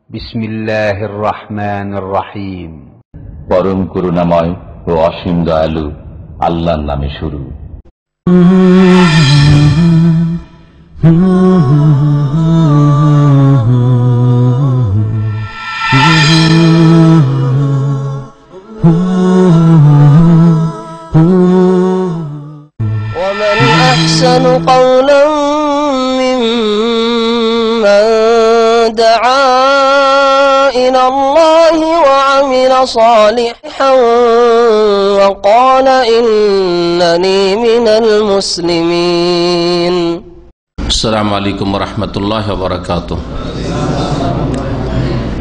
বিসমিল্লাহির রহমানির রহিম। পরম করুণাময় ও অসীম দয়ালু আল্লাহর নামে শুরু। ومن أحسن قولا ممن دعا إلى الله وعمل صالحا وقال إنني من المسلمين. السلام عليكم ورحمة الله وبركاته.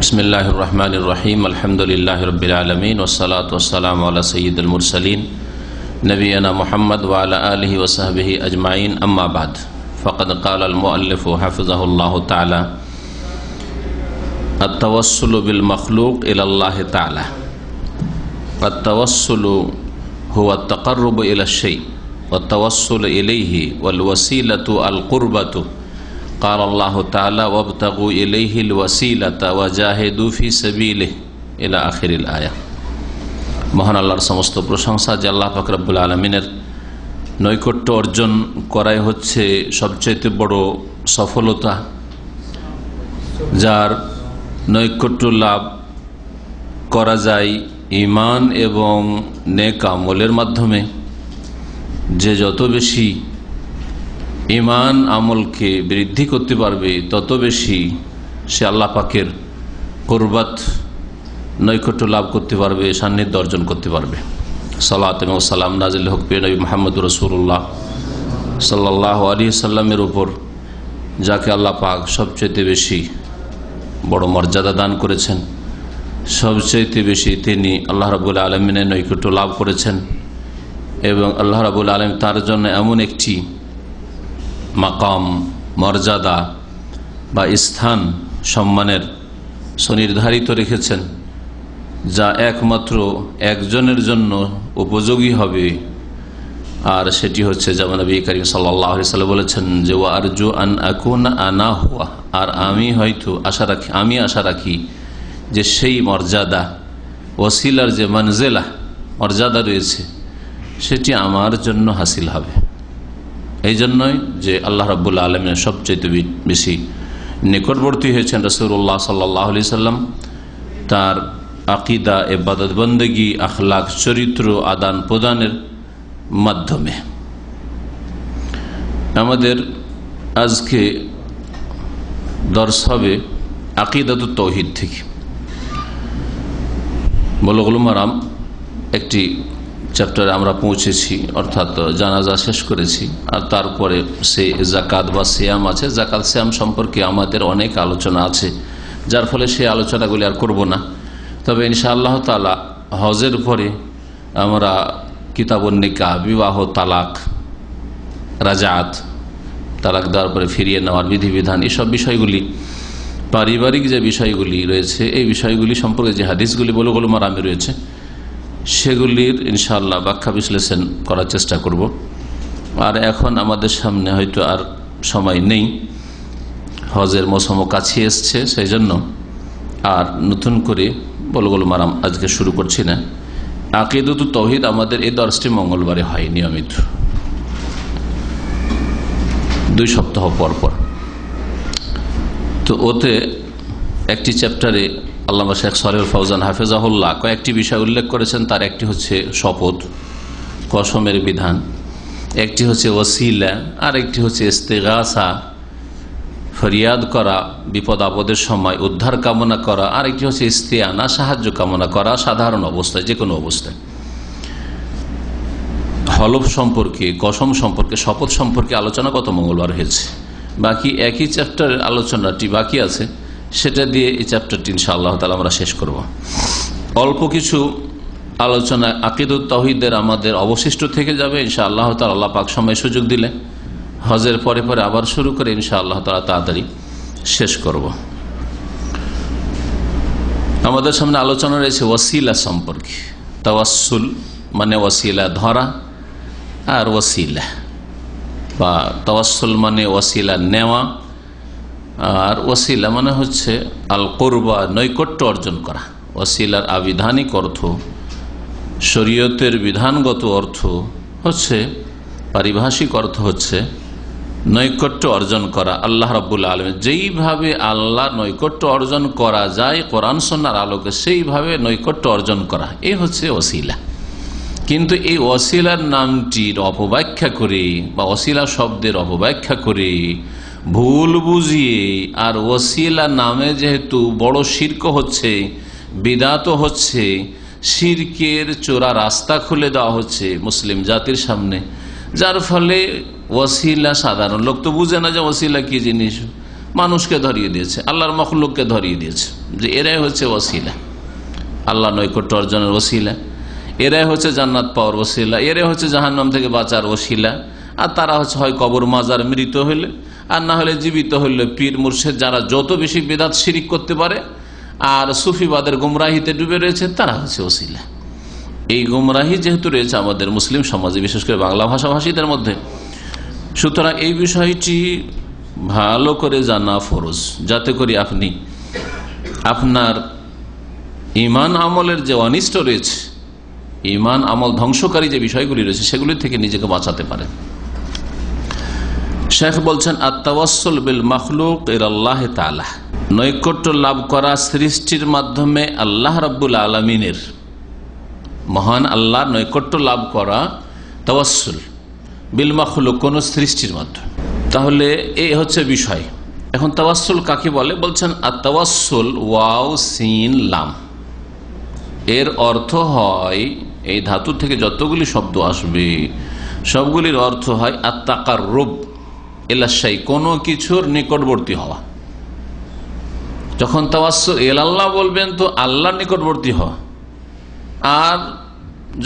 بسم الله الرحمن الرحيم. الحمد لله رب العالمين والصلاة والسلام على سيد المرسلين نبينا محمد وعلى آله وصحبه أجمعين. أما بعد فقد قال المؤلف حفظه الله تعالى: التوسل بالمخلوق إلى الله تعالى. التوسل هو التقرب إلى الشيء والتوسل إليه والوسيلة القربة. قال الله تعالى: وابتغوا إليه الوسيلة وجاهدوا في سبيله إلى آخر الآية. মহান আল্লাহর সমস্ত প্রশংসা যে আল্লাহ পাক রব্বুল আলামিনের নৈকট্য অর্জন করাই হচ্ছে সবচেয়ে বড় সফলতা, যার নৈকট্য লাভ করা যায় ঈমান এবং নেক আমলের মাধ্যমে। যে যত বেশি ঈমান আমলকে বৃদ্ধি করতে পারবে তত বেশি সে আল্লাহ পাকের কুরবাত নৈকট্য লাভ করতে পারবে, সান্নিধ্য অর্জন করতে পারবে। সালাত এবং সালাম নাজিল হোক প্রিয় নবী মুহাম্মদ রাসূলুল্লাহ সাল্লাল্লাহু আলাইহি সাল্লামের উপর, যাকে আল্লাহ পাক সবচেয়ে বেশি বড় মর্যাদা দান করেছেন, সবচেয়ে বেশি তিনি আল্লাহ রাব্বুল আলামিনের নৈকট্য লাভ করেছেন এবং আল্লাহ রাব্বুল আলামিন তার জন্য এমন একটি মাকাম, মর্যাদা বা স্থান সম্মানের সুনির্ধারিত রেখেছেন, যা একমাত্র একজনের জন্য উপযোগী হবে। আর সেটি হচ্ছে যেমন নবী করিম সাল্লাল্লাহু আলাইহি ওয়াসাল্লাম বলেছেন যে ওয়া আরজু আন আকুনা আনা হুয়া, আর আমি হয়তো আশা রাখি যে সেই মর্যাদা, ওসিলার যে মনজিলা মর্যাদা রয়েছে সেটি আমার জন্য হাসিল হবে। এই জন্যই যে আল্লাহ রাব্বুল আলামিনের সবচেয়ে বেশি নিকটবর্তী হয়েছেন রাসূলুল্লাহ সাল্লাল্লাহু আলাইহি ওয়াসাল্লাম, তার আকীদা, ইবাদত, বন্দেগী, আখলাক, চরিত্র আদান প্রদানের মাধ্যমে। আমাদের আজকে দর্স হবে আকীদাতুত তাওহীদ থেকে। বুলুগুল মারাম একটি চ্যাপ্টারে আমরা পৌঁছেছি, অর্থাৎ জানাজা শেষ করেছি। আর তারপরে সে যাকাত বা সিয়াম আছে। যাকাত সিয়াম সম্পর্কে আমাদের অনেক আলোচনা আছে, যার ফলে সেই আলোচনাগুলি আর করব না। তবে ইনশাআল্লাহ তাআলা হজের পরে আমরা কিতাবুন নিকাহ, বিবাহ, তালাক, রাজাত, তালাক দেওয়ার পরে ফিরিয়ে নেওয়ার বিধিবিধান, এসব বিষয়গুলি, পারিবারিক যে বিষয়গুলি রয়েছে এই বিষয়গুলি সম্পর্কে যে হাদিসগুলি বুলুগুল মারামে রয়েছে সেগুলির ইনশাআল্লাহ ব্যাখ্যা বিশ্লেষণ করার চেষ্টা করব। আর এখন আমাদের সামনে হয়তো আর সময় নেই, হজের মৌসুমও কাছে এসছে, সেই জন্য আর নতুন করে বুলুগুল মারাম আজকে শুরু করছি না। আকীদাতুত তাওহীদ আমাদের এই দর্শটি মঙ্গলবারে হয় নিয়মিত, 2 সপ্তাহ পর পর। তো ওতে একটি চ্যাপ্টারে আল্লামা শেখ সালেহুল ফওজান হাফেজাহুল্লাহ কয়েকটি বিষয় উল্লেখ করেছেন। তার একটি হচ্ছে শপথ, কসমের বিধান, একটি হচ্ছে ওসিলা, আর একটি হচ্ছে ইস্তিগাসা, ফরিয়াদ করা বিপদ আপদের সময়, উদ্ধার কামনা করা, আর একটি হচ্ছে ইস্তিআনা, সাহায্য কামনা করা সাধারণ অবস্থায়, যে কোনো অবস্থায়। হলফ সম্পর্কে, কসম সম্পর্কে, শপথ সম্পর্কে আলোচনা গত মঙ্গলবার হয়েছে। বাকি একই চ্যাপ্টারের আলোচনাটি বাকি আছে, সেটা দিয়ে এই চ্যাপ্টারটি ইনশাআল্লাহ তাআলা আমরা শেষ করব। অল্প কিছু আলোচনা আকীদাতুত তাওহীদের আমাদের অবশিষ্ট থেকে যাবে ইনশাআল্লাহ তাআলা, আল্লাহ পাক সময় সুযোগ দিলে হজের পরে পরে আবার শুরু করে ইনশাআল্লাহ তাআলা তাড়াতাড়ি শেষ করব। আমাদের সামনে আলোচনা রয়েছে ওসিলা সম্পর্কে। তাওয়াসসুল মানে ওসিলা ধরা, আর ওসিলা বা তাওয়াসসুল মানে ওসিলা নেওয়া, আর ওসিলা মানে হচ্ছে আল কুরবা, নৈকট্য অর্জন করা। ওসিলার আবিধানিক অর্থ, শরীয়তের বিধানগত অর্থ হচ্ছে, পারিভাষিক অর্থ হচ্ছে নৈকট্য অর্জন করা আল্লাহ রাব্বুল আলামিন। যেইভাবে আল্লাহ নৈকট্য অর্জন করা যায় কোরআন সুন্নাহর আলোকে, সেইভাবে নৈকট্য অর্জন করা, এই হচ্ছে ওসিলা। কিন্তু এই ওসিলার নামটির অপব্যাখ্যা করে বা ওসিলা শব্দের অপব্যাখ্যা করে ভুল বুঝিয়ে, আর ওসিলা নামে যেহেতু বড় শিরক হচ্ছে, বিদআত হচ্ছে, শিরকের চোরা রাস্তা খুলে দেওয়া হচ্ছে মুসলিম জাতির সামনে, যার ফলে ওসিলা সাধারণ লোক তো বুঝে না যে ওসিলা কি জিনিস, মানুষকে ধরিয়ে দিয়েছে, আল্লাহর মখলুককে ধরিয়ে দিয়েছে যে এরাই হচ্ছে ওসিলা, আল্লাহ নৈকট্য অর্জনের ওসিলা, এরাই হচ্ছে জান্নাত পাওয়ার ওসিলা, এরাই হচ্ছে জাহান্নাম থেকে বাঁচার ওসিলা। আর তারা হচ্ছে হয় কবর মাজার মৃত হইলে, আর না হলে জীবিত হইলে পীর মুর্শিদ, যারা যত বেশি বিদআত শিরিক করতে পারে আর সুফিবাদের গুমরাহিতে ডুবে রয়েছে, তারা হচ্ছে ওসিলা। এই গুমরাহি যেহেতু রয়েছে আমাদের মুসলিম সমাজে, বিশেষ করে বাংলা ভাষাভাষীদের মধ্যে, সুতরাং এই বিষয়টি ভালো করে জানা ফরজ, যাতে করে আপনি আপনার ঈমান আমলের যে অনিষ্ট রয়েছে, ঈমান আমল ধ্বংসকারী যে বিষয়গুলি রয়েছে, সেগুলি থেকে নিজেকে বাঁচাতে পারেন। শেখ বলছেন, আত-তাওয়াসসুল বিল মাখলুক ইলাল্লাহ তাআলা, নৈকট্য লাভ করা সৃষ্টির মাধ্যমে আল্লাহ রাব্বুল আলামিনের, মহান আল্লাহ নৈকট্য লাভ করা, তাওয়াসসুল বিল মাখলুক, কোন সৃষ্টির মাধ্যমে। তাহলে এই হচ্ছে বিষয়। এখন তাওয়াসসুল কাকে বলে? বলছেন আত-তাওয়াসসুল ওয়াও সিন লাম, এর অর্থ হয়, এই ধাতু থেকে যতগুলি শব্দ আসবে সবগুলির অর্থ হয় আত-তাকাররুব ইলা শাই, কোনো কিছুর নিকটবর্তী হওয়া। যখন তাওয়াসসুল ইলাল্লাহ বলবেন তো আল্লাহর নিকটবর্তী হওয়া, আর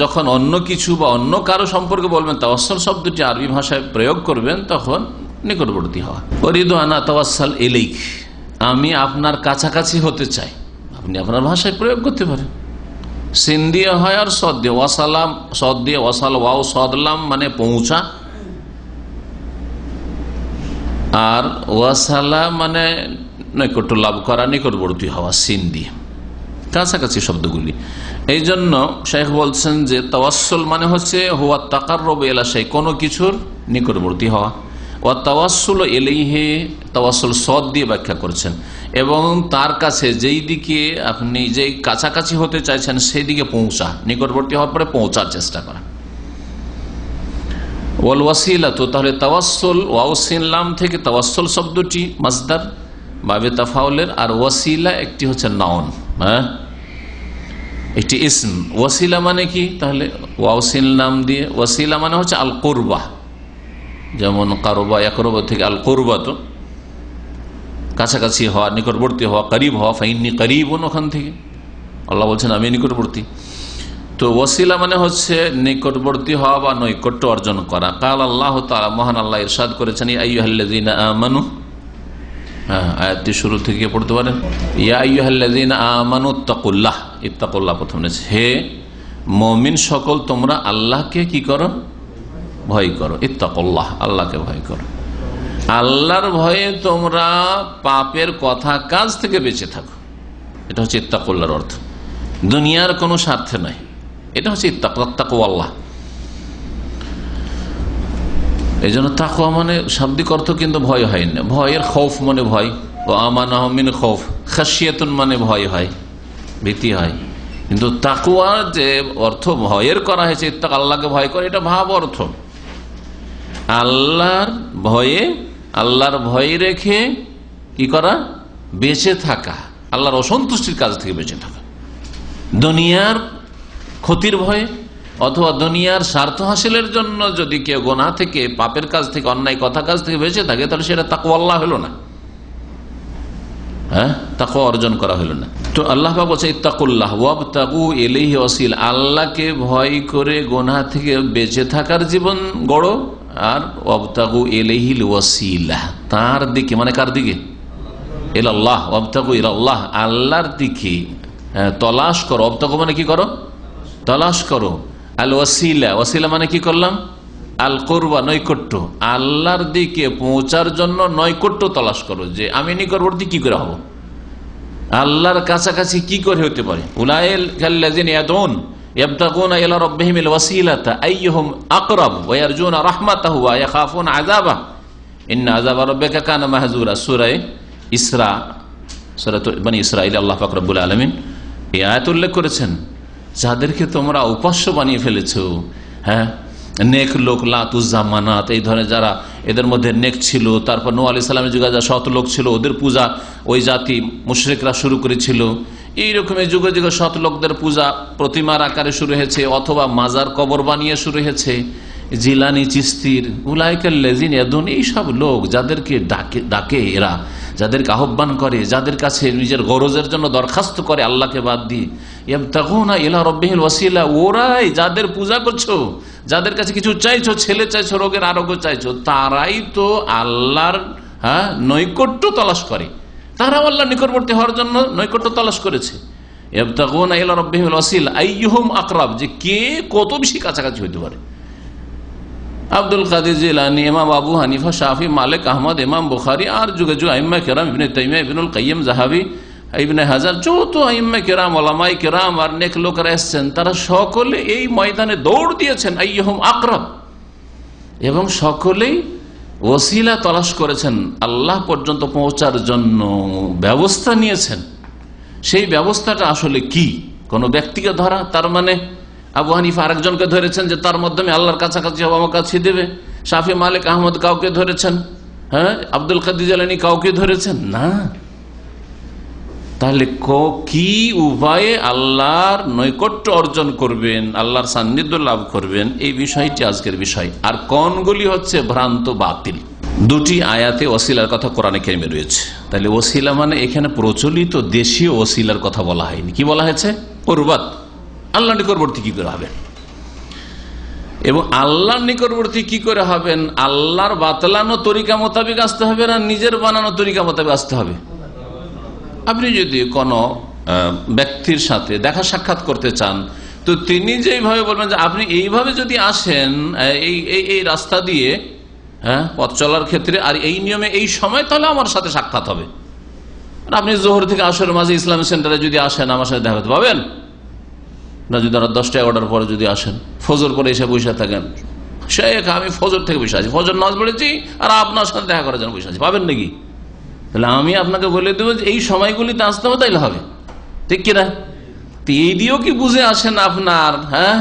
যখন অন্য কিছু বা অন্য কারো সম্পর্কে বলবেন, তাওয়াসসুল শব্দটি আরবি ভাষায় প্রয়োগ করবেন, তখন নিকটবর্তী হওয়া। ওরিদু আনা তাওয়াসসাল ইলাইক, আমি আপনার কাছাকাছি হতে চাই, আপনি আপনার ভাষায় প্রয়োগ করতে পারেন। সিন দিয়ে হয় আর সদ দিয়ে, ওয়াসালাম সদ দিয়ে, ওয়াসাল ওয়াও সদলাম মানে পৌঁছা, আর ওয়াসালা মানে নৈকট্য লাভ করা, নিকটবর্তী হওয়া, সিন দিয়ে, কাছাকাছি শব্দগুলি। এই জন্য শেখ বলছেন যে তাওয়াসসুল মানে হচ্ছে হুয়া তাকাররুব ইলা শাই, কোনো কিছুর নিকটবর্তী হওয়া। ওয়া তাওয়াসসুল ইলাইহি, তাওয়াসসুল সদ দিয়ে ব্যাখ্যা করেছেন, এবং তার কাছে যেই দিকে আপনি যেই কাছাকাছি হতে চাইছেন সেই দিকে পৌঁছা, নিকটবর্তী হওয়ার পরে পৌঁছার চেষ্টা করা। ওয়াল ওয়াসিলা, তো তাহলে তাওয়াসসুল ওয়াও সিন লাম থেকে তাওয়াসসুল শব্দটি মাসদার বাবে তাফাউলের, আর ওয়াসিলা একটি হচ্ছে নাউন, হ্যাঁ, একটি ইসম। ওয়াসিলা মানে কি? তাহলে ওয়াও সিন লাম দিয়ে, ওয়াসিলা মানে হচ্ছে আল কুরবা, যেমন কারবা ইয়াকরবা থেকে আল কুরবা, তো কাছাকাছি হওয়া, নিকটবর্তী হওয়া, করিব হওয়া, ফাইন্নি করিবুন, ওখান থেকে আল্লাহ বলছেন আমি নিকটবর্তী। তো ওয়াসিলা মানে হচ্ছে নিকটবর্তী হওয়া বা নৈকট্য অর্জন করা। কাল আল্লাহ তাআলা, মহান আল্লাহ ইরশাদ করেছেন, ইয়া আইয়ুহাল্লাযীনা আমানু, হ্যাঁ আয়াতটি শুরু থেকে পড়তে পারেন, ইয়া আইয়ুহাল্লাযীনা আমানু ইত্তাকুল্লাহ, ইত্তাকুল্লাহ প্রথম আছে, হে মুমিন সকল তোমরা আল্লাহকে কি করো? ভয় করো। ইত্তাকুল্লাহ, আল্লাহকে ভয় করো। আল্লাহর ভয়ে তোমরা পাপের কথা কাজ থেকে বেঁচে থাকো, এটা হচ্ছে ইত্তাকুল্লাহর অর্থ। দুনিয়ার কোনো স্বার্থে নয়, এটা হচ্ছে তাকওয়াল্লাহ। এই জন্য তাকওয়া মানে শাব্দিক অর্থ কিন্তু ভয় হয় না, ভয়ের খৌফ মানে ভয়, ও আমানাহু মিন খৌফ, খাশিয়াতুন মানে ভয় হয়, ভীতি হয়। কিন্তু তাকওয়া যে অর্থ ভয়ের করা হয়েছে, আল্লাহকে ভয় করে, এটা ভাব অর্থ। আল্লাহর ভয়ে, আল্লাহর ভয় রেখে কি করা? বেঁচে থাকা, আল্লাহর অসন্তুষ্টির কাজ থেকে বেঁচে থাকা। দুনিয়ার ক্ষতির ভয়ে অথবা দুনিয়ার স্বার্থ হাসিলের জন্য যদি কেউ গুনাহ থেকে, পাপের কাজ থেকে, অন্যায় কথা কাজ থেকে বেঁচে থাকে, তাহলে সেটা তাকওয়াল্লাহ হলো না, হ্যাঁ, তাকওয়া অর্জন করা হলো না। তো আল্লাহ পাক বলছে ইত্তাকুল্লাহ ওয়াবতাগু ইলাইহি ওয়াসিলা, আল্লাহকে ভয় করে গুনাহ থেকে বেঁচে থাকার জীবন গড়ো, আর ওয়াবতাগু ইলাইহিল ওয়াসিলা, তার দিকে মানে কার দিকে? ইলাল্লাহ, ওয়াবতাগু ইলাল্লাহ, আল্লাহর দিকে তলাশ করো। ওয়াবতাগু মানে কি করো? তলাশ করো। আল ওয়াসিলা, ওয়াসিলা মানে কি করলাম? আল কুরবা নৈকট্য, আল্লাহর দিকে পৌঁছার জন্য নৈকট্য তলাশ করো, যে আমি নিকটবর্তী কি করে হব, আল্লাহর কাছাকাছি কি করে হতে পারে। উলাইল কাল্লাযিনা ইয়াদউন ইয়াবতাগুনা ইলা রাব্বিহিমিল ওয়াসিলাতা আইয়ুহুম আকরাব ওয়া ইয়ারজুনা রাহমাতাহু ওয়া ইয়াখাফুনা আযাবা ইন্না আযাবা রাব্বিকা কানা মাহযুরা। সূরা ইসরা, সূরা বনী ইসরাঈল আল্লাহ পাক রব্বুল আলামিন এই আয়াত উল্লেখ করেছেন, যাদেরকে তোমরা উপাস্য বানিয়ে ফেলেছো, হ্যাঁ, নেক লোক, লাতুজ্জামানাত, এই ধরনের যারা এদের মধ্যে নেক ছিল, তারপর নূহ আলাইহিস সালামের যুগে যারা সৎ লোক ছিল ওদের পূজা ওই জাতি মুশরিকরা শুরু করেছিল। এইরকমের যুগে যুগে সৎ লোকদের পূজা প্রতিমার আকারে শুরু হয়েছে, অথবা মাজার কবর বানিয়ে শুরু হয়েছে। জিলানি, চিস্তির, উলাইকাল্লাযিনা ইয়াদুন, এইসব লোক যাদেরকে ডাকে এরা, যাদেরকে আহ্বান করে, যাদের কাছে নিজের গরজের জন্য দরখাস্ত করে আল্লাহকে বাদ দিয়ে, ইয়াবতাগুনা ইলা রাব্বিহিল ওয়াসিলা, ওরাই যাদের পূজা করছো, যাদের কাছে কিছু চাইছো, ছেলে চাইছো, রোগের আরোগ্য চাইছো, তারাই তো আল্লাহর নৈকট্য তলাশ করে, তারাও আল্লাহর নিকটবর্তী হওয়ার জন্য নৈকট্য তলাশ করেছে। ইয়াবতাগুনা ইলা রাব্বিহিল ওয়াসিলা আইয়ুহুম আকরাব, যে কে কত বেশি কাছাকাছি হইতে পারে। আব্দুল কাদের জিলানী, ইমাম আবু হানিফা, শাফি, মালিক, আহমদ, ইমাম বুখারী, আর যুগে যুগে আইম্মা কেরাম, ইবনে তাইমিয়া, ইবনুল কাইয়িম, যাহাবী, ইবনে হাজার, যত আইম্মা কেরাম, ওলামায়ে কেরাম আর নেক লোকেরা এসেছেন, তারা সকলে এই ময়দানে দৌড় দিয়েছেন আইয়ুহুম আকরাব, এবং সকলেই ওসিলা তলাশ করেছেন, আল্লাহ পর্যন্ত পৌঁছার জন্য ব্যবস্থা নিয়েছেন। সেই ব্যবস্থাটা আসলে কি? কোন ব্যক্তিকে ধরা, তার মানে আবু হানিফা আরেকজনকে ধরেছেন যে তার মাধ্যমে আল্লাহর কাছাকাছি হবো, আমার কাছে দেবে। শাফি, মালিক, আহমদ কাউকে ধরেছেন, হ্যাঁ, আব্দুল কাদের জিলানী কাউকে ধরেছেন না। তাহলে কি উপায়ে আল্লাহর নৈকট্য অর্জন করবেন, আল্লাহর সান্নিধ্য লাভ করবেন, এই বিষয়টি আজকের বিষয়। আর কোনগুলি হচ্ছে ভ্রান্ত, বাতিল। দুটি আয়াতে ওসিলার কথা কোরআনে কারিমে রয়েছে। তাহলে ওসিলা মানে এখানে প্রচলিত দেশীয় ওসিলার কথা বলা হয়নি, কি বলা হয়েছে? কুরবাত, আল্লাহর নিকটবর্তী কি করে হবেন, এবং আল্লাহর নিকটবর্তী কি করে হবেন, আল্লাহর বাতলানো তরিকা মোতাবেক আসতে হবে না নিজের বানানো তরিকা মোতাবেক আসতে হবে। আপনি যদি কোনো ব্যক্তির সাথে দেখা সাক্ষাৎ করতে চান, তো তিনি যেইভাবে বলবেন যে আপনি এইভাবে যদি আসেন এই রাস্তা দিয়ে, হ্যাঁ, পথ চলার ক্ষেত্রে, আর এই নিয়মে এই সময়, তাহলে আমার সাথে সাক্ষাৎ হবে। আপনি জোহর থেকে আসরের মাঝে ইসলামিক সেন্টারে যদি আসেন, আমার সাথে দেখা করতে পাবেন না। যদি 10টা 11টার পরে যদি আসেন, ফজর পরে এসে বসে থাকেন, শেখ আমি ফজর থেকে বসে আছি, ফজর নামাজ পড়েছি, আর আপনার সাথে দেখা করার জন্য বসে আছি, পাবেন নাকি? তাহলে আমি আপনাকে বলে দেবো যে এই সময়গুলিতে আসতে হবে, তাইলে হবে, ঠিক কিনা? এই দিয়েও কি বুঝে আসেন আপনার, হ্যাঁ,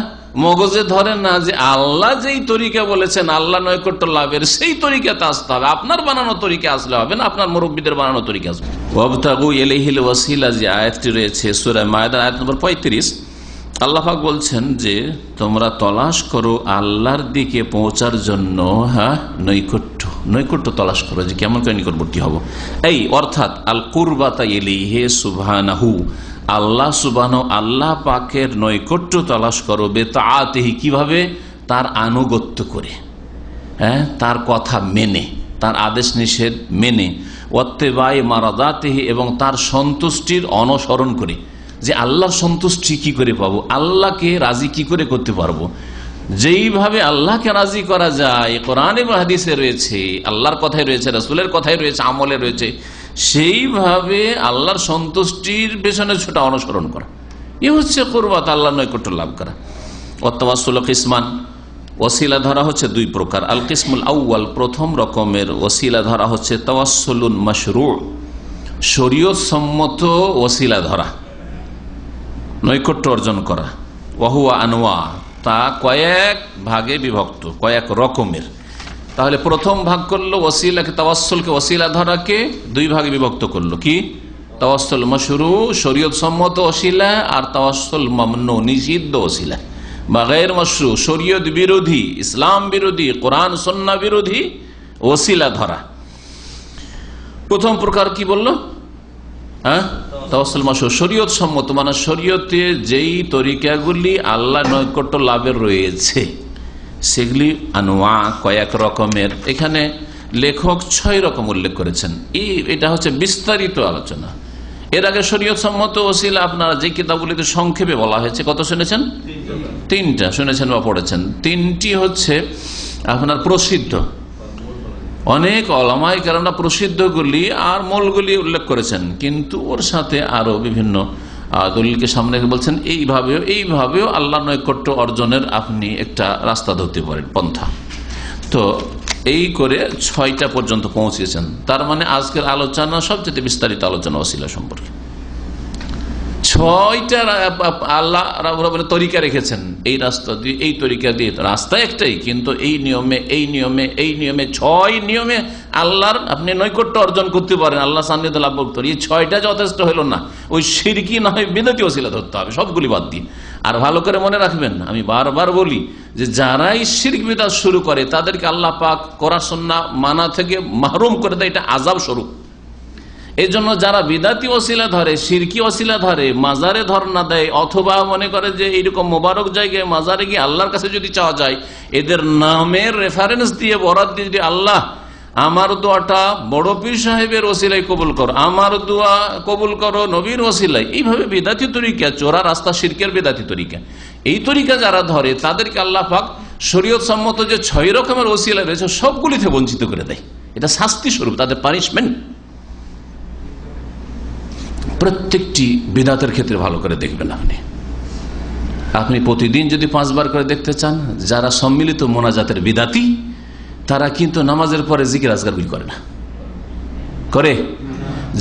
মগজে ধরেন না যে আল্লাহ যেই তরিকা বলেছেন আল্লাহ নৈকট্য লাভের, সেই তরিকাতে আসতে হবে। আপনার বানানো তরিকা আসলে হবে না, আপনার মুরব্বীদের বানানো তরিকা আসবে। ওয়াবতাগু ইলাইহিল ওয়াসিলা, যে আয়াতটি রয়েছে সূরা মায়দার আয়াত নম্বর 35, আল্লাহ পাক বলছেন যে তোমরা তলাশ করো আল্লাহর দিকে পৌঁছার জন্য, হ্যাঁ, নৈকট্য তলাশ করো, যে কেমন করে নিকটবর্তী হব। এই অর্থাৎ আল কুরবাতা ইলাইহি সুবহানাহু, আল্লাহ সুবহানাহু, আল্লাহ পাকের নৈকট্য তলাশ করো, বিতাআতিহি, কিভাবে? তার আনুগত্য করে, হ্যাঁ, তার কথা মেনে, তার আদেশ নিষেধ মেনে, ওয়াত্তিবাই মারাদাতিহি, এবং তার সন্তুষ্টির অনুসরণ করে। যে আল্লাহর সন্তুষ্টি কি করে পাবো, আল্লাহকে রাজি কি করে করতে পারবো। যেইভাবে আল্লাহকে রাজি করা যায় কোরআন এবং হাদিসে রয়েছে, আল্লাহর কথাই রয়েছে, রাসূলের কথাই রয়েছে, আমলে রয়েছে, সেইভাবে আল্লাহর সন্তুষ্টির পেছনে ছোটা অনুসরণ করা, এ হচ্ছে কুরবাত, আল্লাহর নৈকট্য লাভ করা। ওয়াতাওয়াসসুল কিসমান, ওসিলা ধরা হচ্ছে দুই প্রকার। আল কিসমুল আউয়াল, প্রথম রকমের ওসিলা ধরা হচ্ছে তাওয়াসসুলুন মাশরু', শরীয়ত সম্মত ওসিলা ধরা, নৈকট্য অর্জন করা। ওয়াহুয়া আনওয়া, তা কয়েক ভাগে বিভক্ত, কয়েক রকমের। তাহলে প্রথম ভাগ করলো ওসিলাকে, তাওয়াসসুলকে, ওসিলা ধরাকে দুই ভাগে বিভক্ত করলো, কি? তাওয়াসসুল মাশরু, শরীয়ত সম্মত ওসিলা, আর তাওয়াসসুল মামনু, নিষিদ্ধ ওসিলা বা গায়র মাশরু, শরীয়ত বিরোধী, ইসলাম বিরোধী, কোরআন সুন্নাহ বিরোধী ওসিলা ধরা। প্রথম প্রকার কি বললো? হ্যাঁ, তাওয়াসসুল মাশরু, শরীয়ত সম্মত, মানে শরীয়তে যেই তরিকাগুলি আল্লাহ নৈকট্য লাভের রয়েছে সেগুলি আনওয়া, কয়েক রকমের। এখানে লেখক 6 রকম উল্লেখ করেছেন। এটা হচ্ছে বিস্তারিত আলোচনা। এর আগে শরীয়ত সম্মত ওসিলা আপনারা যে কিতাবগুলিতে সংক্ষেপে বলা হয়েছে, কত শুনেছেন? 3টা শুনেছেন বা পড়েছেন। 3টি হচ্ছে আপনার প্রসিদ্ধ অনেক ওলামায়ে কেরামরা প্রসিদ্ধগুলি আর মূলগুলি উল্লেখ করেছেন, কিন্তু ওর সাথে আরো বিভিন্ন দলিলকে সামনে বলছেন এইভাবেও আল্লাহ নৈকট্য অর্জনের আপনি একটা রাস্তা ধরতে পারেন, পন্থা। তো এই করে 6টা পর্যন্ত পৌঁছেছেন। তার মানে আজকের আলোচনা সবচেয়ে বিস্তারিত আলোচনা ওসিলা সম্পর্কে। 6টা আল্লাহ তরিকা রেখেছেন, এই রাস্তা দিয়ে, এই তরিকা দিয়ে। রাস্তা একটাই, কিন্তু এই নিয়মে 6 নিয়মে আল্লাহর আপনি নৈকট্য অর্জন করতে পারেন, আল্লাহ সান্নিধ্য লাভ করতে পারেন। এই 6টা যথেষ্ট হইল না, ওই শিরকি না হয় বিদআতি ওসিলা ধরতে হবে, সবগুলি বাদ দিয়ে। আর ভালো করে মনে রাখবেন, আমি বারবার বলি যে যারাই শিরক বিদআত শুরু করে তাদেরকে আল্লাহ পাক কোরআন সুন্নাহ মানা থেকে মাহরুম করে দেয়, এটা আযাব স্বরূপ। এই জন্য যারা বিদাতি ওসিলা ধরে, শিরকি ওসিলা ধরে, মাজারে ধর্ণা দেয়, অথবা মনে করে যে এইরকম মোবারক জায়গায় মাজারে গিয়ে আল্লাহর কাছে যদি চাওয়া যায়, এদের নামের রেফারেন্স দিয়ে বরাত দিয়ে যদি আল্লাহ আমার দোয়াটা বড় পীর সাহেবের ওসিলায় কবুল করো, আমার দোয়া কবুল করো নবীর ওসিলায়, এইভাবে বিদাতি তরিকা, চোরা রাস্তা শিরকের বিদাতি তরিকা, এই তরিকা যারা ধরে তাদেরকে আল্লাহ পাক শরীয়ত সম্মত যে 6 রকমের ওসিলা রয়েছে সবগুলিতে বঞ্চিত করে দেয়। এটা শাস্তি স্বরূপ, তাদের পানিশমেন্ট। প্রত্যেকটি বিদাতের ক্ষেত্রে ভালো করে দেখবেন। আপনি প্রতিদিন যদি 5 বার করে দেখতে চান, যারা সম্মিলিত মোনাজাতের বিদাতি তারা কিন্তু নামাজের পরে জিকির আজকার করে না, করে।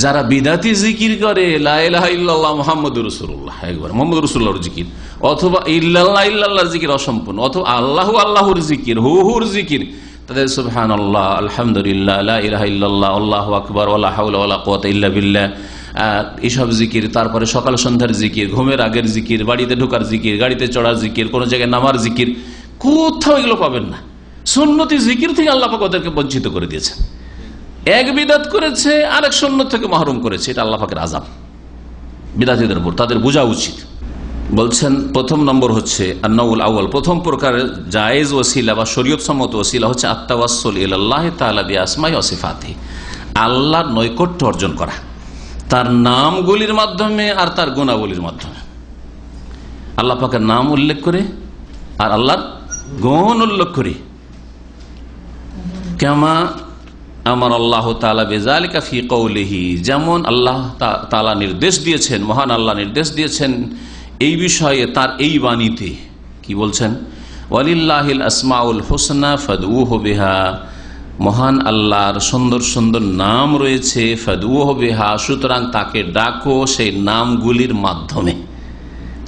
যারা বিদাতি জিকির করে লা ইলাহা ইল্লাল্লাহ মুহাম্মাদুর রাসূলুল্লাহ, একবার মুহাম্মাদুর রাসূলুল্লাহর জিকির, অথবা ইল্লাল্লাহ ইল্লাল্লাহর জিকির অসম্পূর্ণ, অথবা আল্লাহু আল্লাহুর জিকির, হুর জিকির, তাদের সুবহানাল্লাহ, আলহামদুলিল্লাহ, লা ইলাহা ইল্লাল্লাহ, আল্লাহু আকবার, ওয়ালা হাওলা ওয়ালা কুওয়াতা ইল্লা বিল্লাহ, এইসব জিকির। তারপরে সকাল সন্ধ্যার জিকির, ঘুমের আগের জিকির, বাড়িতে ঢোকার জিকির, গাড়িতে চড়ার জিকির, কোন জায়গায় নামার জিকির, কোথাও এগুলো পাবেন না। সুন্নতি জিকির থেকে আল্লাহ পাক ওদেরকে বঞ্চিত করে দিয়েছে। এক বিদাত করেছে, আরেক সুন্নত থেকে মাহরুম করেছে, এটা আল্লাহ পাকের আযাব বিদাতীদের উপর, তাদের বোঝা উচিত। বলছেন প্রথম নম্বর হচ্ছে আন-নাউল আউয়াল, প্রথম প্রকারের জায়েজ ওসিলা বা শরীয়ত সম্মত ওসিলা হচ্ছে আত-তাওয়াসসুল ইলাল্লাহি তাআলা বিআসমাই ওয়া সিফাতিহি, আল্লাহর নৈকট্য অর্জন করা তার নামগুলির মাধ্যমে আর তার গুণাবলীর মাধ্যমে। আল্লাহ পাকের নাম উল্লেখ করে আর আল্লাহর গুণ উল্লেখ করে। কামা আমার আল্লাহ তাআলা বিযালিকা ফি কওলিহি, যেমন আল্লাহ তাআলা নির্দেশ দিয়েছেন, মহান আল্লাহ নির্দেশ দিয়েছেন এই বিষয়ে তার এই বাণীতে। কি বলছেন? ওয়ালিল্লাহিল আসমাউল হুসনা ফাদউহু বিহা, মহান আল্লাহর সুন্দর সুন্দর নাম রয়েছে, ফাদউহু বিহা, সুতরাং তাকে ডাকো সেই নামগুলির মাধ্যমে,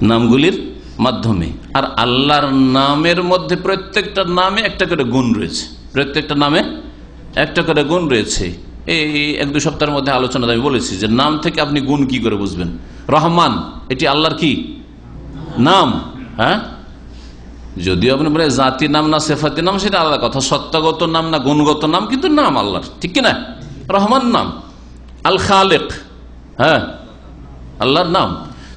নামগুলির মাধ্যমে। আর আল্লাহর নামের মধ্যে প্রত্যেকটা নামে একটা করে গুণ রয়েছে, প্রত্যেকটা নামে একটা করে গুণ রয়েছে। এই 1-2 সপ্তাহের মধ্যে আলোচনা আমি বলেছি যে নাম থেকে আপনি গুণ কি করে বুঝবেন। রহমান, এটি আল্লাহর কি নাম? হ্যাঁ, যদিও আপনি বলে জাতি নাম না সেফাতি নাম, সেটা আলাদা কথা, সত্তাগত নাম না গুণগত নাম, কিন্তু নাম আল্লাহর, ঠিক কিনা? রহমান নাম, আল খালেক, হ্যাঁ আল্লাহর নাম।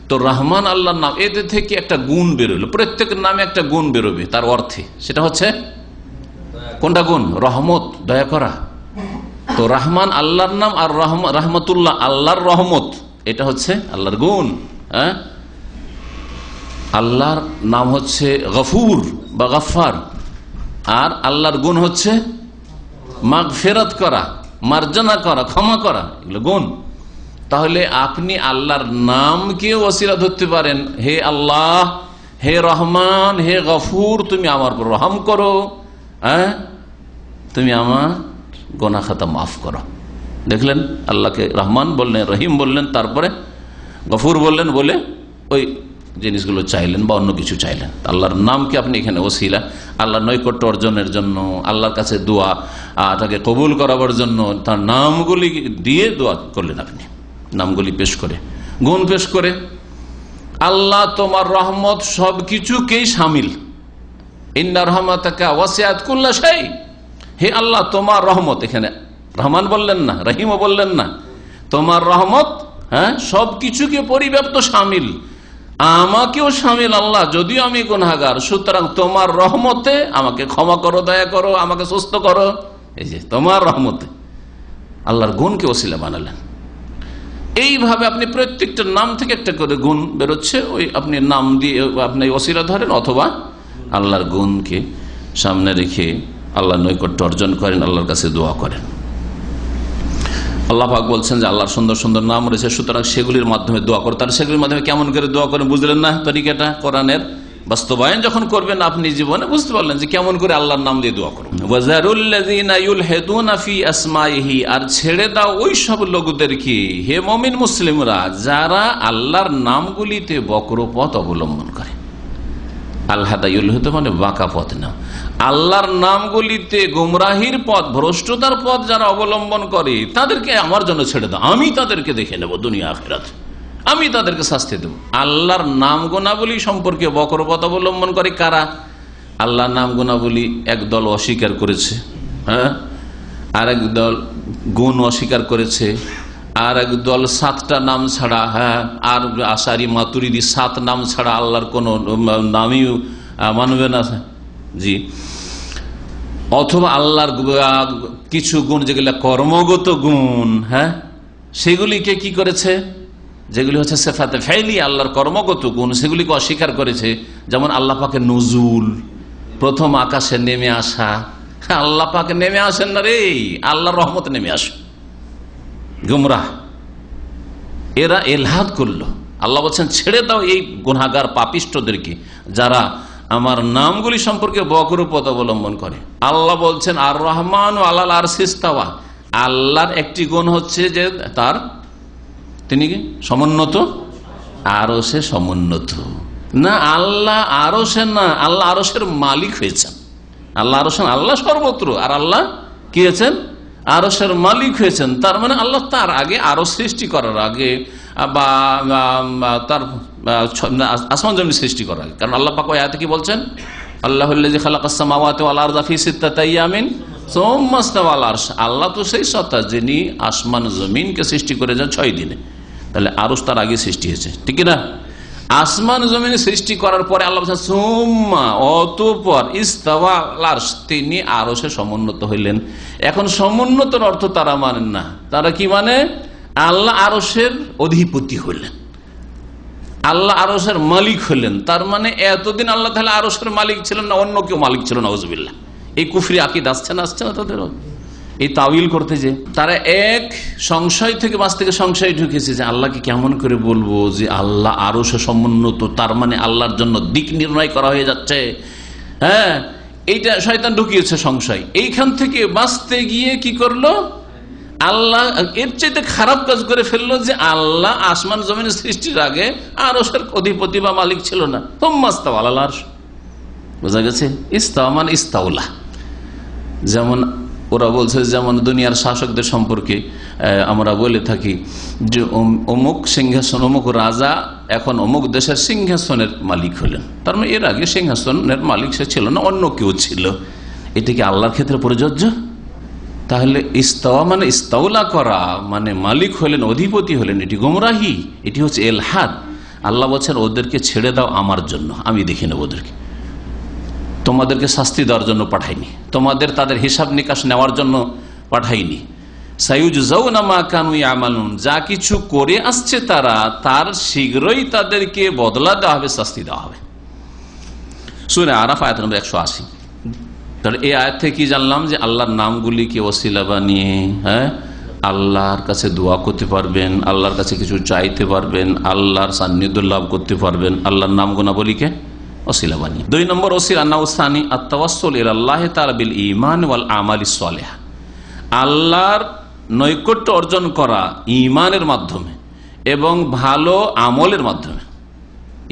তো রহমান আল্লাহর নাম, এদের থেকে একটা গুণ বেরোলো, প্রত্যেক নামে একটা গুণ বেরোবে তার অর্থে, সেটা হচ্ছে কোনটা গুণ? রহমত, দয়া করা। তো রহমান আল্লাহর নাম, আর রহমতুল্লাহ আল্লাহর রহমত, এটা হচ্ছে আল্লাহর গুণ। হ্যাঁ, আল্লাহর নাম হচ্ছে গফুর বা গফার, আর আল্লাহর গুণ হচ্ছে মাগফিরাত করা, মার্জনা করা, ক্ষমা করা, এগুলো গুণ। তাহলে আপনি আল্লাহর নামকে ওসিলা ধরতে পারেন, হে আল্লাহ, হে রহমান, হে গফুর, তুমি আমার উপর রহম করো, হ্যাঁ তুমি আমার গোনা খাতা মাফ করো। দেখলেন, আল্লাহকে রহমান বললেন, রহিম বললেন, তারপরে গফুর বললেন, বলে ওই জিনিসগুলো চাইলেন বা অন্য কিছু চাইলেন। আল্লাহর নামকে আপনি এখানে ওসিলা, আল্লাহর নৈকট্য অর্জনের জন্য, আল্লাহর কাছে দোয়া তাকে কবুল করাবার জন্য তার নামগুলি দিয়ে দোয়া করলেন আপনি, নামগুলি পেশ করে, গুণ পেশ করে। আল্লাহ তোমার রহমত সবকিছুকেই শামিল, ইন্না রহমাতাকা ওয়াসিআত কুল্লা শাই, হে আল্লাহ তোমার রহমত, এখানে রহমান বললেন না, রহিমও বললেন না, তোমার রহমত হ্যাঁ সবকিছুকে পরিব্যাপ্ত, শামিল, আমাকেও শামিল। আল্লাহ যদিও আমি গুনাহগার, সুতরাং তোমার রহমতে আমাকে ক্ষমা করো, দয়া করো, আমাকে সুস্থ করো। এই যে তোমার রহমতে আল্লাহর গুণকে ওসিলা বানালেন। এইভাবে আপনি প্রত্যেকটা নাম থেকে একটা করে গুণ বেরোচ্ছে, ওই আপনি নাম দিয়ে আপনি ওসিলা ধরেন, অথবা আল্লাহর গুণকে সামনে রেখে আল্লাহ নৈকট্য অর্জন করেন, আল্লাহর কাছে দোয়া করেন। আল্লাহ পাক বলছেন যে আল্লাহর সুন্দর সুন্দর নাম রয়েছে, সুতরাং সেগুলির মাধ্যমে দোয়া করো। তার সেগুলির মাধ্যমে কেমন করে দোয়া করেন বুঝলেন না তরিকাটা? কোরআনের বাস্তবায়ন যখন করবেন আপনি জীবনে বুঝতে পারলেন যে কেমন করে আল্লাহর নাম দিয়ে দোয়া করুন। আর ছেড়ে দাও ওই সব লোকদেরকে, হে মুমিন মুসলিমরা, যারা আল্লাহর নামগুলিতে বক্রপথ অবলম্বন করে। আল্লাহদা ইউলহেতু মানে বাঁকা পথ না, আল্লাহর নামগুলিতে গুমরাহির পথ, ভ্রষ্টতার পথ যারা অবলম্বন করে তাদেরকে আমার জন্য ছেড়ে দাও, আমি তাদেরকে দেখে নেব দুনিয়া আখিরাতে, আমি তাদেরকে শাস্তি দেব। আল্লাহর নাম গুণাবলী সম্পর্কে বক্রপথ অবলম্বন করে কারা? আল্লাহর নাম গুণাবলী একদল অস্বীকার করেছে, হ্যাঁ, আর এক দল গুণ অস্বীকার করেছে, আর এক দল 7টা নাম ছাড়া, হ্যাঁ, আর আশারি মাতুরিদি 7 নাম ছাড়া আল্লাহর কোন নামই মানবে না, জি। অথবা আল্লাহর কিছু গুণ যেগুলো কর্মগত গুণ, হ্যাঁ, সেগুলিকে কি করেছে, যেগুলি হচ্ছে সিফাতে ফাইলি, আল্লাহর কর্মগত গুণ, সেগুলিকে অস্বীকার করেছে। যেমন আল্লাহ পাকের নুজুল, প্রথম আকাশে নেমে আসা। আল্লাহ পাকে নেমে আসেন না রে, আল্লাহর রহমত নেমে আসে। গুমরাহ এরা এলহাদ করলো। আল্লাহ বলছেন ছেড়ে দাও এই গুনাহগার পাপিষ্টদেরকে যারা আমার নামগুলি সম্পর্কে বক্রপথ অবলম্বন করে। আল্লাহ বলছেন আর রহমান আলাল আরশি ইস্তাওয়া, আল্লাহর একটি গুণ হচ্ছে যে তিনি সমুন্নত, আরশে সমুন্নত না, আল্লাহ আরশে না, আল্লাহ আরশের মালিক হয়েছেন। আল্লাহ আরশের, আল্লাহ সর্বত্র, আর আল্লাহ কি হয়েছেন? আরশের মালিক হয়েছেন। তার মানে আল্লাহ তার আগে আরো সৃষ্টি করার আগে বা তার আসমান জমিন সৃষ্টি করার আগে, কারণ আল্লাহ পাক আয়াতে কি বলছেন? আল্লাহুল্লাযী খালাকাস সামাওয়াতি ওয়াল আরদা ফি সিত্তাতি আইয়ামিন সুম্মা ইস্তাওয়া আলাল আরশ। আল্লাহ তো সেই সত্তা যিনি আসমান জমিনকে সৃষ্টি করেছেন 6 দিনে। তাহলে আরশ তার আগে সৃষ্টি হয়েছে, ঠিক না? আসমান জমিন সৃষ্টি করার পরে আল্লাহ বলছেন সুম্মা, অতঃপর ইস্তাওয়া আলাল আরশ, তিনি আরশে সমুন্নত হইলেন। এখন সমুন্নতর অর্থ তারা মানেন না। তারা কি মানে? আল্লাহ আরশের অধিপতি হইলেন, আল্লাহ আরশের মালিক হইলেন। তার মানে এতদিন আল্লাহ তাআলা আরশের মালিক ছিলেন না, অন্য কেউ মালিক ছিল, নাউজুবিল্লাহ। এই কুফরি আকীদা আসছে না তাদের, এই তাওয়িল করতে যে তারা এক সংশয় থেকে বাঁচ থেকে সংশয় ঢুকেছে যে আল্লাহকে কেমন করে বলবো যে আল্লাহ আরশে সমুন্নত, তার মানে আল্লাহর জন্য দিক নির্ণয় করা হয়ে যাচ্ছে, হ্যাঁ, এইটা শয়তান ঢুকিয়েছে সংশয়। এইখান থেকে বাঁচতে গিয়ে কি করলো? আল্লাহ এর চাইতে খারাপ কাজ করে ফেললো যে আল্লাহ আসমান জমিনের সৃষ্টির আগে আরশের অধিপতি বা মালিক ছিল না। সুম্মা ইস্তাওয়া আলাল আরশ, বোঝা গেছে? ইস্তাওয়া মানে ইস্তাউলা। যেমন ওরা বলছে, যেমন দুনিয়ার শাসকদের সম্পর্কে আমরা বলে থাকি যে অমুক সিংহাসন, অমুক রাজা এখন অমুক দেশের সিংহাসনের মালিক হলেন। তার মানে এর আগে সিংহাসনের মালিক সে ছিল না, অন্য কেউ ছিল। এটা কি আল্লাহর ক্ষেত্রে প্রযোজ্য? তাহলে ইস্তাওয়া মানে ইস্তাউলা করা, মানে মালিক হলেন, অধিপতি হলেন, এটি গুমরাহি, এটি হচ্ছে এলহাদ। আল্লাহ বলছেন ওদেরকে ছেড়ে দাও আমার জন্য, আমি দেখে নেব ওদেরকে, তোমাদেরকে শাস্তি দেওয়ার জন্য পাঠাইনি, তোমাদের তাদের হিসাব নিকাশ নেওয়ার জন্য পাঠাইনি। সাইয়ুজজাউনা মা কানু ইয়ামালুন, যা কিছু করে আসছে তারা, তার শীঘ্রই তাদেরকে বদলা দেওয়া হবে, শাস্তি দেওয়া হবে। সূরা আরাফ আয়াত নম্বর 180। তাহলে এই আয়াত থেকে কি জানলাম? যে আল্লাহর নামগুলিকে ওসিলা বানিয়ে, হ্যাঁ, আল্লাহর কাছে দোয়া করতে পারবেন, আল্লাহর কাছে কিছু চাইতে পারবেন, আল্লাহর সান্নিধ্য লাভ করতে পারবেন আল্লাহর নাম গুণাবলীকে ওসিলা বানিয়ে। 2 নম্বর ওসিলা নাউসানি আত-তাওয়াসসুল ইলাল্লাহ তাআলা বিল ঈমান ওয়াল আমালিস সালিহ, আল্লাহর নৈকট্য অর্জন করা ঈমানের মাধ্যমে এবং ভালো আমলের মাধ্যমে।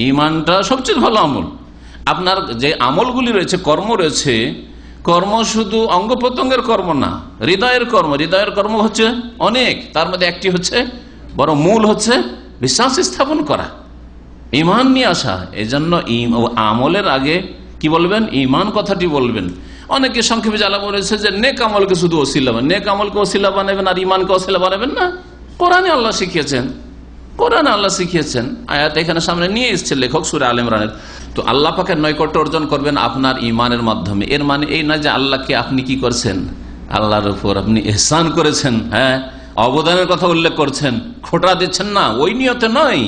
ঈমানটা সবচেয়ে ভালো আমল। আপনার যে আমলগুলি রয়েছে, কর্ম রয়েছে, কর্ম শুধু অঙ্গ প্রত্যঙ্গের কর্ম না, হৃদয়ের কর্ম। হৃদয়ের কর্ম হচ্ছে অনেক, তার মধ্যে একটি হচ্ছে, বড় মূল হচ্ছে বিশ্বাস স্থাপন করা, ঈমান নিয়ে আসা। এই জন্য আমলের আগে কি বলবেন? ঈমান কথাটি বলবেন। অনেকে সংক্ষেপে জ্বালা বলেছে যে নেক আমলকে শুধু ওসিলা বানাবেন, নেক আমলকে ওসিলা বানাবেন আর ঈমানকে ওসিলা বানাবেন না। কোরআনে আল্লাহ শিখিয়েছেন, কোরআনে আল্লাহ শিখিয়েছেন। আয়াত এখানে সামনে নিয়ে এসেছে লেখক সূরা আলে ইমরানের। তো আল্লাহ পাকের নৈকট্য অর্জন করবেন আপনার ঈমানের মাধ্যমে। এর মানে এই না যে আল্লাহকে আপনি কি করছেন, আল্লাহর উপর আপনি ইহসান করেছেন, হ্যাঁ, অবদানের কথা উল্লেখ করছেন, খোঁটা দিচ্ছেন না, ওই নিয়তে নয়।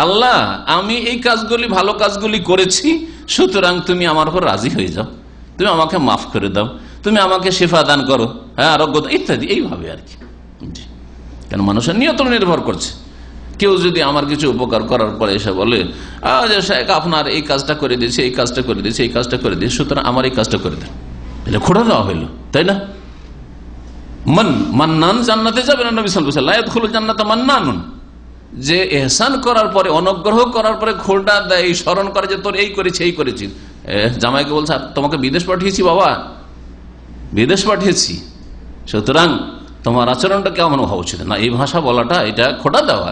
আল্লাহ আমি এই কাজগুলি, ভালো কাজগুলি করেছি, সুতরাং তুমি আমার উপর রাজি হয়ে যাও, তুমি আমাকে মাফ করে দাও। তুমি আমাকে শেফা দান করো, হ্যাঁ আরোগ্য ইত্যাদি, এইভাবে আর কি। কেন মানুষের নিয়ত নির্ভর করছে। কেউ যদি আমার কিছু উপকার করার পরে এসে বলে আপনার এই কাজটা করে দিয়েছে, এই কাজটা করে দিয়েছে, এই কাজটা করে দিয়েছে, সুতরাং আমার এই কাজটা করে দেন, এটা খোঁড়া দেওয়া হইলো, তাই না? মান্নান জান্নাতে যাবে না, নবী সাল্লাল্লাহু আলাইহি ওয়াসাল্লাম ইয়াদখুলুল জান্নাতা মান্নানুন, যে এহসান করার পরে, অনুগ্রহ করার পরে খোঁড়া দেয়, স্মরণ করে যে তোর এই করেছি এই করেছি। জামাইকে বলছে তোমাকে বিদেশ পাঠিয়েছি বাবা, বিদেশ পাঠিয়েছি, সুতরাং তোমার আচরণটা কেমন হওয়া উচিত না, এই ভাষা বলাটা এটা খোঁটা দেওয়া।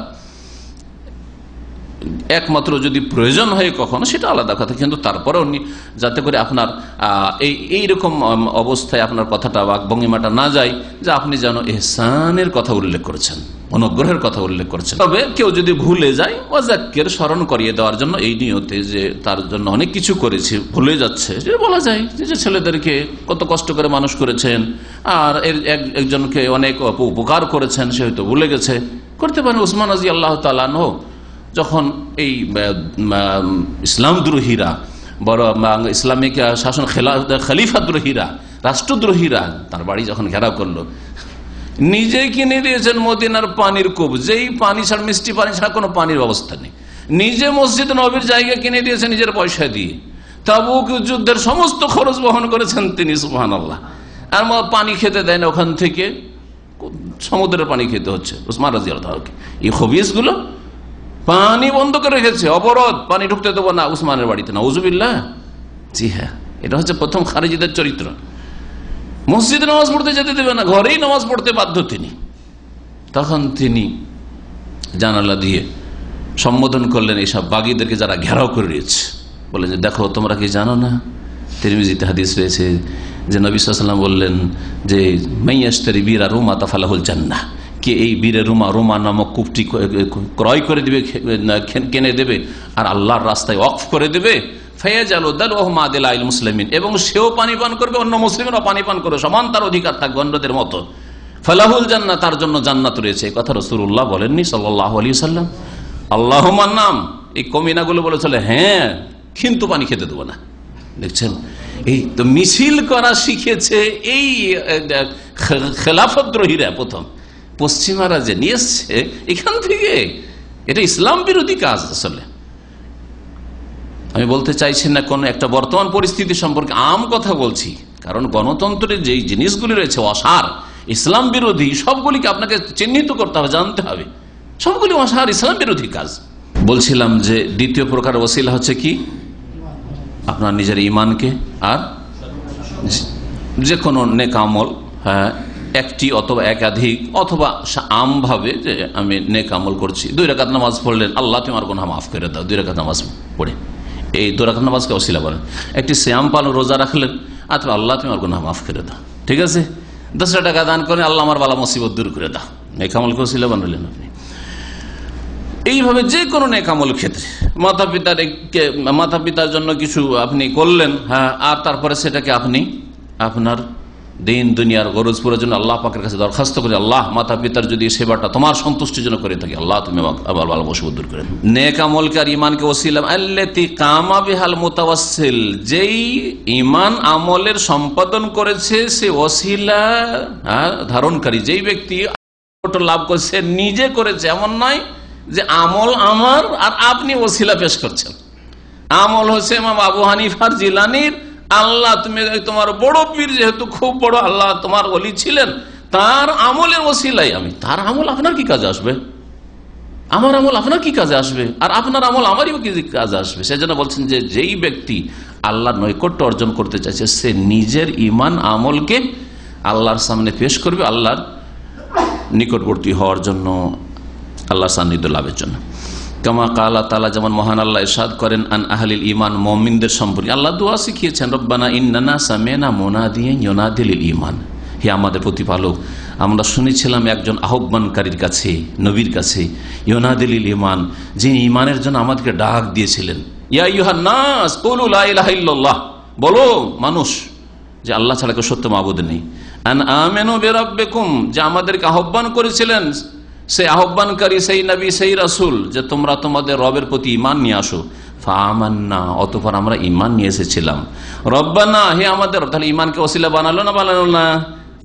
একমাত্র যদি প্রয়োজন হয় কখনো সেটা আলাদা কথা, কিন্তু তারপরেও যাতে করে আপনার এইরকম অবস্থায় আপনার কথাটা বা ভঙ্গিমাটা না যায় যে আপনি যেন ইহসানের কথা উল্লেখ করেছেন, অনুগ্রহের কথা উল্লেখ করেছেন। তবে কেউ যদি ভুলে যায়, ওয়াজাক্কির স্মরণ করিয়ে দেওয়ার জন্য, এই নিয়তে যে তার জন্য অনেক কিছু করেছি, ভুলে যাচ্ছে, সেটা বলা যায় যে ছেলেদেরকে কত কষ্ট করে মানুষ করেছেন আর একজনকে অনেক উপকার করেছেন, সে হয়তো ভুলে গেছে, করতে পারেন। উসমান রাদিয়াল্লাহু তাআলা আনহু যখন এই ইসলাম দ্রোহীরা, বড় ইসলামিক শাসন খলিফা দ্রোহীরা, রাষ্ট্রদ্রোহীরা তার বাড়ি যখন ঘেরাও করলো, নিজে কিনে দিয়েছেন মদিনার পানির কূপ, যেই পানি ছাড়া, মিষ্টি পানি ছাড়া কোনো পানির ব্যবস্থা নেই, নিজে মসজিদ নবীর জায়গা কিনে দিয়েছেন নিজের পয়সা দিয়ে, তাবুক যুদ্ধের সমস্ত খরচ বহন করেছেন তিনি, সুবহানাল্লাহ। আর পানি খেতে দেন, ওখান থেকে সমুদ্রের পানি খেতে হচ্ছে উসমান রাদিয়াল্লাহু তাআলা। এই খবিস গুলো পানি বন্ধ করে রেখেছে, অবরোধ, পানি ঢুকতে দেবো না উসমানের বাড়িতে, নাউজুবিল্লাহ। জি হ্যাঁ, এটা হচ্ছে প্রথম খারিজিদের চরিত্র। মসজিদে নামাজ পড়তে যেতে দেবে না, ঘরেই নামাজ পড়তে বাধ্য তিনি। তখন তিনি জানালা দিয়ে সম্বোধন করলেন এইসব বাগীদেরকে যারা ঘেরাও করে রয়েছে, বলেন যে দেখো তোমরা কি জানো না, তিরমিজিতে হাদিস রয়েছে যে নবী সাল্লাল্লাহু আলাইহি ওয়াসাল্লাম বললেন যে মাইয়াশতারি বিরা রুমা তাফালাহুল জান্নাহ, কে এই বীরে রুমা নামক কূপটি ক্রয় করে দিবে, কিনে দেবে আর আল্লাহর রাস্তায় ওয়াকফ করে দেবে, মুসলিমিন, এবং সেও পানি পান করবে, অন্য মুসলিমেরও পানি পান করবে, সমান তার অধিকার থাকবে অন্যদের মতো, ফালাহুল জান্নাহ, তার জন্য জান্নাত রয়েছে। এই কথা রাসূলুল্লাহ বলেননি সাল্লাল্লাহু আলাইহি ওয়াসাল্লাম? আল্লাহুম্মা নাম, এই কমিনাগুলো বলে চলে হ্যাঁ, কিন্তু পানি খেতে দেবো না। দেখছেন, এই তো মিছিল করা শিখেছে এই খেলাফতদ্রোহীরা, প্রথম পশ্চিমারা যে নিয়ে এসছে এখান থেকে। এটা ইসলাম বিরোধী কাজ। আসলে আমি বলতে চাইছি না কোন একটা বর্তমান পরিস্থিতি সম্পর্কে, আম কথা বলছি, কারণ গণতন্ত্রের যেই জিনিসগুলি রয়েছে অসার, ইসলাম বিরোধী, সবগুলিকে আপনাকে চিহ্নিত করতে হবে, জানতে হবে, সবগুলি অসার, ইসলাম বিরোধী কাজ। বলছিলাম যে দ্বিতীয় প্রকার ওসিলা হচ্ছে কি, আপনার নিজের ইমানকে আর যে কোনো নেক আমল, হ্যাঁ একটি অথবা একাধিক অথবা আমভাবে যে আমি নেক আমল করছি, 2 রাকাত নামাজ পড়লেন, আল্লাহ তোমার গুনাহ মাফ করে দাও, 2 রাকাত নামাজ পড়ে, এই 2 রাকাত নামাজকে ওসিলা বলেন। একটি সিয়াম পালন, রোজা রাখলেন, অথবা আল্লাহ তোমার গুনাহ মাফ করে দাও, ঠিক আছে। 10 টাকা দান করেন, আল্লাহ আমার বালা মুসিবত দূর করে দাও, নেক আমলকে ওসিলা বানালেন আপনি। এইভাবে যে কোনো নেক আমল ক্ষেত্রে মাতা পিতার জন্য কিছু আপনি করলেন, হ্যাঁ, আর তারপরে সেটাকে আপনি আপনার দিন দুনিয়ার গরজ পুরোর জন্য আল্লাহ পাকের কাছে দরখাস্ত করে, আল্লাহ মাতা পিতার যদি সেবাটা তোমার সন্তুষ্টির জন্য করে থাকি, আল্লাহ তুমি আমার ভালো মুসিবত দূর করে। নেক আমলকে আর ইমানকে ওসিলা আল্লাতী কামা বিহাল মুতাওয়াসসিল, যেই ইমান আমলের সম্পাদন করেছে সে ওসিলা ধারণকারী, যেই ব্যক্তি লাভ করেছে নিজে করেছে, এমন নয় যে আমল আমার আর আপনি ওসিলা পেশ করছেন। আমল হচ্ছে ইমাম আবু হানিফার, জিলানির, আল্লাহ তুমি তোমার বড় পীর যেহেতু খুব বড়, আল্লাহ তোমার ওলি ছিলেন, তার আমলের ওসিলাই আমি, তার আমল আপনার কি কাজে আসবে, আমার আমল আপনার কি কাজে আসবে, আর আপনার আমল আমারই কি কাজে আসবে। সেজন্য বলছেন যে যেই ব্যক্তি আল্লাহর নৈকট্য অর্জন করতে চাইছে সে নিজের ইমান আমলকে আল্লাহর সামনে পেশ করবে, আল্লাহর নিকটবর্তী হওয়ার জন্য, আল্লাহর সান্নিধ্য লাভের জন্য। কামা কালা তাআলা, যেমন মহান আল্লাহ ইরশাদ করেন আন আহলিল ঈমান, মুমিনদের সম্পর্কে আল্লাহ দোয়া শিখিয়েছেন, রব্বানা ইন্নানা সামি'না মুনাদিয়ান ইউনাদি লিল ঈমান, হে আমাদের প্রতিপালক, আমরা শুনেছিলাম একজন আহ্বানকারীর কাছে, নবীর কাছে, ইউনাদি লিল ঈমান, যিনি ঈমানের জন্য আমাদেরকে ডাক দিয়েছিলেন, ইয়া আইয়ুহান নাস কুলু লা ইলাহা ইল্লাল্লাহ, বলো মানুষ যে আল্লাহ ছাড়া কেউ সত্য মাবুদ নেই, আন আমিনু বিরাব্বিকুম, যে আমাদেরকে আহ্বান করেছিলেন সেই আহ্বানকারী, সেই নবী, সেই রাসূল, যে তোমরা তোমাদের রবের প্রতি ঈমান নিয়ে আসো, ফাআমান্না, অতঃপর আমরা ঈমান নিয়ে এসেছিলাম। রব্বানা, হে আমাদের, তাহলে ঈমানকে ওসিলা বানালো না বানালো না?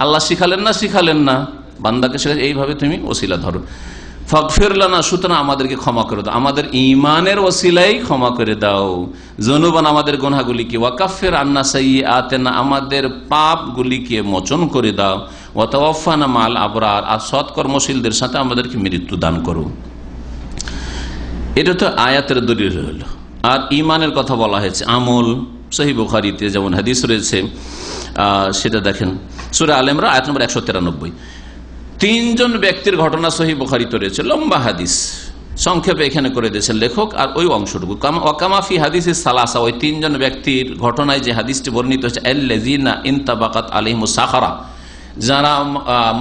আল্লাহ শিখালেন না বান্দাকে শিখালেন এইভাবে তুমি ওসিলা ধরো। ফাগফির লানা, সুতরাং আমাদেরকে ক্ষমা করে দাও, আমাদের ঈমানের ওসিলাই ক্ষমা করে দাও। যুনুবান, আমাদের গুনাহগুলিকে, ওয়া কাফির আন্না সাইয়্যাতিনা, আমাদের পাপগুলিকে মোচন করে দাও। ওয়া তাওয়াফানা মাল আবরার, আর সৎকর্মশীলদের সাথে আমাদেরকে মৃত্যু দান করো। এটা তো আয়াতের দলিল হলো। আর ঈমানের কথা বলা হয়েছে আমল, সহিহ বুখারীতে যেমন হাদিস রয়েছে, সেটা দেখেন সূরা আল ইমরান আয়াত নম্বর 193। তিনজন ব্যক্তির ঘটনা সহিহ বুখারীতে রয়েছে, লম্বা হাদিস, সংক্ষেপে এখানে করে দিয়েছেন লেখক। আর ওই অংশটুকু ওয়াকামাফি হাদিস সালাসা, ওই তিনজন ব্যক্তির ঘটনায় যে হাদিসটি বর্ণিত হচ্ছে, আল্লাযিনা ইনতাবাকাত আলাইহিমুস সাখারা, যারা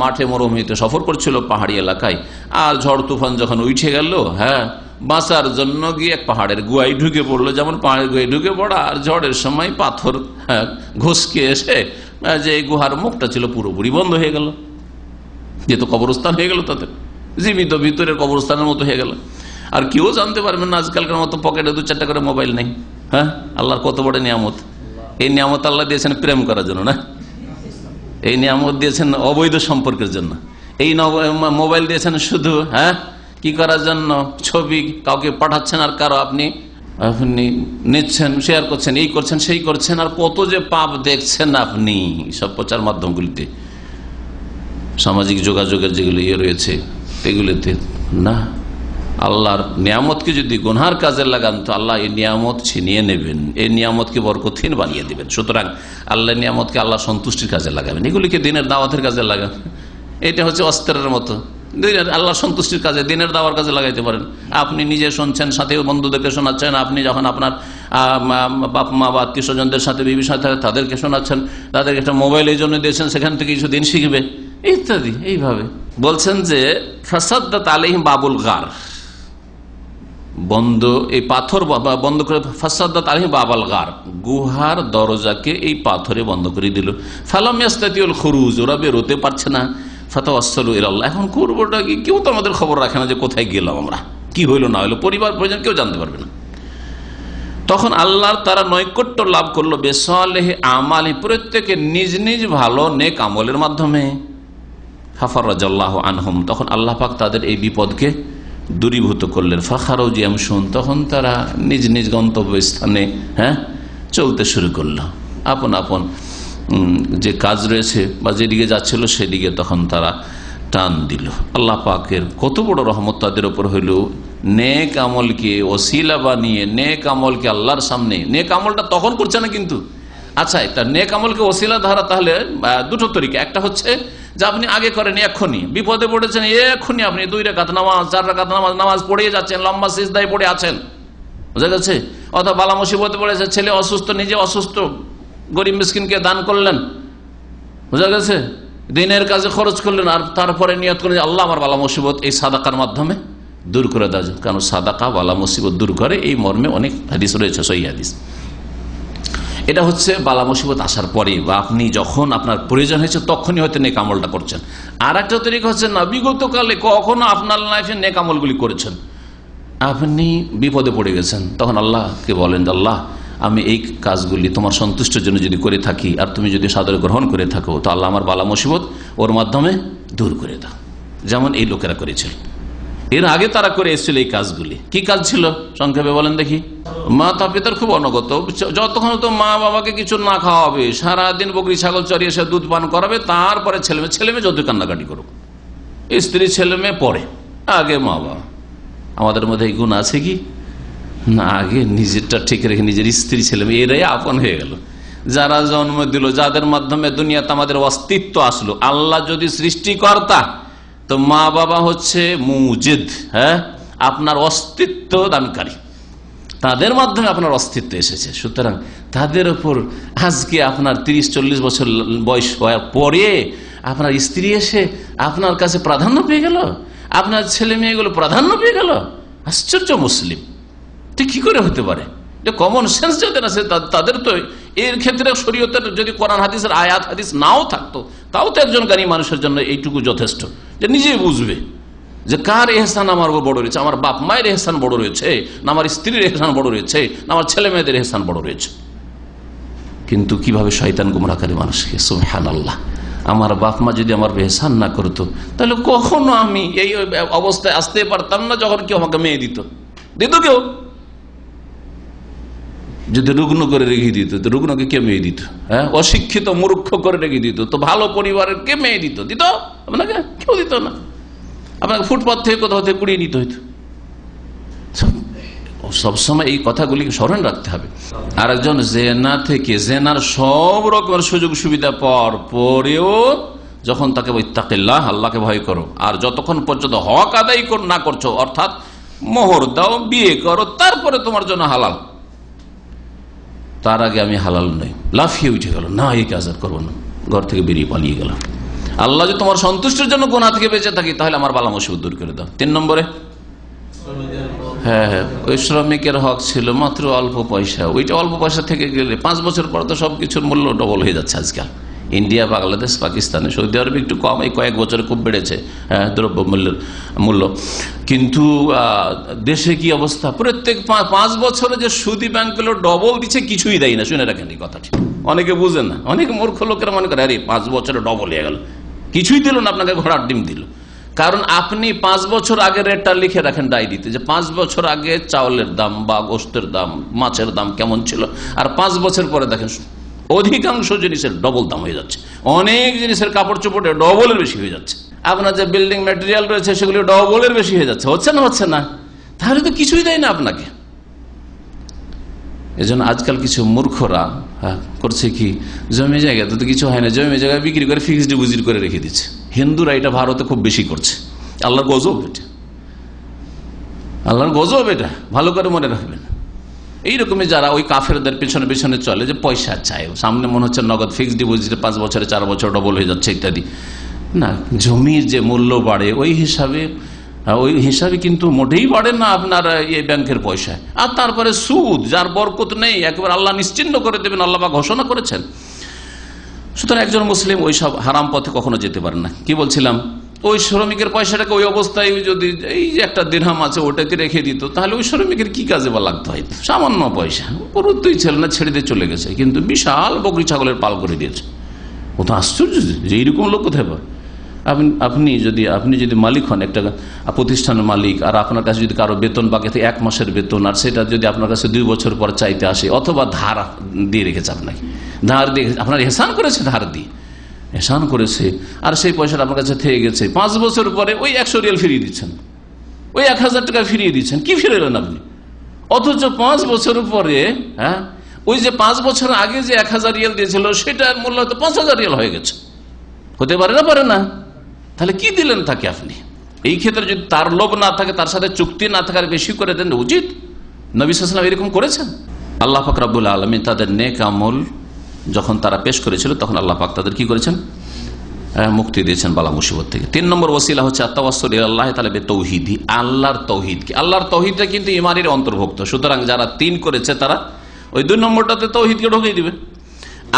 মাঠে মরুভূমিতে সফর করছিল পাহাড়ি এলাকায়, আর ঝড় তুফান যখন উঠে গেল, বাঁচার জন্য গিয়ে এক পাহাড়ের গুহায় ঢুকে পড়লো। যেমন পাহাড়ের গুহায় ঢুকে পড়া, আর ঝড়ের সময় পাথর ঘুষকে এসে যে গুহার মুখটা ছিল পুরোপুরি বন্ধ হয়ে গেল, যেহেতু কবরস্থান হয়ে গেল, তাদের জীবিত ভিতরের কবরস্থানের মতো হয়ে গেল। আর কেউ জানতে পারবেন না আজকালকার মতো পকেটে 2-4টা করে মোবাইল নেই। আল্লাহর কত বড় নিয়ামত! এই নিয়ামত আল্লাহ দিয়েছেন প্রেম করার জন্য না, এই নিয়ামত দিয়েছেন অবৈধ সম্পর্কের জন্য। এই মোবাইল দিয়েছেন শুধু কি করার জন্য? ছবি কাউকে পাঠাচ্ছেন, আর কারো আপনি নিচ্ছেন, শেয়ার করছেন, এই করছেন সেই করছেন, আর কত যে পাপ দেখছেন আপনি সব প্রচার মাধ্যমগুলিতে, সামাজিক যোগাযোগের যেগুলো রয়েছে এগুলিতে। না, আল্লাহর নিয়ামতকে যদি গুনহার কাজে লাগান তো আল্লাহ এই নিয়ামত ছিনিয়ে নেবেন, এই নিয়ামতকে বরকতহীন বানিয়ে দেবেন। সুতরাং আল্লাহ নিয়ামতকে আল্লাহ সন্তুষ্টির কাজে লাগাবেন, এগুলিকে দিনের দাওয়াতের কাজে লাগান। এটা হচ্ছে অস্ত্রের মতো, আল্লাহ সন্তুষ্টির কাজে, দিনের দাওয়ার কাজে লাগাইতে পারেন। আপনি নিজে শুনছেন, সাথে বন্ধুদেরকে শোনাচ্ছেন, আপনি যখন আপনার বাপ মা বা আত্মীয় স্বজনদের সাথে বিবির সাথে তাদেরকে শোনাচ্ছেন, তাদেরকে একটা মোবাইল এই জন্য দিয়েছেন, সেখান থেকে কিছু দিন শিখবে ইত্যাদি। এইভাবে বলছেন যে ফাসাদ্দাত আলাইহিম বাবুল গার, বন্ধ, এই পাথর বন্ধ করে, ফাসাদ্দাত আলাইহিম বাবাল গার, গুহার দরজাকে এই পাথরে বন্ধ করে দিল। ফালাম ইয়াস্তাতিউল খুরুজ, ওরা বেরোতে পারছে না। ফাতাওয়াসসালু ইলাল্লাহ, এখন করবোটা কি? কেউ তো আমাদের খবর রাখে না যে কোথায় গেলাম আমরা, কি হইলো না হইলো, পরিবার পরিজন কেউ জানতে পারবে না। তখন আল্লাহর তারা নৈকট্য লাভ করলো বেসালেহে আমালি, প্রত্যেকে নিজ নিজ ভালো নেক আমলের মাধ্যমে। ফাফারাজাল্লাহু আনহুম, তখন আল্লাহ পাক তাদের এই বিপদকে দূরীভূত করলেন। ফাখারুজু ইয়ামশুন, তখন তারা নিজ নিজ গন্তব্যস্থানে চলতে শুরু করলো, আপন আপন যে কাজ রয়েছে বা যেদিকে যাচ্ছিল সেদিকে তখন তারা টান দিল। আল্লাহ পাকের কত বড় রহমত তাদের উপর হইল, নেক আমলকে ওসিলা বানিয়ে, নেক আমলকে আল্লাহর সামনে, নেক আমলটা তখন করছে না কিন্তু। আচ্ছা, এটা নেক আমলকে ওসিলা ধরা, তাহলে দুটো তরিকা। একটা হচ্ছে যে আপনি আগে করেন, এক্ষুনি বিপদে পড়েছেন, এক্ষুনি আপনি 2 রাকাত নামাজ, 4 রাকাত নামাজ পড়ে যাচ্ছেন, লম্বা সিজদায় পড়ে আছেন, বুঝা গেছে? অথবা বালা মুসিবতে পড়েছে, ছেলে অসুস্থ, নিজে অসুস্থ, গরিব মিসকিনকে দান করলেন, বুঝা গেছে? দিনের কাজে খরচ করলেন, আর তারপরে নিয়ত করলেন আল্লাহ আমার বালা মুসিবত এই সাদাকার মাধ্যমে দূর করে দাও, কারণ সাদাকা বালা মুসিবত দূর করে, এই মর্মে অনেক হাদিস রয়েছে, সহিহ হাদিস। এটা হচ্ছে বালা মুসিবত আসার পরে, বা আপনি যখন আপনার প্রয়োজন হয়েছে তখনই হয়তো নেক আমলটা করছেন। আর একটা তরিকা হচ্ছে না, বিগতকালে কখনো আপনার লাইফে নেক আমলগুলি করেছেন, আপনি বিপদে পড়ে গেছেন, তখন আল্লাহকে বলেন আল্লাহ আমি এই কাজগুলি তোমার সন্তুষ্টের জন্য যদি করে থাকি, আর তুমি যদি সাদরে গ্রহণ করে থাকো, তো আল্লাহ আমার বালা মুসিবত ওর মাধ্যমে দূর করে দাও। যেমন এই লোকেরা করেছিল, এর আগে তারা করে এসেছিল এই কাজগুলি। কি কাজ ছিল সংক্ষেপে বলেন দেখি? মাতা পিতার খুব অনগত, যতক্ষণ তো মা বাবাকে কিছু না খাওয়াবে, সারাদিন বকরি ছাগল চড়িয়ে এসে দুধ পান করাবে, তারপরে ছেলে মেয়ে যত কান্নাকাটি করুক, স্ত্রী ছেলে মেয়ে পরে, আগে মা বাবা। আমাদের মধ্যে এই গুণ আছে কি না? আগে নিজেরটা ঠিক রেখে নিজের স্ত্রী ছেলে মেয়ে এরাই আপন হয়ে গেল, যারা জন্ম দিল, যাদের মাধ্যমে দুনিয়াতে আমাদের অস্তিত্ব আসলো। আল্লাহ যদি সৃষ্টিকর্তা, তো মা বাবা হচ্ছে মুজিদ, আপনার অস্তিত্ব দানকারী, তাদের মাধ্যমে আপনার অস্তিত্ব এসেছে। সুতরাং তাদের উপর আজকে আপনার 30-40 বছর বয়স হওয়ার পরে আপনার স্ত্রী এসে আপনার কাছে প্রাধান্য পেয়ে গেল, আপনার ছেলে মেয়েগুলো প্রাধান্য পেয়ে গেল, আশ্চর্য মুসলিম। ঠিক কি করে হতে পারে? যে কমন সেন্স যাদের আছে তাদের তো এর ক্ষেত্রে শরীয়তের যদি কোরআন হাদিসের আয়াত হাদিস নাও থাকতো, তাও তো একজন জ্ঞানী মানুষের জন্য এইটুকু যথেষ্ট যে নিজে বুঝবে যে কার এহসান আমার উপর বড় রয়েছে, আমার বাপ মায়ের এহসান বড় রয়েছে না আমার স্ত্রীর এহসান বড় রয়েছে না আমার ছেলে মেয়েদের এহসান বড় রয়েছে। কিন্তু কিভাবে শয়তান গুমরাহ করে মানুষকে। সুবহানাল্লাহ, আমার বাপ মা যদি আমার এহসান না করতো তাহলে কখনো আমি এই অবস্থায় আসতে পারতাম না যখন কেউ আমাকে মেয়ে দিত কেউ যদি রুগ্ন করে রেখে দিত তো রুগ্নকে কে মেয়ে দিত? হ্যাঁ, অশিক্ষিত মূর্খ করে রেখে দিত তো ভালো পরিবারের কে মেয়ে দিত? আপনাকে কেউ দিত না, আপনাকে ফুটপাথ থেকে কোথাও থেকে কুড়িয়ে নিতে হইতো। সবসময় এই কথাগুলিকে স্মরণ রাখতে হবে। আর একজন জেনা থেকে জেনার সব রকমের সুযোগ সুবিধা পাওয়ার পরেও যখন তাকে ইত্তাকিল্লাহ, আল্লাহকে ভয় করো, আর যতক্ষণ পর্যন্ত হক আদায় না করছো, অর্থাৎ মোহর দাও, বিয়ে করো, তারপরে তোমার জন্য হালাল, তার আগে আমি হালাল নই, লাফিয়ে উঠে গেল, না এই কাজ আর করবো না, ঘর থেকে বেরিয়ে পালিয়ে গেল। আল্লাহ যদি তোমার সন্তুষ্টির জন্য গুনাহ থেকে বেঁচে থাকি তাহলে আমার বালা মুসিবত দূর করে দাও। 3 নম্বরে, হ্যাঁ, ওই শ্রমিকের হক ছিল মাত্র অল্প পয়সা, ওইটা অল্প পয়সা থেকে গেলে 5 বছর পর তো সবকিছুর মূল্য ডবল হয়ে যাচ্ছে। আজকাল ইন্ডিয়া, বাংলাদেশ, পাকিস্তানে, সৌদি আরবে একটু কম, এই কয়েক বছরে খুব বেড়েছে দ্রব্য মূল্য। কিন্তু দেশে কি অবস্থা? প্রত্যেক 5 বছরে যে সুদি ব্যাংকগুলো ডবল দিচ্ছে, কিছুই দেয় না। শুনে রাখেন এই কথাটি, অনেকে বুঝেন না, অনেক মূর্খ লোকেরা মনে করে আরে 5 বছরে ডবল হয়ে গেল, কিছুই দিল না, আপনাকে ঘোড়ার ডিম দিল। কারণ আপনি 5 বছর আগে রেটটা লিখে রাখেন ডায়েরিতে, যে 5 বছর আগে চাউলের দাম বা গোশতের দাম, মাছের দাম কেমন ছিল, আর 5 বছর পরে দেখেন অধিকাংশ জিনিসের ডবল দাম হয়ে যাচ্ছে, অনেক জিনিসের কাপড় চোপড়ে ডবলের বেশি হয়ে যাচ্ছে, আপনার যে বিল্ডিং ম্যাটেরিয়াল রয়েছে সেগুলি ডবলের বেশি হয়ে যাচ্ছে। হচ্ছে না, তাহলে তো কিছুই দেয় না আপনাকে। এজন্য আজকাল কিছু মূর্খরা করছে কি, জমি জায়গা তো কিছু হয় না, জমি জায়গায় বিক্রি করে ফিক্সড ডিপোজিট করে রেখে দিচ্ছে। হিন্দুরা এটা ভারতে খুব বেশি করছে। আল্লাহর গজব এটা, আল্লাহর গজব এটা, ভালো করে মনে রাখবেন। এইরকমই যারা ওই কাফেরদের পেছনে পেছনে চলে, যে পয়সা চায়, সামনে মনে হচ্ছে নগদ ফিক্সড ডিপোজিটে 5 বছরে 4 বছর ডবল হয়ে যাচ্ছে ইত্যাদি। না, জমির যে মূল্য বাড়ে ওই হিসাবে কিন্তু মোটেই বাড়ে না আপনার এই ব্যাংকের পয়সায়। আর তারপরে সুদ, যার বরকত নেই, একেবারে আল্লাহ নিশ্চিন্ন করে দেবেন, আল্লাহ পাক ঘোষণা করেছেন। সুতরাং একজন মুসলিম ওই সব হারাম পথে কখনো যেতে পারে না। কি বলছিলাম, ওই শ্রমিকের পয়সাটাকে ওই অবস্থায় যদি এই যে একটা দিরহাম আছে ওটাকে রেখে দিত, তাহলে ওই শ্রমিকের কি কাজে বা লাগতো? হয়তো সামান্য পয়সা, গুরুত্বই ছিল না, ছেড়ে দিয়ে চলে গেছে, কিন্তু বিশাল বকরি ছাগলের পাল করে দিয়েছে। ও তো আশ্চর্য যে এইরকম লোক কোথায় পায়। আপনি যদি মালিক হন, একটা প্রতিষ্ঠানের মালিক, আর আপনার কাছে যদি কারো বেতন বাকি থাকে 1 মাসের বেতন, আর সেটা যদি আপনার কাছে 2 বছর পর চাইতে আসে, অথবা ধার দিয়ে রেখেছে, আপনাকে ধার দিয়ে, আপনার এহসান করেছে, ধার দিয়ে এহসান করেছে, আর সেই পয়সাটা আপনার কাছে থেকে গেছে, 5 বছর পরে ওই 100 রিয়াল ফিরিয়ে দিচ্ছেন, ওই 1000 টাকা ফিরিয়ে দিচ্ছেন, কি ফিরেলেন আপনি? অথচ 5 বছর পরে ওই যে 5 বছর আগে যে 1000 রিয়াল দিয়েছিল সেটার মূল্য হয়তো 5000 রিয়াল হয়ে গেছে। হতে পারে না? পারে না। তাহলে কি দিলেন তাকে আপনি? এই ক্ষেত্রে যদি তার লোভ না থাকে, তার সাথে চুক্তি না থাকার, বেশি করে দেন উচিত। নবী সাল্লাল্লাহু আলাইহি ওয়াসাল্লাম এরকম করেছেন। আল্লাহ পাক রব্বুল আলামিন তাদের নেক আমল যখন তারা পেশ করেছিল, তখন আল্লাহ পাক তাদের কি করেছেন? মুক্তি দিয়েছেন বালা মুসিবত থেকে। 3 নম্বর ওসিলা হচ্ছে আত-তাওয়াসসুল ইলাল্লাহ তাআলা বিতাওহীদি, আল্লাহর তাওহীদ। কি আল্লাহর তাওহীদটা কিন্তু ঈমানের অন্তর্ভুক্ত। সুতরাং যারা 3 করেছে তারা ওই 2 নম্বরটাতে তাওহীদকে ঢুকিয়ে দিবে।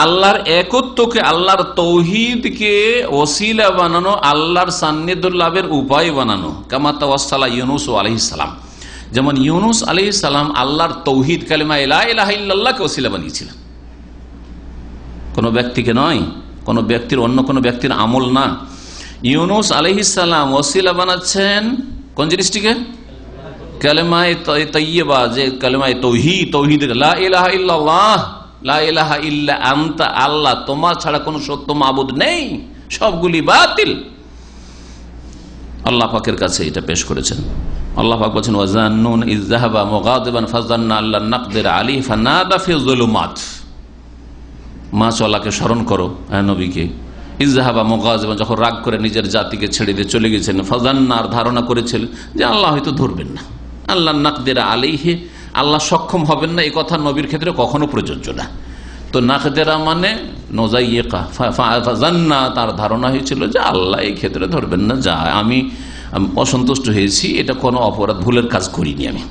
আল্লাহর একত্বকে, আল্লাহর তাওহীদকে ওসিলা বানানো, আল্লাহর সান্নিধ্য লাভের উপায় বানানো। কামা তাওয়াসসালা ইউনূস আলাইহিস সালাম, যেমন ইউনূস আলাইহিস সালাম আল্লাহর তাওহীদ কালিমা লা ইলাহা ইল্লাল্লাহকে ওসিলা বানিয়েছিলেন, কোন ব্যক্তিকে নয়, কোন ব্যক্তির, অন্য কোন ব্যক্তির আমল না। ইউনূস আলাইহিস সালাম ওসিলা বানাচ্ছেন কোন জিনিসটিকে? কালিমায়ে তাইয়্যিবা, যে কালিমায়ে তাওহীদ, তাওহীদ লা ইলাহা ইল্লাল্লাহ, লা ইলাহা ইল্লা আনতা, আল্লাহ তোমার ছাড়া কোনো সত্য মাবুদ নেই, সবগুলি বাতিল। আল্লাহ পাকের কাছে এটা পেশ করেছেন। আল্লাহ পাক বলেছেন ওয়াজান্নুন ইয যাহাবা মুগাদিবান ফাযান্না আল্লা নাকদির আলাইহি ফানাদা ফি যুলুমাত। মা চলাকে স্মরণ করো, নবীকে। ইয যাহাবা মুগাদিবান, যখন রাগ করে নিজের জাতিকে ছেড়ে দিয়ে চলে গেছেন, ফাযান্না, ধারণা করেছিলেন যে আল্লাহ হয়তো ধরবেন না, আল্লা নাকদির আলাইহি, আল্লাহ সক্ষম হবেন না। এই কথা নবীর ক্ষেত্রে কখনো প্রযোজ্য না। তো নাকদেরা মানে নজাইয়েকা, ফাযান্না, তার ধারণা হয়েছিল যে আল্লাহ এই ক্ষেত্রে ধরবেন না, যা আমি অসন্তুষ্ট হয়েছি, এটা কোনো অপরাধ, ভুলের কাজ করিনি, আমি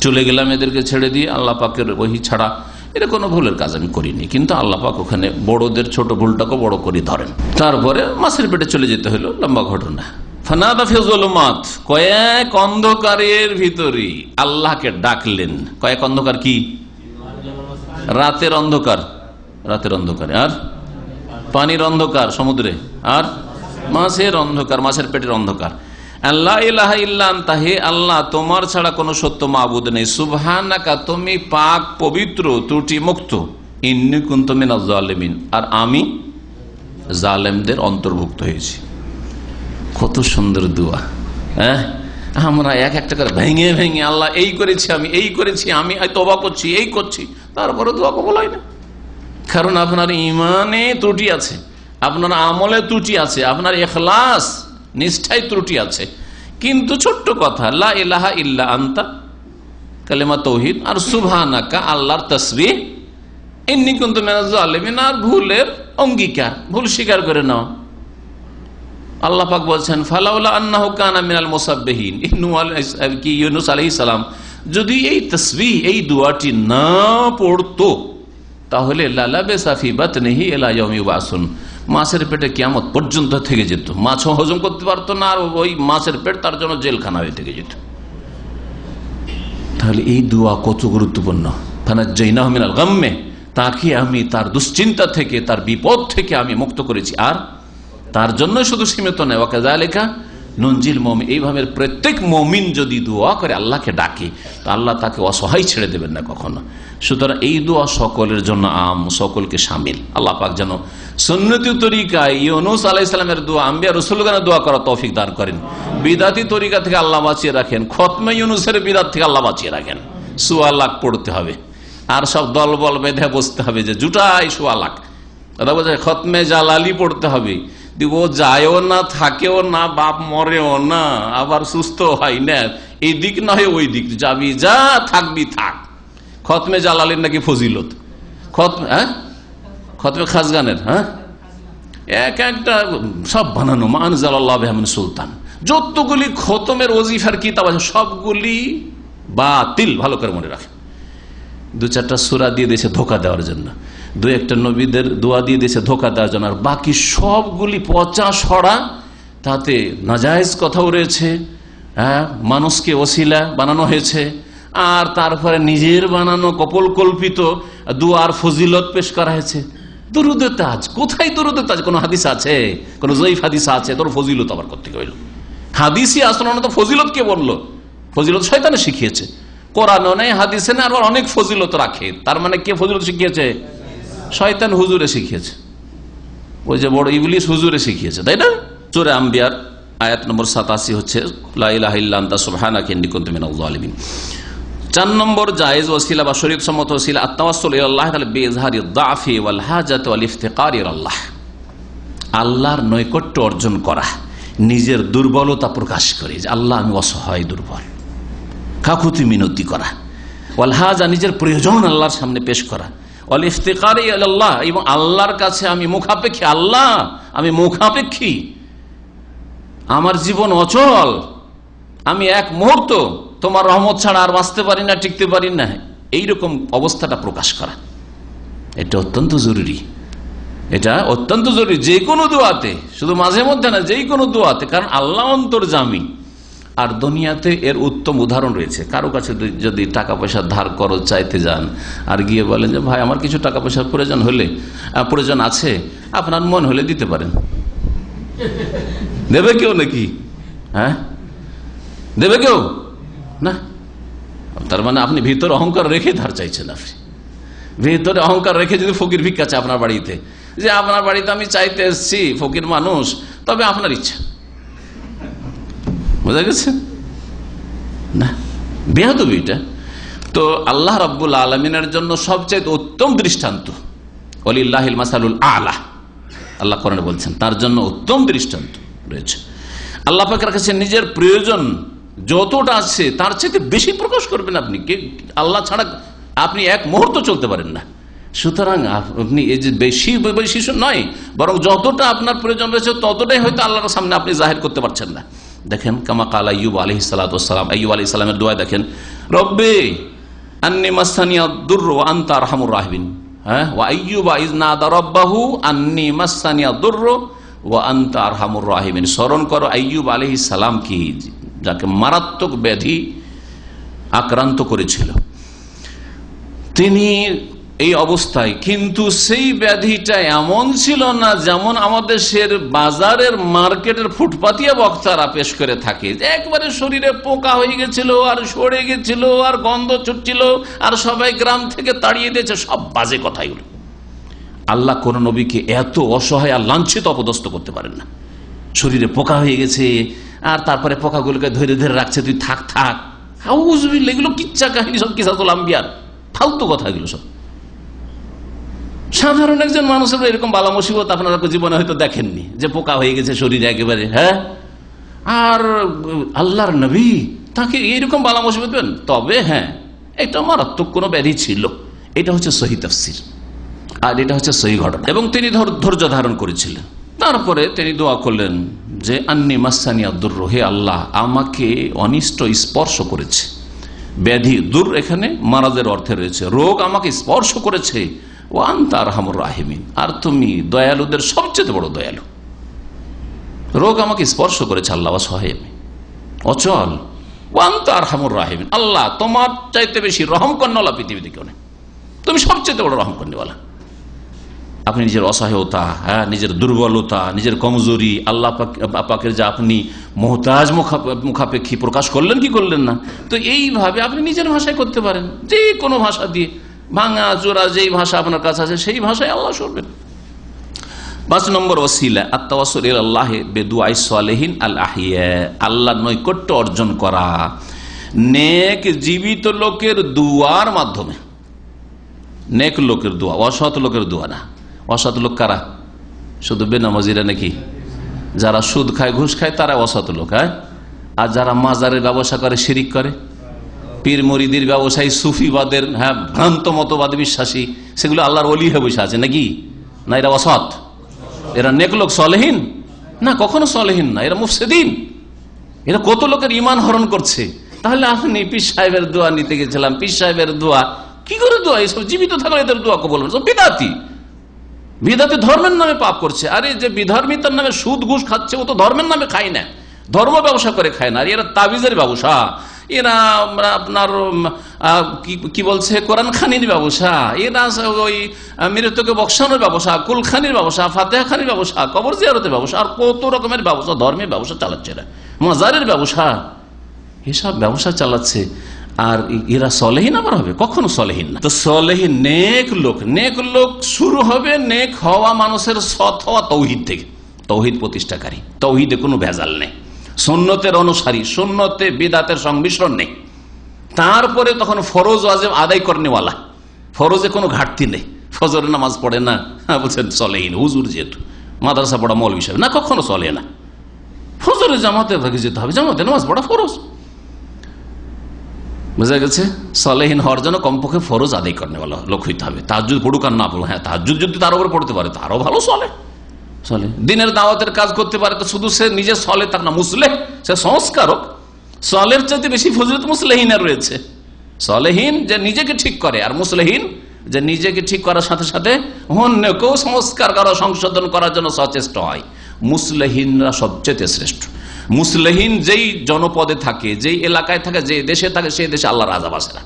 চলে গেলাম এদেরকে ছেড়ে দিয়ে, আল্লাহ পাকের ওহী ছাড়া, এটা কোনো ভুলের কাজ আমি করিনি। কিন্তু আল্লাহ পাক ওখানে বড়দের ছোট ভুলটাকে বড় করে ধরেন। তারপরে মাছের পেটে চলে যেতে হলো, লম্বা ঘটনা। ফানাদা ফি যুলুমাত, কয়েক অন্ধকারের ভিতরে আল্লাহকে ডাকলেন। কয়েক অন্ধকার কি? রাতের অন্ধকার, রাতের অন্ধকারে, আর পানির অন্ধকার সমুদ্রে, আর মাছের অন্ধকার, মাছের পেটের অন্ধকার। আল্লাহ ইলাহা ইল্লা আনতা, হে আল্লাহ তোমার ছাড়া কোনো সত্য মাবুদ নেই, সুবহানাকা তুমি পাক পবিত্র ত্রুটি মুক্ত, ইন্নী কুনতু মিনাজ জালিমিন আর আমি জালেমদের অন্তর্ভুক্ত হয়েছি। কত সুন্দর দোয়া। হ্যাঁ, আমরা এক একটা করে ভেঙে ভেঙে আল্লাহ এই করেছি, আমি এই করেছি, আমি তওবা করছি, এই করছি, তারপরে দোয়া কবুল হয় না। কারণ আপনার ইমানে ত্রুটি আছে, আপনার আমলে ত্রুটি আছে, আপনার ইখলাস নিষ্ঠায় ত্রুটি আছে। কিন্তু ছোট্ট কথা, লা ইলাহা ইল্লা আনতা কালেমা তাওহীদ, আর সুবহানাকা আল্লাহর তাসবিহ, ইন্নী কুনতু মিনাজ জালিমিন আর ভুলের অঙ্গীকার, ভুল স্বীকার করে নাও। আল্লাহ পাক বলছেন ফালাউলা আন্নাহু কানা মিনাল মুসাব্বিহিন, ইউনূস আলাইহিস সালাম যদি এই তাসবিহ এই দোয়াটি না পড়তো তাহলে লালাবিসা ফি বাতনিহি ইলা ইয়াউমি ইউবআসুন, মাছের পেটে কিয়ামত পর্যন্ত থেকে যেত, মাছও হজম করতে পারতো না, আর ওই মাছের পেট তার জন্য জেলখানা হয়ে থেকে যেত। তাহলে এই দোয়া কত গুরুত্বপূর্ণ। ফানাজ্জাইনাহু মিনাল গাম্মে, তাকে আমি তার দুশ্চিন্তা থেকে, তার বিপদ থেকে আমি মুক্ত করেছি। আর তার জন্য শুধু সীমিত নয়, ওয়াকাযালিকা নুনজিল মুমিন, এইভাবে প্রত্যেক মুমিন যদি দোয়া করে আল্লাহকে ডাকে তো আল্লাহ তাকে অসহায় ছেড়ে দেবেন না কখনো। সুতরাং এই দোয়া সকলের জন্য আম, সকলকে শামিল। আল্লাহ পাক যেন সুন্নতি তরিকায় ইউনূস আলাইহিস সালামের দোয়া, আম্বিয়া রাসূলগণের দোয়া করার তৌফিক দান করেন, বিদাতি তরিকা থেকে আল্লাহ বাঁচিয়ে রাখেন, খতমে ইউনূসের বিদাত থেকে আল্লাহ বাঁচিয়ে রাখেন। সুয়া লাখ পড়তে হবে, আর সব দলবল বেঁধে বসতে হবে যে জুটাই সুয়া লাখ, কথা বলছে খতমে জালালি পড়তে হবে। ও যায়ও না, থাকেও না, বাপ মরেও না, আবার সুস্থ হয় না, এই দিক নয় ওই দিক, যাবি যা, থাকবি থাক। খতমে জালালির নাকি ফজিলত, খতমে খাসগানের, হ্যাঁ এক একটা সব বানানো, মানজালাল্লাহু বিহা মিন সুলতান, যতগুলি খতমের ওজিফার কিতাব আছে সবগুলি বাতিল। ভালো করে মনে রাখেন, দু চারটা সূরা দিয়ে দিয়েছে ধোকা দেওয়ার জন্য, দু একটা নবীদের দোয়া দিয়ে দিয়েছে ধোকা দেওয়ার জন্য, আর বাকি সবগুলি পচা সরা, তাতে নাজায়েজ কথাও রয়েছে, হ্যাঁ মানুষকে ওসিলা বানানো হয়েছে, আর তারপরে নিজের বানানো কপোল কল্পিত দুয়ার ফজিলত পেশ করা হয়েছে। দুরুদে তাজ, কোথায় দুরুদে তাজ? কোন হাদিস আছে? কোন জয়ীফ হাদিস আছে? তোর ফজিলত আবার করতে হইল? হাদিসই আসলো না তো ফজিলত কে বললো? ফজিলত শয়তানে শিখিয়েছে, কোরআনও নেই, হাদিসে নেই, আর অনেক ফজিলত রাখে। তার মানে কে ফজিলত শিখিয়েছে? শয়তান হুজুরে শিখিয়েছে, ওই যে বড় ইবলিস হুজুরে শিখিয়েছে, তাই না? সূরা আম্বিয়ার আয়াত নম্বর 87 হচ্ছে লা ইলাহা ইল্লা আনতা সুবহানাকা ইন্নী কুনতু মিনাজ জালিমিন। 4 নম্বর জায়েজ ওসিলা বা শরীয়ত সম্মত ওসিলা আত-তাওয়াসসুল ইলাল্লাহ তাআলা বিইজহারি দাফি ওয়াল হাজাত ওয়াল ইফতিকার ইলাল্লাহ, আল্লাহর নৈকট্য অর্জন করা, নিজের দুর্বলতা প্রকাশ করে, যে আল্লাহ আমি অসহায় দুর্বল, কাকুতি মিনতি করা, ওয়াল হাজা নিজের প্রয়োজন আল্লাহর সামনে পেশ করা, ওয়াল ইফতিকার ইলাল্লাহ এবং আল্লাহর কাছে আমি মুখাপেক্ষী, আল্লাহ আমি মুখাপেক্ষী, আমার জীবন অচল, আমি এক মুহূর্ত তোমার রহমত ছাড়া আর বাঁচতে পারি না, টিকতে পারি না, এইরকম অবস্থাটা প্রকাশ করা, এটা অত্যন্ত জরুরি। এটা অত্যন্ত জরুরি যে কোনো দোয়াতে, শুধু মাঝে মধ্যে না, যেই কোনো দোয়াতে, কারণ আল্লাহ অন্তর্যামী। আর দুনিয়াতে এর উত্তম উদাহরণ রয়েছে। কারো কাছে যদি টাকা পয়সা ধার খরচ চাইতে যান, আর গিয়ে বলেন যে ভাই আমার কিছু টাকা পয়সার প্রয়োজন আছে, আপনার মন হলে দিতে পারেন, দেবে কেউ নাকি? হ্যাঁ, দেবে কেউ না। তার মানে আপনি ভিতরে অহংকার রেখে ধার চাইছেন। আপনি ভিতরে অহংকার রেখে যদি ফকির ভিক্ষা আছে আপনার বাড়িতে, যে আপনার বাড়িতে আমি চাইতে এসছি, ফকির মানুষ, তবে আপনার ইচ্ছা, বোঝা গেছে না? বেয়াদবি এটা। তো আল্লাহ রাব্বুল আলামিনের জন্য সবচেয়ে উত্তম দৃষ্টান্ত ওয়ালিল্লাহিল মাসালুল আলা, আল্লাহ কোরআনে বলছেন তার জন্য উত্তম দৃষ্টান্ত রয়েছে। আল্লাহ পাকের কাছে নিজের প্রয়োজন যতটা আছে তার চেয়ে বেশি প্রকাশ করবেন আপনি। আল্লাহ ছাড়া আপনি এক মুহূর্ত চলতে পারেন না। সুতরাং আপনি এই যে বেশি বেশি নয়, বরং যতটা আপনার প্রয়োজন রয়েছে ততটাই হয়তো আল্লাহর সামনে আপনি জাহির করতে পারছেন না। দেখেন কামা কাল আইয়ুব আলাইহিস সালাতু ওয়াস সালাম, আইয়ুব আলাইহিস সালামের দোয়া দেখেন, রব্বি আন্নী মাসসানিয়াদ দুররু ওয়া আনতা আরহামুর রাহিমিন। হ্যাঁ, ওয়া আইয়ুবা ইয নাদা রাব্বাহু আন্নী মাসসানিয়াদ দুররু ওয়া আনতা আরহামুর রাহিমিন। স্মরণ করো আইয়ুব আলাইহিস সালাম কি, যাকে মারাত্মক ব্যাধি আক্রান্ত করেছিল তিনি এই অবস্থায়, কিন্তু সেই ব্যাধিটা এমন ছিল না যেমন আমাদের দেশের বাজারের মার্কেটের ফুটপাতিয়া বক্তারা পেশ করে থাকে, যে একবারে শরীরে পোকা হয়ে গেছিল আর সরে গেছিল আর গন্ধ ছুটছিল আর সবাই গ্রাম থেকে তাড়িয়ে দিয়েছে। সব বাজে কথাগুলো। আল্লাহ কোন নবীকে এত অসহায় আর লাঞ্ছিত অপদস্থ করতে পারেন না। শরীরে পোকা হয়ে গেছে আর তারপরে পোকাগুলোকে ধরে ধরে রাখছে, তুই থাক থাক। এগুলো কিচ্ছা কাহিনী, সব কিসাতুল আম্বিয়ার ফালতু কথা। এগুলো সব সাধারণ একজন মানুষের এরকম বালা মুসিবত আপনারা জীবনে হয়তো দেখেননি, যে পোকা হয়ে গেছে শরীরে একেবারে। হ্যাঁ, আর আল্লাহর নবী তাকে এইরকম বালা মুসিবত দেন? তবে হ্যাঁ, এটা মারাত্মক কোন ব্যাধি ছিল। এটা হচ্ছে সহি তাফসীর আর এটা হচ্ছে সহি ঘটনা। এবং তিনি ধৈর্য ধারণ করেছিলেন। তারপরে তিনি দোয়া করলেন যে আন্নি মাসানি আদ-দুররু, হে আল্লাহ আমাকে অনিষ্ট স্পর্শ করেছে। ব্যাধি, দূর এখানে মারাজের অর্থে রয়েছে, রোগ আমাকে স্পর্শ করেছে। ওয়া আনতা আরহামুর রাহিমিন, আর তুমি দয়ালুদের সবচেয়ে বড় দয়ালু। রোগ আমাকে স্পর্শ করেছে আল্লাহ, অসহায় আমি, অচল। ওয়া আনতা আরহামুর রাহিমিন, আল্লাহ তোমার চাইতে বেশি রহম করনেওয়ালা পৃথিবীতে কেউ নেই, তুমি সবচেয়ে বড় রহম করনেওয়ালা। আপনি নিজের অসহায়তা, হ্যাঁ, নিজের দুর্বলতা, নিজের কমজোরি আল্লাহ পাকের যা আপনি মুহতাজ মুখাপেক্ষী প্রকাশ করলেন কি করলেন না, তো এইভাবে আপনি নিজের ভাষায় করতে পারেন, যে কোনো ভাষা দিয়ে, ভাঙা চোরা যেই ভাষা আপনার কাছে আছে সেই ভাষায় আল্লাহ শুনবেন। 5 নম্বর ওসিলা আত-তাওয়াসসুল ইলাল্লাহি বিদুআই সালিহিন আল আহিয়া, আল্লাহর নৈকট্য অর্জন করা নেক জীবিত লোকের দুয়ার মাধ্যমে। নেক লোকের দোয়া, অসৎ লোকের দোয়া না। অসৎ লোক কারা? শুধু বেনামাজিরা নাকি? যারা সুদ খায়, ঘুষ খায়, তারা অসৎ লোক। হ্যাঁ, আর যারা মাজারের ব্যবসা করে, শিরিক করে, পীর মুরিদির ব্যবসায়ী, সুফিবাদের, হ্যাঁ, ভ্রান্ত মতবাদ বিশ্বাসী, সেগুলো আল্লাহর ওলি হয়ে বসে আছে নাকি? না, এরা অসৎ। এরা নেক লোক, সলেহীন না, কখনো সলেহীন না, এরা মুফসিদিন। এরা কত লোকের ঈমান হরণ করছে। তাহলে আপনি পীর সাহেবের দোয়া নিতে গেছিলাম, পীর সাহেবের দোয়া কি করে দোয়া? এইসব জীবিত থাকলে এদের দোয়া কবুল হবে। বিদাতি, বিদাতি ধর্মের নামে পাপ করছে। আরে যে বিধর্মিতার নামে সুদ ঘুষ খাচ্ছে, ও তো ধর্মের নামে খায় না, ধর্ম ব্যবসা করে খায় না। আর এরা তাবিজের ব্যবসা, এরা আপনার কি বলছে কোরআন খানির ব্যবসা, এরা ওই মৃতকে বক্সানোর ব্যবসা, কুলখানির ব্যবসা, ফাতেহা খানির ব্যবসা, কবর জিয়ারতের ব্যবসা, আর কত রকমের ব্যবসা, ধর্মের ব্যবসা চালাচ্ছে এরা, মাজারের ব্যবসা, এসব ব্যবসা চালাচ্ছে। আর এরা সলেহীন আবার হবে? কখনো সলেহীন না। তো সলেহীন নেক লোক, নেক লোক শুরু হবে নেক হওয়া মানুষের সৎ হওয়া তৌহিদ থেকে, তৌহিদ প্রতিষ্ঠাকারী, তৌহিদে কোনো ভেজাল নেই, সুন্নতের অনুসারী, সুন্নতে বিদাতের সংমিশ্রণ নেই। তারপরে তখন ফরজ ওয়াজিব আদায় করনেওয়ালা, ফরজে কোনো ঘাটতি নেই, ফজরের নামাজ পড়ে না, বলছেন সলেহীন, হুজুর যেহেতু মাদ্রাসা পড়া মৌলভী হিসেবে না, কখনো চলে না। ফজরের জামাতে যেতে হবে, জামাতে নামাজ পড়া ফরজ, বুঝা গেছে? সলেহীন হওয়ার জন্য কমপক্ষে ফরজ আদায় করনেওয়ালা লোক হইতে হবে। তাহাজ্জুদ পড়ুক আর না পড়ুক, হ্যাঁ, তাহাজ্জুদ যদি তার উপরে পড়তে পারে তারও ভালো, চলে। দিনের দাওয়াতের কাজ করতে পারে, তো শুধু সে নিজে সলে, তার না মুসলেহ, সে সংস্কারক। সলের চাইতে বেশি ফজিলত মুসলেহীনের রয়েছে। সলেহীন যে নিজেকে ঠিক করে, আর মুসলেহীন যে নিজেকে ঠিক করার সাথে সাথে অন্যকেও সংস্কার করা, সংশোধন করার জন্য সচেষ্ট হয়। মুসলেহীনরা সবচেয়ে শ্রেষ্ঠ। মুসলেহীন যেই জনপদে থাকে, যেই এলাকায় থাকে, যে দেশে থাকে, সেই দেশে আল্লাহর আযাব আসে না।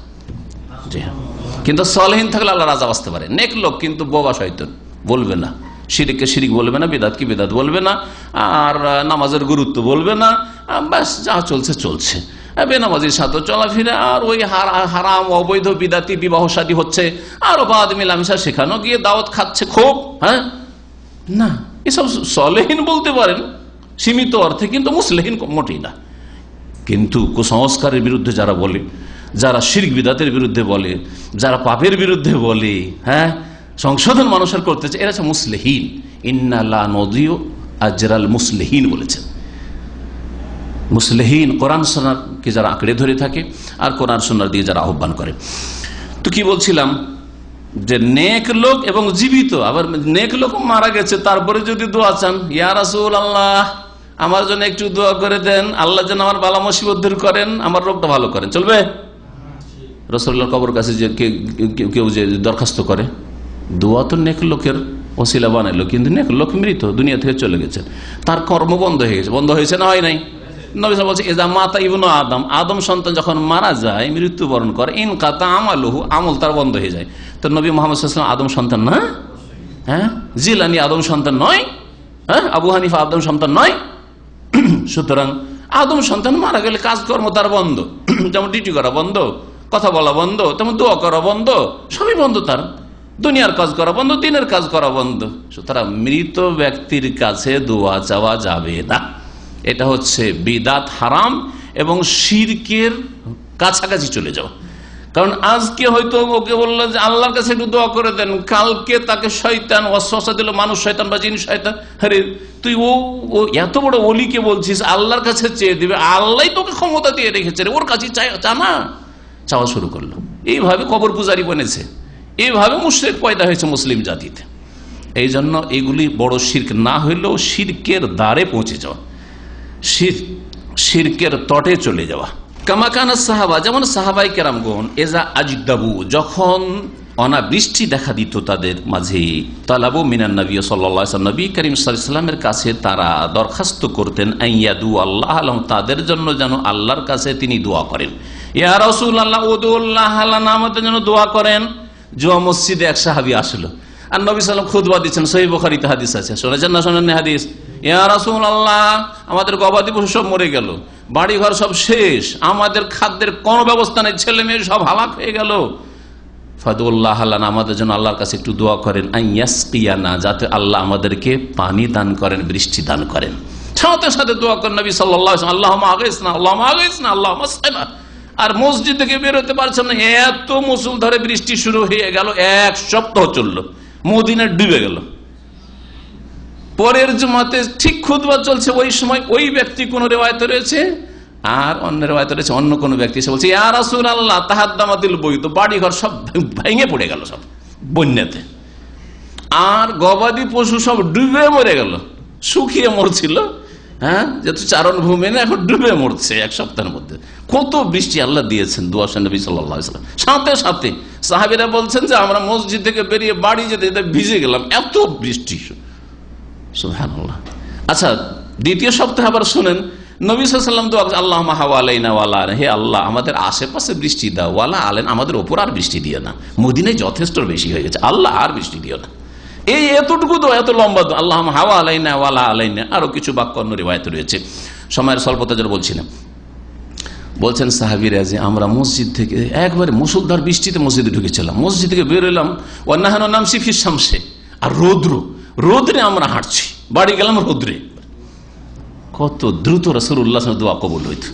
কিন্তু সলেহীন থাকলে আল্লাহর আযাব আসতে পারে। নেক লোক কিন্তু বোবা শয়তান, বলবে না শিরিককে শিরিক বলবে না, বিদাত কি বিদাত বলবে না, আর নামাজের গুরুত্ব বলবে না, ব্যাস যা চলছে চলছে, বেনামাজির সাথে চলাফেরা, আর ওই হারাম অবৈধ বিদাতি বিবাহ শাদী হচ্ছে, আর বাদ মিলামিশা শেখানো গিয়ে দাওয়াত খাচ্ছে খুব। হ্যাঁ, না, এসব সলেহীন বলতে পারেন সীমিত অর্থে, কিন্তু মুসলেহীন মোটেই না। কিন্তু কুসংস্কারের বিরুদ্ধে যারা বলে, যারা শিরক বিদাতের বিরুদ্ধে বলে, যারা পাপের বিরুদ্ধে বলে, হ্যাঁ, সংশোধন মানুষের করতেছে, এরা হচ্ছে মুসলিহীন। ইন্না লা নযিউ আজরাল মুসলিহীন বলেছেন। মুসলিহীন কোরআন সুন্নাহকে যারা আঁকড়ে ধরে থাকে আর কোরআন সুন্নাহ দিয়ে যারা আহ্বান করে। তো কি বলছিলাম, যে নেক লোক এবং জীবিত, আবার নেক লোক মারা গেছে, তারপরে যদি দোয়া চান, ইয়া রাসূলুল্লাহ আমার জন্য একটু দোয়া করে দেন, আল্লাহ যেন আমার বালা মুসিবত দূর করেন, আমার রোগটা ভালো করেন, চলবে? রাসূলুল্লাহর কবর কাছে যে কেউ যে দরখাস্ত করে, দোয়া তো নেক লোকের ওসিলা বানাইলো, কিন্তু লোক মৃত, দুনিয়া থেকে চলে গেছেন, তার কর্ম বন্ধ হয়ে গেছে। বন্ধ হয়েছে না হয় নাই? নবী সাল্লাল্লাহু আলাইহি ওয়াসাল্লাম বলছে এজা মাতা ইবনু আদম, আদম সন্তান যখন মারা যায়, মৃত্যুবরণ করে, ইনকাতা আমালুহু, আমল তার বন্ধ হয়ে যায়। তো নবী মুহাম্মদ সাল্লাল্লাহু আলাইহি ওয়াসাল্লাম আদম সন্তান না? হ্যাঁ, জিলানী আদম সন্তান নয়? হ্যাঁ, আবু হানিফা আদম সন্তান নয়? সুতরাং আদম সন্তান মারা গেলে কাজকর্ম তার বন্ধ, যেমন ডিউটি করা বন্ধ, কথা বলা বন্ধ, তেমন দোয়া করা বন্ধ, সবই বন্ধ। তার দুনিয়ার কাজ করা বন্ধ, দিনের কাজ করা বন্ধ। সুতরাং মৃত ব্যক্তির কাছে দোয়া চাওয়া যাবে না। এটা হচ্ছে বিদাত, হারাম এবং শিরকের কাছাকাছি চলে যাওয়া। কারণ আজকে হয়তো ওকে বললো যে আল্লাহর কাছে একটু দোয়া করে দেন, কালকে তাকে শয়তান ওয়াসওয়াসা দিল, মানুষ শয়তান বা জিন শয়তান, আরে তুই ও এত বড় ওলিকে বলছিস আল্লাহর কাছে চেয়ে দিবে, আল্লাহ তোকে ক্ষমতা দিয়ে রেখেছে, ওর কাছে চা না, চাওয়া শুরু করলো। এইভাবে কবর পূজারি বনেছে, এইভাবে মুশরিক পয়দা হয়েছে মুসলিম জাতিতে। এই জন্য এগুলি বড় শিরক না হইলেও শিরকের দ্বারে পৌঁছে যাওয়া, শিরকের তটে চলে যাওয়া। কামাকানা সাহাবা, যেমন সাহাবাই কেরামগণ এজা আজদাবু, যখন অনাবৃষ্টি দেখা দিত তাদের মাঝে, তালাবু মিনান নবী সাল্লাল্লাহু আলাইহি ওয়াসাল্লাম, নবী করিম সাল্লাল্লাহু আলাইহি ওয়াসাল্লামের কাছে তারা দরখাস্ত করতেন, আইয়াদু আল্লাহ আলম, তাদের জন্য যেন আল্লাহর কাছে তিনি দোয়া করেন। ইয়া রাসূলুল্লাহ উদুল্লাহ লানা, আমাদের জন্য দোয়া করেন। জুমা মসজিদে এক সাহাবী আসলো, আর নবী সাল্লাল্লাহু আলাইহি ওয়াসাল্লাম খুতবা দিচ্ছেন, সহিহ বুখারীতে হাদিস আছে, শুনেছেন না শোনেন হাদিস? ইয়া রাসূলুল্লাহ, আমাদের গবাদি পশু সব মরে গেল, বাড়ি ঘর সব শেষ, আমাদের খাদ্যের কোনো ব্যবস্থা নেই, ছেলে মেয়ে সব হালাক হয়ে গেল। ফাদুল্লাহ আল্লাহ, আমাদের জন্য আল্লাহর কাছে একটু দোয়া করেন, আইয়াসকিয়ানা, যাতে আল্লাহ আমাদেরকে পানি দান করেন, বৃষ্টি দান করেন। সাথে সাথে দোয়া করেন নবী সাল্লাল্লাহু আলাইহি ওয়াসাল্লাম, আল্লাহুম্মা আগিসনা, আল্লাহুম্মা আগিসনা, আল্লাহুম্মা আসকিনা। আর মসজিদ থেকে বের হতে পারছেন না, এত মুষলধারে বৃষ্টি শুরু হয়ে গেল, এক সপ্তাহ চললো, মদিনা ডুবে গেল। পরের জুমাতে ঠিক খুতবা চলছে, ওই সময় ওই ব্যক্তি কোন রিওয়ায়েতে রয়েছে, আর অন্য রিওয়ায়েতে রয়েছে অন্য কোন ব্যক্তি এসে বলছে, ইয়া রাসূলুল্লাহ তাহাদ্দামাতিল বুয়ুত, বাড়ি ঘর সব ভেঙে পড়ে গেল সব বন্যাতে, আর গবাদি পশু সব ডুবে মরে গেল, শুকিয়ে মরছিল। হ্যাঁ, যেহেতু চারণ ভূমি না, এখন ডুবে মরছে এক সপ্তাহের মধ্যে। কত বৃষ্টি আল্লাহ দিয়েছেন দোয়া নবী সাল্লাল্লাহু আলাইহি ওয়াসাল্লাম। সাথে সাথে সাহাবীরা বলছেন যে আমরা মসজিদ থেকে বেরিয়ে বাড়ি যেতে যেতে ভিজে গেলাম, এত বৃষ্টি। সুবহানাল্লাহ। আচ্ছা, দ্বিতীয় সপ্তাহে আবার শুনেন নবী সাল্লাল্লাহু আলাইহি ওয়াসাল্লাম দোয়া, আল্লাহুম্মা হাওয়ালাইনা ওয়ালা আলাইনা, হে আল্লাহ আমাদের আশেপাশে বৃষ্টি দাও, ওয়ালা আলাইনা, আমাদের ওপর আর বৃষ্টি দিও না, মদিনায় যথেষ্ট বেশি হয়ে গেছে, আল্লাহ আর বৃষ্টি দিও না। এই এতটুকু দোয়া, এত লম্বা দোয়া, আল্লাহুম্মা হাওয়ালাইনা ওয়ালা আলাইনা। আরো কিছু বাক্য অন্য রিওয়ায়াতে রয়েছে, সময়ের স্বল্পতার জন্য বলছি না। বলছেন সাহাবীরা যে আমরা মসজিদ থেকে একবারে মুষলধার বৃষ্টিতে মসজিদে ঢুকেছিলাম, মসজিদ থেকে বের হলাম, ওয়ান্নাহানু নামশি ফিস শামসে, আর রোদ্রে আমরা হাঁটছি, বাড়ি গেলাম রোদ্রে। কত দ্রুত রাসূলুল্লাহ সাল্লাল্লাহু আলাইহি ওয়াসাল্লাম দোয়া কবুল হইত।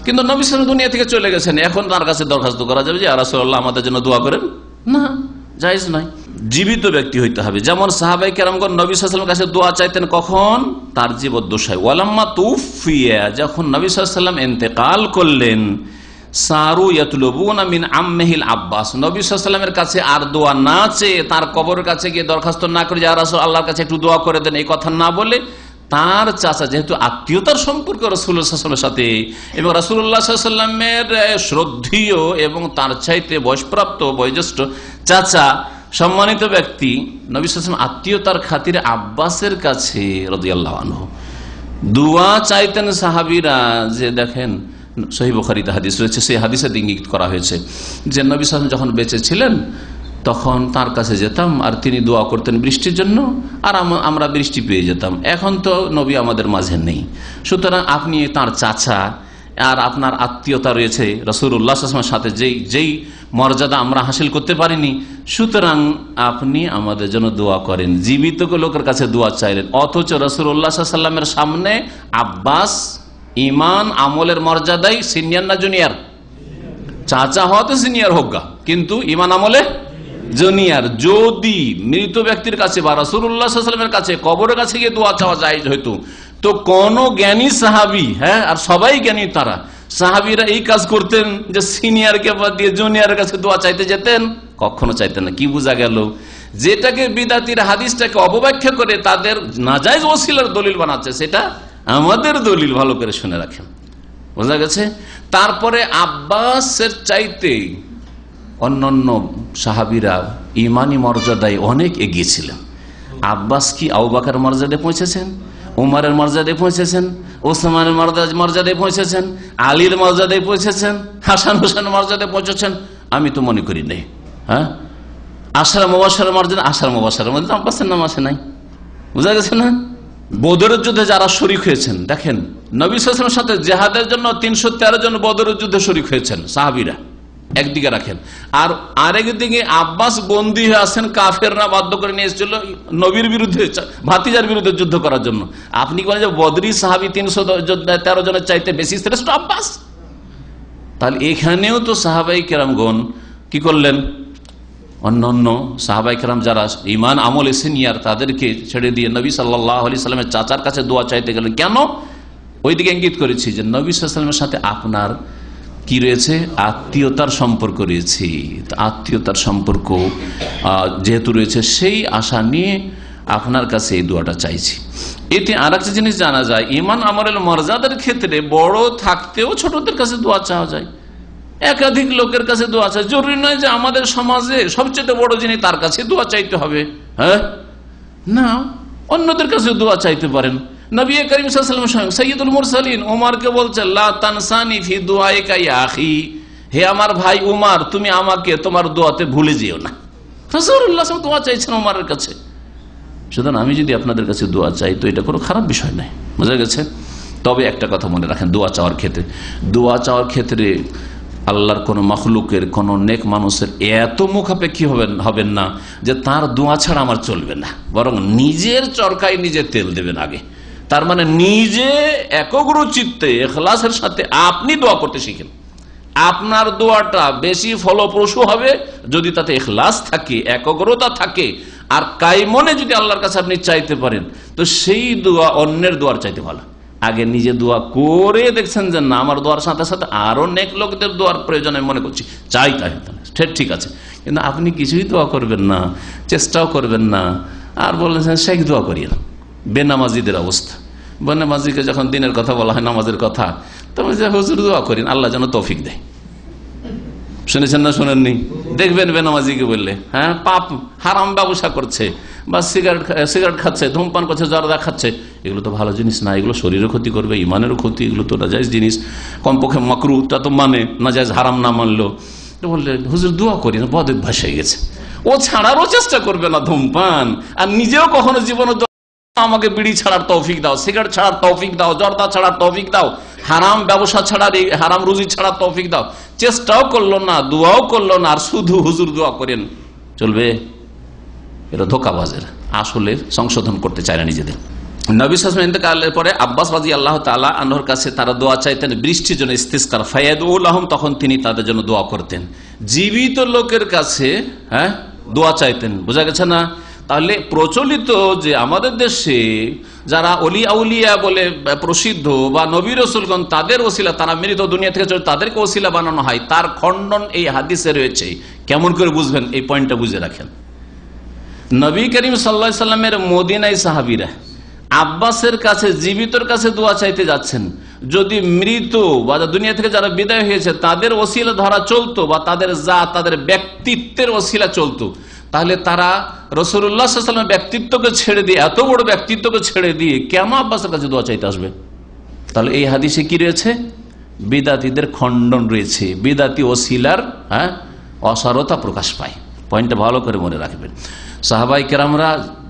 কিন্তু নবী সাল্লাল্লাহু আলাইহি ওয়াসাল্লাম দুনিয়া থেকে চলে গেছেন, এখন তার কাছে দরখাস্ত করা যাবে যে ইয়া রাসূলুল্লাহ আমাদের জন্য দোয়া করেন? না, জায়েজ নয়। জীবিত ব্যক্তি হইতে হবে। যেমন সাহাবায়ে কেরামগণ নবী সাল্লাল্লাহু আলাইহি ওয়াসাল্লামের কাছে দোয়া চাইতেন কখন? তার জীবদ্দশায়। ওয়ালাম্মা তুফিয়া, যখন নবী সাল্লাল্লাহু আলাইহি ওয়াসাল্লাম ইন্তেকাল করলেন, সারু ইয়াতলুবুনা মিন আম্মিহিল আব্বাস, নবী সাল্লাল্লাহু আলাইহি ওয়াসাল্লামের কাছে আর দোয়া না চেয়ে, তার কবরের কাছে গিয়ে দরখাস্ত না করে ইয়া রাসূল আল্লাহর কাছে একটু দোয়া করে দেন, এই কথা না বলে তার চাচা, যেহেতু আত্মীয়তার সম্পর্ক রাসূলুল্লাহ সাল্লাল্লাহু আলাইহি ওয়াসাল্লামের সাথে, এবং রাসূলুল্লাহ সাল্লাল্লাহু আলাইহি ওয়াসাল্লামের শ্রদ্ধেয় এবং তার চাইতে বয়সপ্রাপ্ত বয়োজ্যেষ্ঠ চাচা, সম্মানিত ব্যক্তি, নবী সাল্লাল্লাহু আলাইহি ওয়াসাল্লাম আত্মীয়তার খাতিরে আব্বাসের কাছে রাদিয়াল্লাহু আনহু দোয়া চাইতেন সাহাবীরা। যে দেখেন সহিহ বুখারীতে হাদিস রয়েছে, সেই হাদিসে ইঙ্গিত করা হয়েছে যে নবী সাল্লাল্লাহু আলাইহি ওয়াসাল্লাম যখন বেঁচে ছিলেন তখন তার কাছে যেতাম, আর তিনি দোয়া করতেন বৃষ্টির জন্য, আর আমরা বৃষ্টি পেয়ে যেতাম। এখন তো নবী আমাদের মাঝে নেই, সুতরাং আপনি তার চাচা, আর আপনার আত্মীয়তা রয়েছে রাসূলুল্লাহ সাল্লাল্লাহু আলাইহি ওয়াসাল্লামের সাথে, যেই মর্যাদা আমরা হাসিল করতে পারিনি, সুতরাং আপনি আমাদের জন্য দোয়া করেন। জীবিত লোকের কাছে দোয়া চাইলেন, অথচ রাসূলুল্লাহ সাল্লাল্লাহু আলাইহি ওয়াসাল্লামের সামনে আব্বাস ইমান আমলের মর্যাদায় সিনিয়র না জুনিয়র? চাচা হওয়াতে সিনিয়র হোক গা, কিন্তু ইমান আমলে জুনিয়র। যদি মৃত ব্যক্তির কাছে বা রাসূলুল্লাহ সাল্লাল্লাহু আলাইহি ওয়াসাল্লামের কাছে কবরের কাছে গিয়ে দোয়া চাওয়া যায় হয়তো, তো কোন জ্ঞানী সাহাবী, হ্যাঁ, আর সবাই জ্ঞানী তারা, সাহাবীরা এই কাজ করতেন যে সিনিয়রকে বাদ দিয়ে জুনিয়রের কাছে দোয়া চাইতে যেতেন? কখনো চাইতেন না। কি বোঝা গেল? যেটাকে বিদাতির হাদিসটাকে অপব্যাখ্যা করে তাদের নাজায়েজ ওসিলার দলিল বানাচ্ছে, সেটা আমাদের দলিল, ভালো করে শুনে রাখেন। বোঝা গেছে? তারপরে আব্বাসের চাইতে অন্যান্য সাহাবীরা ইমানি মর্যাদায় অনেক এগিয়ে ছিলেন। আব্বাস কি আবু বকরের মর্যাদায় পৌঁছেছেন, উমরের মর্যাদায় পৌঁছেছেন, ওসমানের মর্যাদায় পৌঁছেছেন, আলীর মর্যাদায় পৌঁছেছেন, হাসান হোসেন মর্যাদায় পৌঁছেছেন? আমি তো মনে করি নেই। হ্যাঁ, আশরা মুবাশশারের মর্যাদা, আশরা মুবাশশারের মধ্যে আব্বাসের নাম আসে নাই। বুঝা গেছে না? বদরের যুদ্ধে যারা শরীক হয়েছেন, দেখেন নবী সাল্লাল্লাহু আলাইহি ওয়াসাল্লামের সাথে জিহাদের জন্য 313 জন বদরের যুদ্ধে শরীক হয়েছেন সাহাবীরা, একদিকে রাখেন। আর আরেকদিকে আব্বাস বন্দী হয়ে আছেন, কাফেররা বাধ্য করে নিয়ে এসেছিল নবীর বিরুদ্ধে, ভাতিজার বিরুদ্ধে যুদ্ধ করার জন্য। আপনি বলেন যে বদরি সাহাবী 313 জনের চাইতে বেশি শ্রেষ্ঠ আব্বাস? তাহলে এখানেও তো সাহাবাই কেরামগণ কি করলেন? অন্যান্য সাহাবাই কেরাম যারা ইমান আমলে সিনিয়র, তাদেরকে ছেড়ে দিয়ে নবী সাল্লাল্লাহু আলাইহি সাল্লামের চাচার কাছে দোয়া চাইতে গেলেন। কেন? ওইদিকে ইঙ্গিত করেছি যে নবী সাল্লাল্লাহু আলাইহি সাল্লামের সাথে আপনার কি রয়েছে? আত্মীয়তার সম্পর্ক রয়েছে। আত্মীয়তার সম্পর্ক যেহেতু রয়েছে, সেই আশা নিয়ে আপনার কাছে এই দোয়াটা চাইছি। এতে আর একটা জিনিস জানা যায়, ইমান আমলের মর্যাদার ক্ষেত্রে বড় থাকতেও ছোটদের কাছে দোয়া চাওয়া যায়, একাধিক লোকের কাছে দোয়া চাই। জরুরি নয় যে আমাদের সমাজে সবচেয়ে বড় যিনি তার কাছে দোয়া চাইতে হবে। হ্যাঁ, না, অন্যদের কাছে দোয়া চাইতে পারেন। নবী করিম সাল্লাল্লাহু আলাইহি ওয়াসাল্লাম সাইয়্যিদুল মুরসালিন উমরকে বলছেন, লা তানসানি ফি দুআইকা ইয়া আখি, হে আমার ভাই উমর, তুমি আমাকে তোমার দোয়াতে ভুলে যেও না। রাসূলুল্লাহ সাল্লাল্লাহু আলাইহি ওয়াসাল্লাম দোয়া চাইছেন উমরের কাছে। সুতরাং আমি যদি আপনাদের কাছে দোয়া চাই তো এটা কোনো খারাপ বিষয় নয়। বুঝা গেছে? তবে একটা কথা মনে রাখেন, দোয়া চাওয়ার ক্ষেত্রে আল্লাহর কোন মাখলুকের, কোন নেক মানুষের এত মুখাপেক্ষী হবেন না যে তার দোয়া ছাড়া আমার চলবে না, বরং নিজের চরকায় নিজে তেল দেবেন আগে। তার মানে নিজে একগ্র চিত্তে ইখলাসের সাথে আপনি দোয়া করতে শিখেন। আপনার দোয়াটা বেশি ফলপ্রসূ হবে যদি তাতে ইখলাস থাকে, একগ্রতা থাকে, আর কায়মনে যদি আল্লাহর কাছে আপনি চাইতে পারেন, তো সেই দোয়া অন্যের দোয়ার চাইতে ভালো। আগে নিজে দোয়া করে দেখছেন যে না, আমার দোয়ার সাথে সাথে আরো নেক লোকদের দোয়ার প্রয়োজন আমি মনে করছি, চাই, তাই ঠিক আছে। কিন্তু আপনি কিছুই দোয়া করবেন না, চেষ্টাও করবেন না, আর বলছেন শেখ দোয়া করিয়ে না। বেনামাজিদের অবস্থা, বেনামাজিকে যখন দিনের কথা বলা হয়, নামাজের কথা, তবে যে হুজুর দোয়া করেন আল্লাহ যেন তৌফিক দেয়। শুনেছেন না শোনেননি? দেখবেন বেনামাজিকে বললে, হ্যাঁ, পাপ হারাম ব্যবসা করছে, বা সিগারেট খাচ্ছে, ধূমপান করছে, জর্দা খাচ্ছে, এগুলো তো ভালো জিনিস না, এগুলো শরীরের ক্ষতি করবে, ইমানেরও ক্ষতি, এগুলো তো নাজায়েজ জিনিস, কমপক্ষে মাকরু তা তো মানে, নাজায়েজ হারাম না মানলো। তো বললে হুজুর দোয়া করি না, বদ অভ্যাস হয়ে গেছে, ও ছাড়ারও চেষ্টা করবে না ধূমপান, আর নিজেও কখনো জীবনে আমাকে বিড়ি ছাড়ার তৌফিক দাও, সিগারেট ছাড়ার তৌফিক দাও, জর্দা ছাড়ার তৌফিক দাও, হারাম ব্যবসা ছাড়ার, হারাম রুজি ছাড়ার তৌফিক দাও, চেষ্টাও করলো না, দোয়াও করলো না, আর শুধু হুজুর দোয়া করেন, চলবে? এটা ধোঁকাবাজের, আসলে সংশোধন করতে চায় না নিজেদের। নবী সাল্লাল্লাহু আলাইহি ওয়াসাল্লাম ইন্তেকালের পরে আব্বাস রাদিয়াল্লাহু তাআলা আনহুর কাছে তারা দোয়া চাইতেন বৃষ্টির জন্য, ইস্তিসকার, ফায়াদুল লাহুম, তখন তিনি তাদের জন্য দোয়া করতেন। জীবিত লোকের কাছে হ্যাঁ দোয়া চাইতেন। বোঝা গেছে না? তাহলে প্রচলিত যে আমাদের দেশে যারা অলি আউলিয়া বলে প্রসিদ্ধ, বা নবী রাসূলগণ তাদের ওসিলা, তারা মৃত দুনিয়া থেকে চলে, তাদেরকে ওসিলা বানানো হয়, তার খণ্ডন এই হাদিসে রয়েছে। কেমন করে বুঝবেন? এই পয়েন্টটা বুঝে রাখেন। নবী করিম সাল্লাল্লাহু আলাইহি সাল্লামের মদিনায় সাহাবীরা আব্বাসের কাছে, জীবিতর কাছে দোয়া চাইতে যাচ্ছেন, যদি মৃত বা দুনিয়া থেকে যারা বিদায় হয়েছে তাদের ওসিলা ধরা চলতো, বা তাদের ব্যক্তিত্বের ওসিলা চলতো, তাহলে তারা রাসূলুল্লাহ সাল্লাল্লাহু আলাইহি ওয়াসাল্লামের ব্যক্তিত্বকে ছেড়ে দিয়ে, এত বড় ব্যক্তিত্বকে ছেড়ে দিয়ে কেন আব্বাসের কাছে দোয়া চাইতে আসবে? তাহলে এই হাদিসে কি রয়েছে? বিদাতীদের খণ্ডন রয়েছে, বিদাতি ওসিলার অসারতা প্রকাশ পায়। পয়েন্টটা ভালো করে মনে রাখবেন। সাহাবাই কেরামরা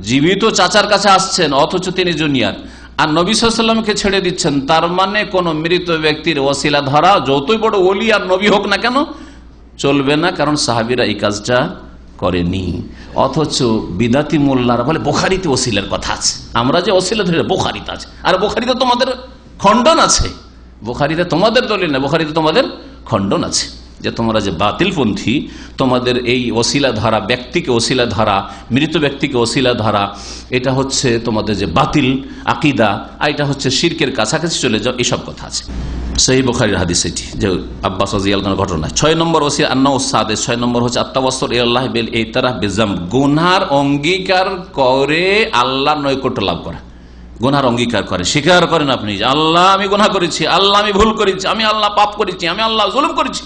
জীবিত চাচার কাছে আসছেন, অথচ তিনি জুনিয়র, আর নবী সাল্লাল্লাহু আলাইহি ওয়াসাল্লামকে ছেড়ে দিচ্ছেন। তার মানে কোন মৃত ব্যক্তির ওসিলা ধরা, যতই বড় ওলি আর নবী হোক না কেন, চলবে না, কারণ সাহাবীরা এই কাজটা করেনি। অথচ বিদাতি মোল্লারা বলে বুখারীতে ওসিলার কথা আছে, আমরা যে ওসিলা ধরে বুখারীতে আছে, আর বুখারীতে তোমাদের খণ্ডন আছে, বুখারীতে তোমাদের দলিল না, বুখারীতে তোমাদের খণ্ডন আছে, যে তোমরা যে বাতিলপন্থী, তোমাদের এই ওসিলা ধরা, ব্যক্তিকে ওসিলা ধরা, মৃত ব্যক্তিকে ওসিলা ধরা, এটা হচ্ছে তোমাদের যে বাতিল আকীদা, আর এটা হচ্ছে শিরকের কাছাকাছি চলে যাও, এইসব কথা আছে। সহিহ বুখারীর হাদিস এটি, যে আব্বাস রাদিয়াল্লাহু আনহু ঘটনা। 6 নম্বর ওসিয়া আন্নাহু সাদেস, 6 নম্বর হচ্ছে আত-তাওয়াসসুল ইলাল্লাহি বিল ইতিরাফ বিযাম, গুনার অঙ্গীকার করে আল্লাহর নৈকট্য লাভ করা। গুনার অঙ্গীকার করে, স্বীকার করেন আপনি যে আল্লাহ আমি গুনাহ করেছি, আল্লাহ আমি ভুল করেছি, আমি আল্লাহ পাপ করেছি, আমি আল্লাহ জুলুম করেছি,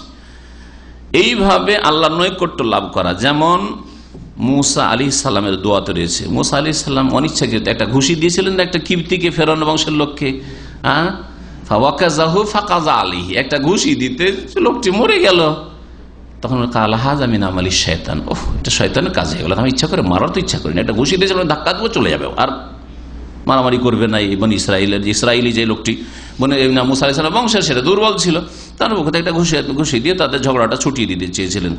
এইভাবে আল্লাহর নৈকট্য লাভ করা। যেমন মুসা আলাইহিস সালামের দোয়াতে রয়েছে। মুসা আলাইহিস সালাম অনিচ্ছাকৃত একটা ঘুষি দিয়েছিলেন একটা কিবতীকে, ফেরাউন বংশের লোককে। একটা ঘুষি দিতে লোকটি মরে গেল। তখন কালা হাযা মিন আমালি শয়তান, ওহ এটা শয়তানের কাজ হয়ে গেল, আমি ইচ্ছা করে মারার তো ইচ্ছা করি না, একটা ঘুষি দিয়েছিলাম ধাক্কা দেবো চলে যাবে, আর মারামারি করবে না। এই বনি ইসরায়েলি যে লোকটি মুসা আলাইহিস সালাম বংশের, সেটা দুর্বল ছিল, তার মুখে একটা ঘুষি দিয়ে তাদের ঝগড়াটা ছুটিয়ে দিতে চেয়েছিলেন।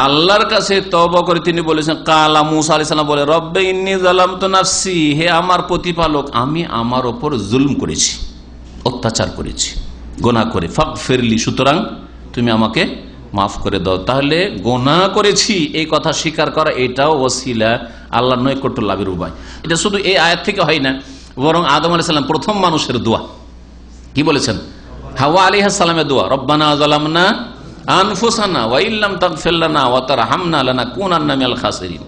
আল্লাহর কাছে তওবা করে তিনি বলেছেন, কালা মুসা আলাইহিস সালাম বলে, রব্বে ইন্নী যালামতু নাফসি, হে আমার প্রতিপালক আমি আমার ওপর জুলম করেছি, অত্যাচার করেছি, গুনাহ করে, ফাগফিরলি, সুতরাং তুমি আমাকে মাফ করে দাও। তাহলে গুনাহ করেছি এই কথা স্বীকার করা, এটাও ওসিলা আল্লাহর নৈকট্য লাভের উপায়। এটা শুধু এই আয়াত থেকে হয় না, বরং আদম আলাইহিস সালাম প্রথম মানুষের দোয়া কি বলেছেন, হাওয়া আলাইহিস সালামের দোয়া, রব্বানা যালামনা আনফুসানা ওয়া ইল্লাম তাগফির লানা ওয়া তারহামনা লানাকুনান্না মিনাল খাসিরিন।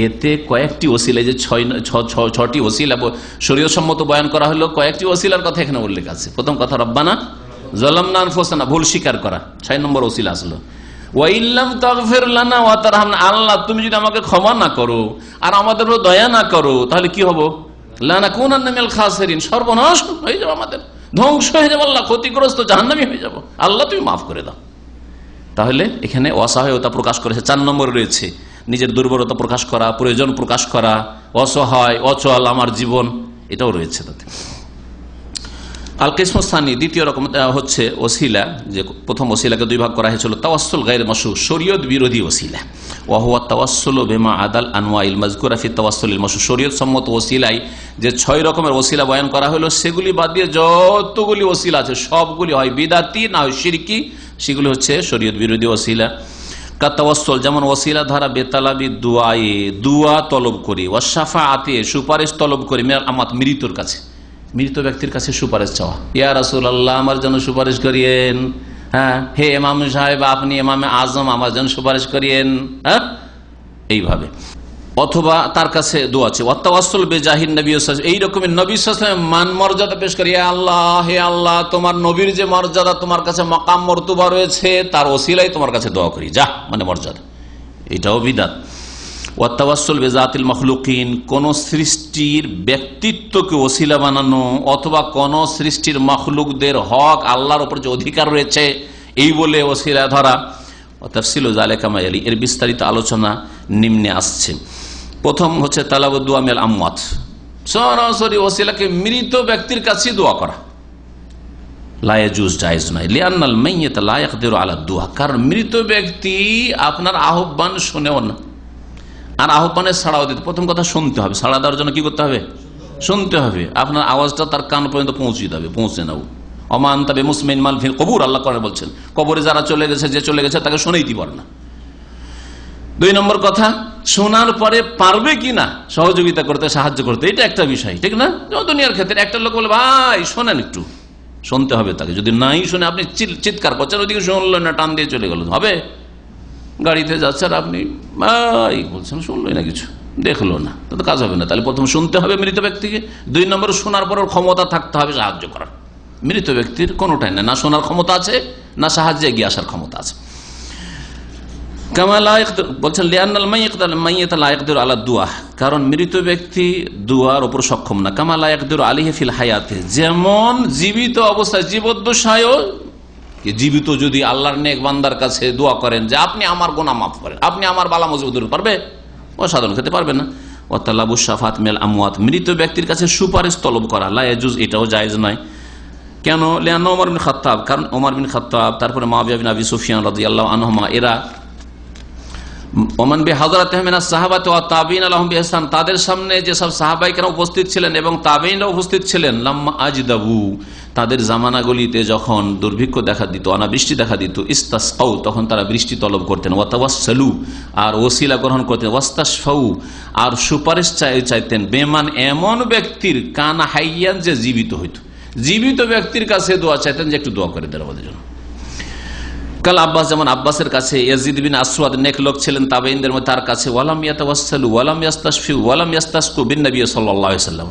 এতে কয়েকটি ওসিলা, যে ছটি ওসিলা শরীয়ত সম্মত বয়ান করা হলো, কয়েকটি ওসিলার কথা এখানে উল্লেখ আছে। প্রথম কথা রব্বানা যালামনা আনফুসানা, ভুল স্বীকার করা, 6 নম্বর ওসিলা আসলো। ওয়া ইল্লাম তাগফির লানা ওয়া তারহামনা, আল্লাহ তুমি যদি আমাকে ক্ষমা না করো আর আমাদের উপর দয়া না করো, তাহলে কি হবো, লানাকুনান্না মিনাল খাসিরিন, সর্বনাশ হয়ে যাবে, আমাদের ধ্বংস হয়ে যাবে, আল্লাহ ক্ষতিগ্রস্ত জাহান্নামী হয়ে যাব, আল্লাহ তুমি মাফ করে দাও। তাহলে এখানে অসহায়তা প্রকাশ করেছে। 4 নম্বর রয়েছে নিজের দুর্বলতা প্রকাশ করা, প্রয়োজন প্রকাশ করা, অসহায় অচল আমার জীবন, এটাও রয়েছে তাতে। আল কিসমুস্তানি, দ্বিতীয় রকম হচ্ছে ওসিলা, যে প্রথম ওসিলাকে 2 ভাগ করা হয়েছিল, তাওয়াসসুল গায়র মাশরু', শরীয়ত বিরোধী ওসিলা, ওয়া হুয়া তাওয়াসসুলু বিমা আদাল আনওয়াইল মাযকুরা ফি তাওয়াসসুলিল মাশরু', শরীয়ত সম্মত ওসিলাই যে 6 রকমের ওসিলা বয়ান করা হলো, সেগুলি বাদ দিয়ে যতগুলি ওসিলা আছে সবগুলি হয় বিদাতি না হয় শিরকি, সেগুলি হচ্ছে শরীয়ত বিরোধী ওসিলা। কাতাওয়াসসুল, যেমন ওসিলা ধারা বেতালাবি দুআয়ে, দুআ তলব করি, ওয়া শাফাআতে, সুপারিশ তলব করি, মিনাল আমাত, মৃত্যুর কাছে, মৃত ব্যক্তির কাছে সুপারিশ চাওয়া, ইয়া রাসূলুল্লাহ আমার জন্য সুপারিশ করিয়েন, হ্যাঁ হে ইমাম সাহেব আপনি ইমামে আজম আমার জন্য সুপারিশ করিয়েন, হ্যাঁ এইভাবে। অথবা তার কাছে দোয়া আছে, ওয়াতাওয়াসসুল বিজাহিন নবী সাল্লাল্লাহু আলাইহি ওয়াসাল্লাম, এই রকমের নবী সাল্লাল্লাহু আলাইহি ওয়াসাল্লাম মান মর্যাদা পেশ করি, হে আল্লাহ তোমার নবীর যে মর্যাদা, তোমার কাছে মাকাম মর্তবা রয়েছে, তার ওসিলাই তোমার কাছে দোয়া করি, যা মানে মর্যাদা, এটাও বিদআত। ওয়াতাওয়াসসুল বিজাতিল মাখলুকিন, কোন সৃষ্টির ব্যক্তিত্বকে ওসিলা বানানো, অথবা কোন সৃষ্টির মাখলুকদের হক আল্লাহর উপর যে অধিকার রয়েছে এই বলে ওসিলা ধরা। তাফসিলু যালিকা মা ইয়ালি, এর বিস্তারিত আলোচনা নিম্নে আসছে। প্রথম হচ্ছে তালাবুদ দুআ মিনাল আমওয়াত, সরাসরি ওসিলাকে মৃত ব্যক্তির কাছে দোয়া করা, লা ইয়াজুজ, জায়েজ নয়, লিআন্নাল মাইয়িত লা ইয়াকদিরু আলা দুআ, কারণ মৃত ব্যক্তি আপনার আহ্বান শুনেও না, আর আহ্বানের সাড়াও দিতে, প্রথম কথা শুনতে হবে, সাড়া দেওয়ার জন্য কি করতে হবে, শুনতে হবে, আপনার আওয়াজটা তার কান পর্যন্ত পৌঁছে যাবে, পৌঁছে নাও। ওমান তাবে মুসমিন মাল ফিল কবুর, আল্লাহ করে বলছেন কবরে যারা চলে গেছে, যে চলে গেছে তাকে শোনাইতে পারে না। 2 নম্বর কথা, শোনার পরে পারবে কিনা সহযোগিতা করতে, সাহায্য করতে, এটা একটা বিষয়, ঠিক না। দুনিয়ার ক্ষেত্রে একটা লোক বলে ভাই শোনেন, একটু শুনতে হবে তাকে, যদি নাই শুনে আপনি চিৎকার করছেন, ওইদিকে শুনলেন না, টান দিয়ে চলে গেল, হবে, গাড়িতে যাচ্ছে আর আপনি ভাই বলছেন, শুনলোই না, কিছু দেখলো না, তো কাজ হবে না। তাহলে প্রথম শুনতে হবে মৃত ব্যক্তিকে, 2 নম্বর শোনার পর ক্ষমতা থাকতে হবে সাহায্য করার। মৃত ব্যক্তির কোনোটাই না শোনার ক্ষমতা আছে, না সাহায্যে এগিয়ে আসার ক্ষমতা আছে। বলছেন লিআন্নাল মাইয়িত লা ইয়াকদিরু আলা দুআ, কারণ মৃত ব্যক্তি দুআর উপর সক্ষম না। কামা লা ইয়াকদিরু আলাইহি ফিল হায়াতে, যেমন জীবিত অবস্থায়, জীবদ্দশায়ও, জীবিত যদি আল্লাহর নেক বান্দার কাছে দোয়া করেন যে আপনি আমার গুনাহ মাফ করেন, আপনি আমার বালা মুসিবত দূর পারবে, ও সাধারণ খেতে পারবে না। ওয়া তালাবুশ শাফাআত মিনাল আমওয়াত, মৃত ব্যক্তির কাছে সুপারিশ তলব করা, লা ইয়াজুজ, এটাও জায়েজ নয়। কেন, লিআন্না ওমর বিন খাত্তাব, কারণ ওমর বিন খাত্তাব, তারপরে মুআবিয়া বিন আবি সুফিয়ান রাদিয়াল্লাহু আনহুমা, এরা ওমান বিহাযরাতিহিম মিনাস সাহাবাতি ওয়া তাবিঈন লাহুম বিইহসান, তাদের সামনে যে সব সাহাবায়ে কেরাম উপস্থিত ছিলেন এবং তাবিঈনরা উপস্থিত ছিলেন, লাম্মা আজদাবু, তাদের জামানাগুলিতে যখন দুর্ভিক্ষ দেখা দিত, অনাবৃষ্টি দেখা দিত, ইস্তাসকাউ, তখন তারা বৃষ্টি তলব করতেন, ওয়া তাওয়াসসালু, আর ওসিলা গ্রহণ করতেন, ওয়াস্তাশফাউ, আর সুপারিশ চাইতেন, বেমান, এমন ব্যক্তির, কানা হাইয়ান, যে জীবিত হইত, জীবিত ব্যক্তির কাছে দোয়া চাইতেন যে একটু দোয়া করে দেন আমাদের জন্য। কাল আব্বাস, যেমন আব্বাসের কাছে, ইয়াজিদ বিন আসওয়াদ, নেক লোক ছিলেন তাবেঈনদের মধ্যে, তার কাছে, ওয়ালাম ইয়াতাওয়াসসালু ওয়ালাম ইয়াস্তাশফিউ ওয়ালাম ইয়াস্তাসকু বিন নবী সাল্লাল্লাহু আলাইহি ওয়াসাল্লাম,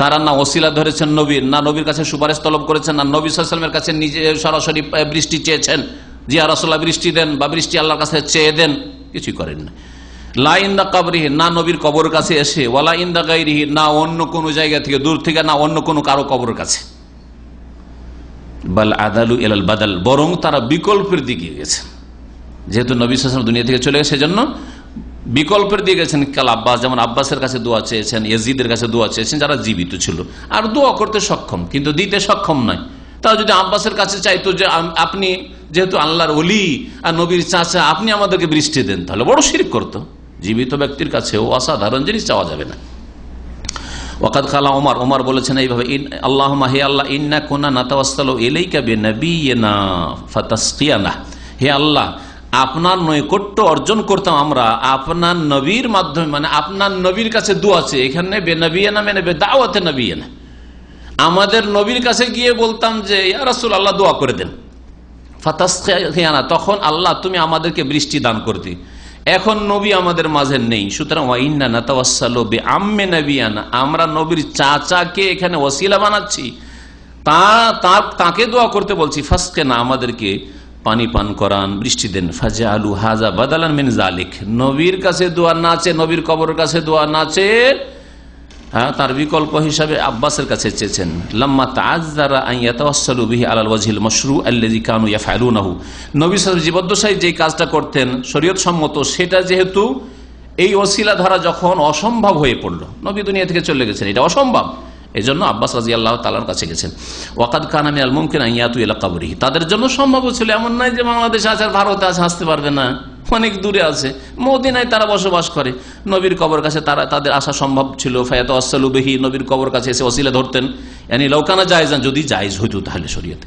তারা না ওসিলা ধরেছেন নবীর, না নবীর কাছে সুপারিশ তলব করেছেন, না নবী সাল্লাল্লাহু আলাইহি ওয়াসাল্লামের কাছে নিজে সরাসরি বৃষ্টি চেয়েছেন, যে ইয়া রাসূলুল্লাহ বৃষ্টি দেন, বা বৃষ্টি আল্লাহর কাছে চেয়ে দেন, কিছুই করেন না। লা ইনদা কাবরিহি, না নবীর কবর কাছে এসে, ওয়ালা ইনদা গায়রিহি, না অন্য কোনো জায়গা থেকে দূর থেকে, না অন্য কোনো কারো কবরের কাছে। বাল আদালু ইলাল বাদাল, বরং তারা বিকল্পের দিকে গেছেন। যেহেতু নবী সাল্লাল্লাহু আলাইহি ওয়াসাল্লাম দুনিয়া থেকে চলে গেছে, সেজন্য বিকল্পের দিকে গেছেন। কাল আব্বাস, যেমন আব্বাসের কাছে দোয়া চেয়েছেন, ইয়াজিদের কাছে দোয়া চেয়েছেন, যারা জীবিত ছিল আর দোয়া করতে সক্ষম কিন্তু দিতে সক্ষম নয়। তারা যদি আব্বাসের কাছে চাইতো যে আপনি যেহেতু আল্লাহর ওলি আর নবীর চাচা, আপনি আমাদেরকে বৃষ্টি দেন, তাহলে বড় শিরক করতো। জীবিত ব্যক্তির কাছেও অসাধারণ জিনিস চাওয়া যাবে না। ওয়াকাদ কালা ওমর, ওমর বলেছেন এইভাবে, আল্লাহুম্মা, হে আল্লাহ, ইন্না কুনা নাতাওয়াসসালু ইলাইকা বিনাবিয়িনা ফাতাসকিয়ানা, হে আল্লাহ, আপনার নৈকট্য অর্জন করতাম আমরা আপনার নবীর মাধ্যমে, মানে আপনার নবীর কাছে দোয়া চেয়ে। এখানে বেনবিয়ানা মানে বেদাওয়াতে নবিয়ানা, আমাদের নবীর কাছে গিয়ে বলতাম যে ইয়া রাসূলুল্লাহ দোয়া করে দেন। ফাতাসকিয়ানা, তখন আল্লাহ তুমি আমাদেরকে বৃষ্টি দান করতে। এখন নবী আমাদের মাঝে নেই, সুতরাং ওয়া ইন্না নাতাওয়াসসালু বিআম্মি নবিয়ানা, আমরা নবীর চাচাকে এখানে ওসিলা বানাচ্ছি, তাকে দোয়া করতে বলছি। ফাসকিনা, আমাদেরকে পানি পান করান, বৃষ্টি দেন। ফাজআলু হাযা বাদালান মিন যালিক, নবীর কাছে দোয়া না চেয়ে, নবীর কবরের কাছে দোয়া না চেয়ে, তার বিকল্প হিসাবে আব্বাসের কাছে চেয়েছেন। লাম্মা তাআজ্জারা আন ইয়াতাওয়াসসালু বিহি আলাল ওয়াজহিল মাশরু আল্লাযী কানু ইয়াফআলুনাহু, নবী সাল্লাল্লাহু জীবদ্দশায় যে কাজটা করতেন শরীয়ত সম্মত, সেটা যেহেতু এই ওসিলা ধরা যখন অসম্ভব হয়ে পড়লো, নবী দুনিয়া থেকে চলে গেছেন, এটা অসম্ভব, এই জন্য আব্বাস রাদিয়াল্লাহু তাআলার কাছে গেছেন। ওয়াকাদ কানা মিনাল মুমকিন আন ইয়াতু ইলা কবরিহি, তাদের জন্য সম্ভব ছিল, এমন নয় যে বাংলাদেশে আছে আর ভারতে আছে, আসতে পারবে না, অনেক দূরে আছে, মদিনায় তারা বসবাস করে, নবীর কবর কাছে তাদের আসা সম্ভব ছিল। ফায়াতাওয়াসসালু বিহি, নবীর কবর কাছে এসে ওসিলা ধরতেন। ইয়ানি লাউ কানা জায়েজান, যদি জায়েজ হইতো তাহলে শরীয়তে।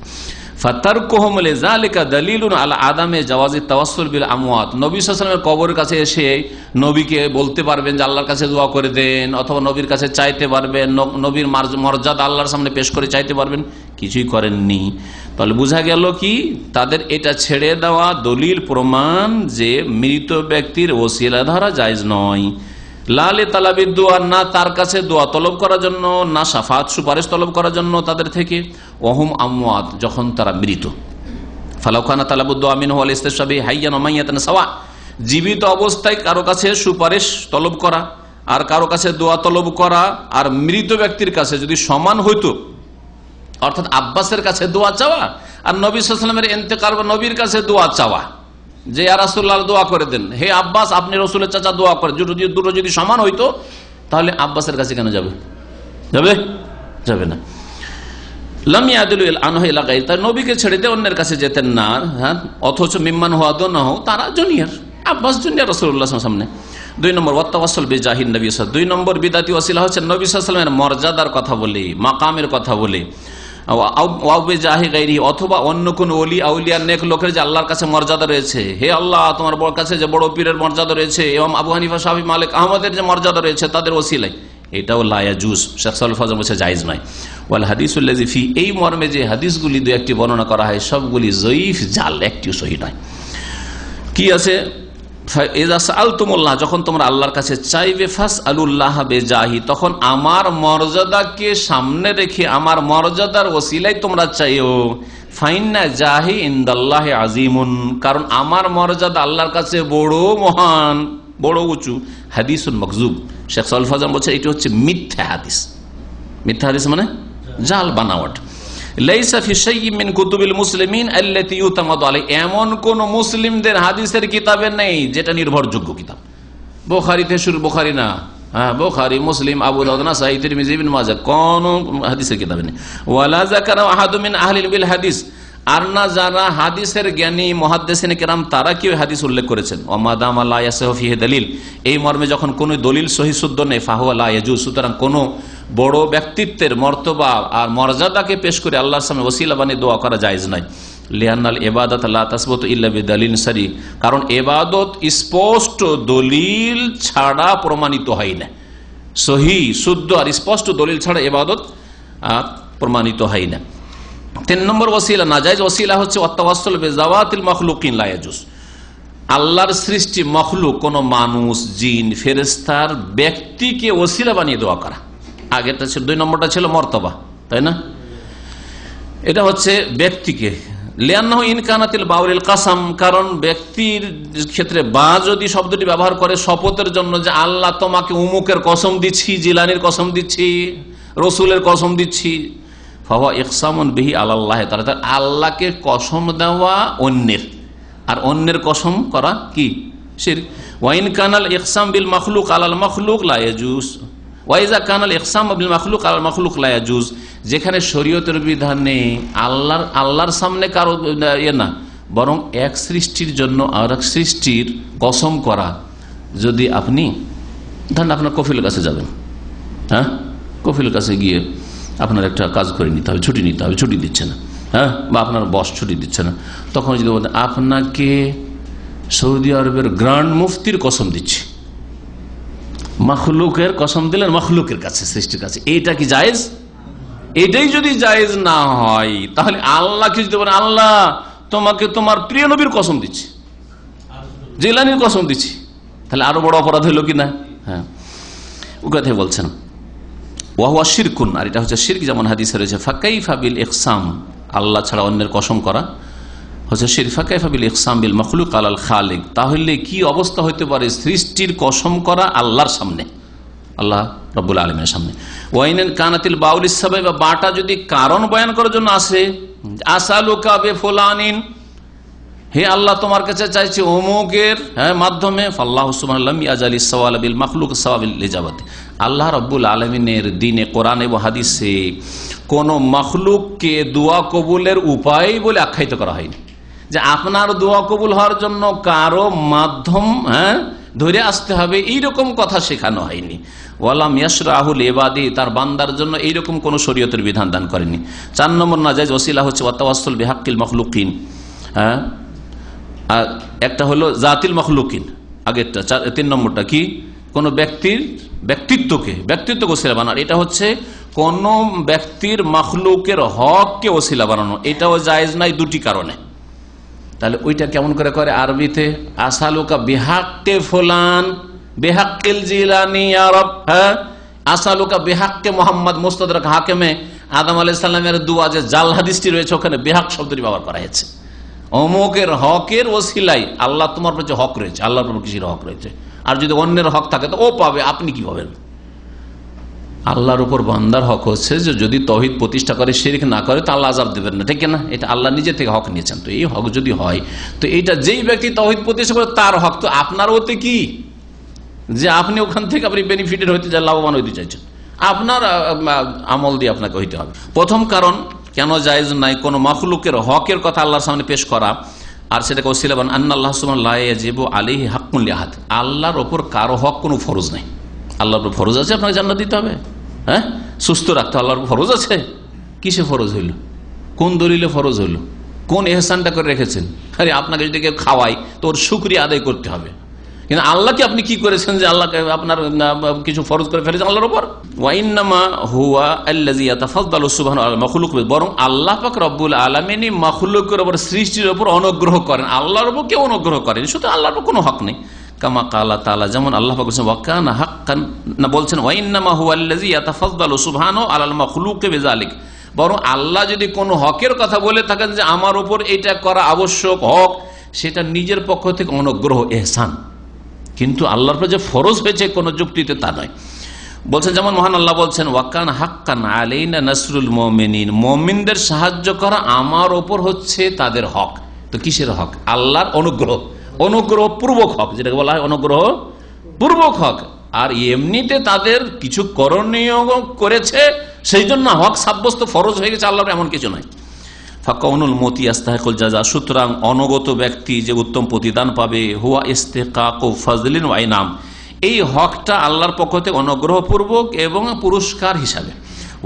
ফাতারকুহুম লিযালিকা দালিলুন আলা আদামে জাওয়াজি তাওয়াসসুল বিল আমওয়াত, নবী সাল্লাল্লাহু আলাইহি ওয়াসাল্লামের কবরের কাছে এসে নবীকে বলতে পারবেন যে আল্লাহর কাছে দোয়া করে দেন, অথবা নবীর কাছে চাইতে পারবেন, নবীর মর্যাদা আল্লাহর সামনে পেশ করে চাইতে পারবেন, কিছুই করেননি। তাহলে বোঝা গেল কি, তাদের এটা ছেড়ে দেওয়া দলিল প্রমাণ যে মৃত ব্যক্তির ওসিলা ধরা জায়েজ নয়। লালে তালাবিদ দোয়া, না তার কাছে দোয়া তলব করার জন্য, না শাফাত সুপারিশ তলব করার জন্য তাদের থেকে। ওহুম আমওয়াত, যখন তারা মৃত। ফালাউকানা তালাবুদ দোয়া মিনহু আল ইস্তিশফা হাইয়ান ওয়া মাইয়াতান সাওয়া, জীবিত অবস্থায় কারো কাছে সুপারিশ তলব করা আর কারো কাছে দোয়া তলব করা আর মৃত ব্যক্তির কাছে যদি সমান হইতো, অর্থাৎ আব্বাসের কাছে দোয়া চাওয়া আর নবী সাল্লাল্লাহু আলাইহি ওয়াসাল্লামের ইন্তেকাল বা নবীর কাছে দোয়া চাওয়া, যে ইয়া রাসূলুল্লাহ দোয়া করে দেন, হে আব্বাস আপনি রসুলের চাচা দোয়া করে, দুটো যদি সমান হইতো তাহলে আব্বাসের কাছে কেন যাবে? যাবে না। লাম ইয়াদুলু আনহু ইলা গায়রি, তাই নবীকে ছেড়ে দিয়ে অন্যের কাছে যেতেন না। হ্যাঁ, অথচ মিম্মান হুয়া দুনহু, তারা জুনিয়র, আব্বাস জুনিয়র রাসূলুল্লাহ সাল্লাল্লাহু আলাইহি ওয়াসাল্লামের সামনে। 2 নম্বর ওয়াতাওয়াসসুল বিজাহিন নবী সাল্লাল্লাহু আলাইহি ওয়াসাল্লাম, 2 নম্বর বিদাতি ওসিলা হচ্ছে নবী সাল্লাল্লাহু আলাইহি ওয়াসাল্লামের মর্যাদার কথা বলে, মাকামের কথা বলে, অথবা অন্য কোন ওলি আউলিয়া নেক লোকের যে আল্লাহর কাছে মর্যাদা রয়েছে, হে আল্লাহ তোমার কাছে যে বড় পীরের মর্যাদা রয়েছে, এবং আবু হানিফা, শাফি, মালিক, আহমদের যে মর্যাদা রয়েছে তাদের ওসিলাই, এটাও লা ইয়াজুজ, শেখ সালেহ ফাজল বলছে জায়েজ নয়। ওয়াল হাদিসুল্লাযী ফি, এই মর্মে যে হাদিসগুলি দুই একটি বর্ণনা করা হয় সবগুলি যঈফ, জাল, একটিও সহিহ নয়। কি আছে? যখন তোমরা আল্লাহর কাছে চাইবে, ফাসআলুল্লাহ বিজাহি, তখন আমার মর্যাদাকে সামনে রেখে আমার মর্যাদার ওসিলায় তোমরা চাইও। ফাইন্না জাহি ইনদাল্লাহি আযীমুন, কারণ আমার মর্যাদা আল্লাহর কাছে বড় মহান, বড় উঁচু। হাদিসুন মাকযুব, শেখ সালেহ ফাজল বলছে এটি হচ্ছে মিথ্যা হাদিস। মিথ্যা হাদিস মানে জাল, বানাওয়াট। লাইসা ফি শাইইন মিন কুতুবিল মুসলিমিন আল্লাতী ইউতামাদু আলাইহি, এমন কোন মুসলিমদের হাদিসের কিতাবে নেই যেটা নির্ভরযোগ্য কিতাব। বুখারীতে শুরু, বুখারী না, হ্যাঁ বুখারী, মুসলিম, আবু দাউদ, নাসাঈ, তিরমিজি, ইবনে মাজাহ, কোন হাদিসের কিতাবে নেই। ওয়ালা যাকারা আহাদু মিন আহলিল বিল হাদিস, আর না যারা হাদিসের জ্ঞানী মুহাদ্দিসিন কিরাম তারা কি হাদিস উল্লেখ করেছেন। ওয়ামাদামা লা ইয়াসহু ফিহি দলিল, এই মর্মে যখন কোন দলিল সহিহ শুদ্ধ নেই, ফাহুয়া লা ইয়াজুজ, সুতরাং কোন বড় ব্যক্তিত্বের মর্তবা আর মর্যাদাকে পেশ করে আল্লাহর সামনে ওসিলা বানিয়ে দোয়া করা জায়েজ নয়। লিআন্নাল ইবাদাত লা তাসবুতু ইল্লা বিদালিল সারি, কারণ ইবাদত স্পষ্ট দলিল ছাড়া প্রমাণিত হয় না। সহিহ শুদ্ধ আর স্পষ্ট দলিল ছাড়া ইবাদত প্রমাণিত হয় না। 3 নম্বর ওসিলা, নাজায়েজ ওসিলা হচ্ছে ওয়াতাওয়াসসুল বিজাওয়াতিল মাখলুকিন লা ইয়াজুজ, আল্লাহর সৃষ্টি মখলুক, কোন মানুষ, জিন, ফেরেশতার ব্যক্তিকে ওসিলা বানিয়ে দোয়া করা। আগেরটা ছিল 2 নম্বরটা ছিল মর্তবা, তাই না? এটা হচ্ছে ব্যক্তিকে, লিআন্নাহু ইন কানাতিল বাউলিল কাসাম, কারণ ব্যক্তির ক্ষেত্রে বা যদি শব্দটি ব্যবহার করে শপথের জন্য, যে আল্লাহ তোমাকে উমুকের কসম দিচ্ছি, জিলানির কসম দিচ্ছি, রসুলের কসম দিচ্ছি, ফাহুয়া ইকসামুন বিহি আলাল্লাহ তাআলা, আল্লাহকে কসম দেওয়া অন্যের, আর অন্যের কসম করা কি শিরক। ওয়া ইন কানাল ইকসাম বিল মাখলুক আলাল মাখলুক লা ইয়াজুজ, ওয়া ইযা কানাল ইকসাম বিল মাখলুক আলাল মাখলুক লা ইয়াজুজ, যেখানে শরীয়তের বিধানে আল্লাহর সামনে কারো না, বরং এক সৃষ্টির জন্য আর এক সৃষ্টির কসম করা, যদি আপনি ধরেন আপনার কফিলের কাছে যাবেন, হ্যাঁ, কফিলের কাছে গিয়ে আপনার একটা কাজ করে নিতে হবে, ছুটি নিতে হবে, ছুটি দিচ্ছে না, হ্যাঁ, বা আপনার বস ছুটি দিচ্ছে না, তখন যদি বলেন আপনাকে সৌদি আরবের গ্র্যান্ড মুফতির কসম দিচ্ছি, মাখলুকের কসম দিলেন মাখলুকের কাছে, সৃষ্টির কাছে, এইটা কি জায়েজ? এটাই যদি জায়েজ না হয়, তাহলে আল্লাহকে যদি বলেন আল্লাহ তোমাকে তোমার প্রিয় নবীর কসম দিচ্ছি, জিলানির কসম দিচ্ছি, তাহলে আরো বড় অপরাধ হইল কিনা? হ্যাঁ, ও কথাই বলছেন ওয়াহুয়া শিরকুন, আর এটা হচ্ছে শিরক, যেমন হাদিসে রয়েছে ফাকাইফা বিল ইকসাম, আল্লাহ ছাড়া অন্যের কসম করা হচ্ছে শিরক। ফাকাইফা বিল ইকসাম বিল মাখলুক আলাল খালিক, তাহলে কি অবস্থা হতে পারে সৃষ্টির কসম করা আল্লাহর সামনে, আল্লাহ রব্বুল আলামিনের সামনে। ওয়াইন কানাতিল বাউলিস সাবাব, বা বাটা যদি কারণ বয়ান করার জন্য আসে, আসালুকা বিফুলানিন, হে আল্লাহ তোমার কাছে চাইছি অমুকের মাধ্যমে, ফাল্লাহু সুবহানাহু লাম ইয়াজালিস সাওয়াল বিল মাখলুক সাওয়াবিল লিজাবাত, আল্লাহ রব্বুল আলামিনের দ্বীনে কোরআন এবং হাদিসে কোন মাখলুককে দোয়া কবুলের উপায় বলে আখ্যায়িত করা হয়নি, যে আপনার দোয়া কবুল হওয়ার জন্য কারো মাধ্যম ধরে আসতে হবে, এইরকম কথা শেখানো হয়নি। ওয়ালাম ইয়াশরাহুল ইবাদি, তার বান্দার জন্য এইরকম কোন শরীয়তের বিধান দান করেনি। 4 নম্বর নাজায়েজ ওসিলা হচ্ছে ওয়াতাওয়াসসুল বিহাক্কিল মাখলুকিন, একটা হলো জাতিল মাখলুকিন, আগেরটা 3 নম্বরটা কি, কোন ব্যক্তির ব্যক্তিত্বকে ওসিলা বানানো, এটা হচ্ছে কোন ব্যক্তির মাখলুকের হককে ওসিলা বানানো, এটাও জায়েজ নাই দুটি কারণে। তাহলে ওইটা কেমন করে করে আরবিতে, আসালুকা বিহাক্কে ফুলান বিহাক্কিল জিলানি ইয়া রব, হ্যাঁ, আসালুকা বিহাক্কে মুহাম্মদ মুস্তাদরাক হাকিমে আদম আলাইহিস সালামের দোয়া যে জাল হাদিসটি রয়েছে, ওখানে বিহাক শব্দটি ব্যবহার করা হয়েছে, অমুকের হকের ওসিলাই আল্লাহ তোমার উপর যে হক রয়েছে, আল্লাহর উপর কিসের হক রয়েছে, আর যদি অন্যের হক থাকে তো ও পাবে, আপনি কি পাবেন? আল্লাহর উপর বান্দার হক হচ্ছে যে যদি তৌহিদ প্রতিষ্ঠা করে, শিরক না করে, তো আল্লাহ আযাব দেবেন না, ঠিক না? এটা আল্লাহ নিজে থেকে হক নিয়েছেন। তো এই হক যদি হয়, তো এইটা যেই ব্যক্তি তৌহিদ প্রতিষ্ঠা করে তার হক, তো আপনার ওতে কি যে আপনি ওখান থেকে আপনি বেনিফিটেড হইতে চান, লাভবান হইতে চাইছেন, আপনার আমল দিয়ে আপনাকে হইতে হবে। প্রথম কারণ কেন জায়েজ নাই কোন মাখলুকের হকের কথা আল্লাহর সামনে পেশ করা, আর সেটাকে ওসিলা বানানো, আন্নাল্লাহ সুবহানাহু লা ইয়াজিবু আলাইহি হাক্কুন লিআহাদ, আল্লাহর উপর কারো হক কোনো ফরজ নাই। আল্লাহর উপর ফরজ আছে আপনাকে জান্নাত দিতে হবে, হ্যাঁ, সুস্থ রাখতে আল্লাহর উপর ফরজ আছে। কিসে ফরজ হইল? কোন দলিলে ফরজ হইল? কোন এহসানটা করে রেখেছেন? আরে আপনাকে যদি কেউ খাওয়াই তো ওর শুকরিয়া আদায় করতে হবে, কিন্তু আল্লাহকে আপনি কি করেছেন যে আল্লাহকে আপনার কিছু ফরজ করে ফেলেছেন আল্লাহর উপর? ওয়াইন্নামা হুয়া আল্লাযী ইয়াতাফাদ্দালু সুবহানাহু আলা মাখলুক, বরং আল্লাহ পাক রব্বুল আলামিনই মাখলুকের উপর, সৃষ্টির উপর অনুগ্রহ করেন, আল্লাহর উপর কেউ অনুগ্রহ করেন, শুধু আল্লাহর উপর কোনো হক নেই। কামা কালা তাআলা, যেমন আল্লাহ পাক বলেছেন ওয়াকানা হাক্কান, না বলছেন ওয়াইন্নামা হুয়া আল্লাযী ইয়াতাফাদ্দালু সুবহানাহু আলাল মাখলুকি বিযালিক, বরং আল্লাহ যদি কোনো হকের কথা বলে থাকেন যে আমার উপর এটা করা আবশ্যক হক, সেটা নিজের পক্ষ থেকে অনুগ্রহ, ইহসান, কিন্তু আল্লাহর উপর যে ফরজ হয়েছে কোন যুক্তিতে তা নয়। বলছেন যেমন মহান আল্লাহ বলছেন ওয়াকান হাক্কান আলাইনা নাসরুল মুমিনিন, মুমিনদের সাহায্য করা আমার উপর হচ্ছে তাদের হক। তো কিসের হক? আল্লাহর অনুগ্রহ, অনুগ্রহ পূর্বক হক, যেটাকে বলা হয় অনুগ্রহ পূর্বক হক। আর এমনিতে তাদের কিছু করণীয় করেছে, সেই জন্য হক সাব্যস্ত ফরজ হয়ে গেছে আল্লাহর, এমন কিছু নয়। ফাকাউনুল মতি ইস্তাহিকুল জাযা, সুতরাং অনুগত ব্যক্তি যে উত্তম প্রতিদান পাবে, হুয়া ইস্তিকাকু ফাজলিন ওয়া ইনাম, এই হকটা আল্লাহর পক্ষ থেকে অনুগ্রহপূর্বক এবং পুরস্কার হিসাবে।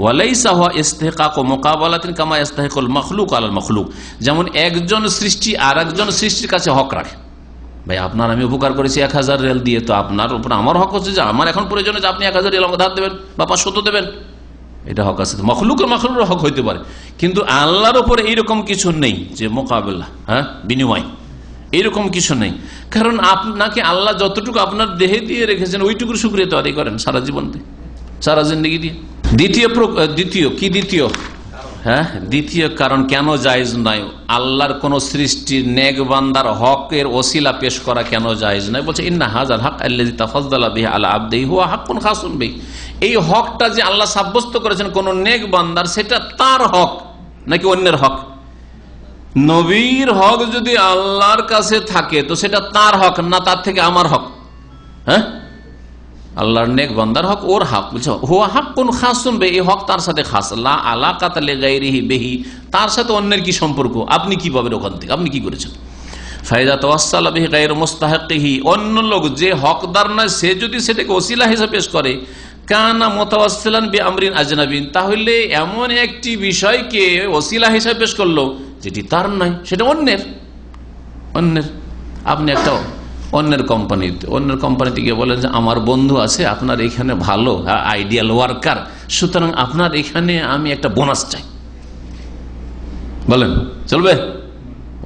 ওয়ালাইসা হুয়া ইস্তিকাকু মুকাবালাতিন কামা ইস্তাহিকুল মাখলুক আলাল মাখলুক, যেমন একজন সৃষ্টি আর একজন সৃষ্টির কাছে হক রাখে। ভাই আপনার আমি উপকার করেছি 1000 রিয়াল দিয়ে, তো আপনার উপর আমার হক হচ্ছে যে আমার এখন প্রয়োজন যে আপনি 1000 রিয়াল আমাকে ধার দেবেন বা 500 দেবেন, এটা হক আছে। মখলুকের হক হইতে পারে, কিন্তু আল্লাহর উপরে এইরকম কিছু নেই যে মোকাবেলা, হ্যাঁ, বিনিময়, এইরকম কিছু নেই। কারণ আপনাকে আল্লাহ যতটুকু আপনার দেহে দিয়ে রেখেছেন ওইটুকুর শুকরিয়া তো আদায় করেন সারা জীবন দিয়ে, সারা জিন্দগি দিয়ে। দ্বিতীয় হ্যাঁ, দ্বিতীয় কারণ কেন জায়েজ নয়, আল্লাহর কোন সৃষ্টির নেক বান্দার হকের ওসিলা পেশ করা কেন জায়েজ নয়? বলছে ইন্না হাযাল হক আল্লাযী তাফাদ্দালা বিহি আলা আবদিহি হুয়া হাক্কুন খাসুন বিহি। এই হকটা যে আল্লাহ সাব্যস্ত করেছেন কোন নেক বান্দার, সেটা তার হক নাকি অন্যের হক? নবীর হক যদি আল্লাহর কাছে থাকে তো সেটা তার হক না তার থেকে আমার হক? হ্যাঁ, আল্লাহর নেক বান্দার হক ওর হক। বলছে হুয়া হাক্কুন খাসুন বিহি, এই হক তার সাথে খাস, লা আলাকাতা লিগাইরিহি বিহি, তার সাথে অন্যের কি সম্পর্ক? আপনি কি পাবেন ওখান থেকে? আপনি কি করেছেন? ফায়দা তাওয়াসসালা বিহি গায়রু মুস্তাহিকিহি, অন্য লোক যে হকদার নয় সে যদি সেটাকে ওসিলা হিসেবে পেশ করে, কানা মুতাওয়াসসিলান বিআমরিন আজনাবিন, তাহলে এমন একটি বিষয়কে ওসিলা হিসেবে পেশ করলো যেটি তার নয়, সেটা অন্যের। আপনি একটা অন্যের কোম্পানিতে গিয়ে বলেন যে আমার বন্ধু আছে আপনার এখানে ভালো আইডিয়াল ওয়ার্কার, সুতরাং আপনার এখানে আমি একটা বোনাস চাই, বলেন চলবে?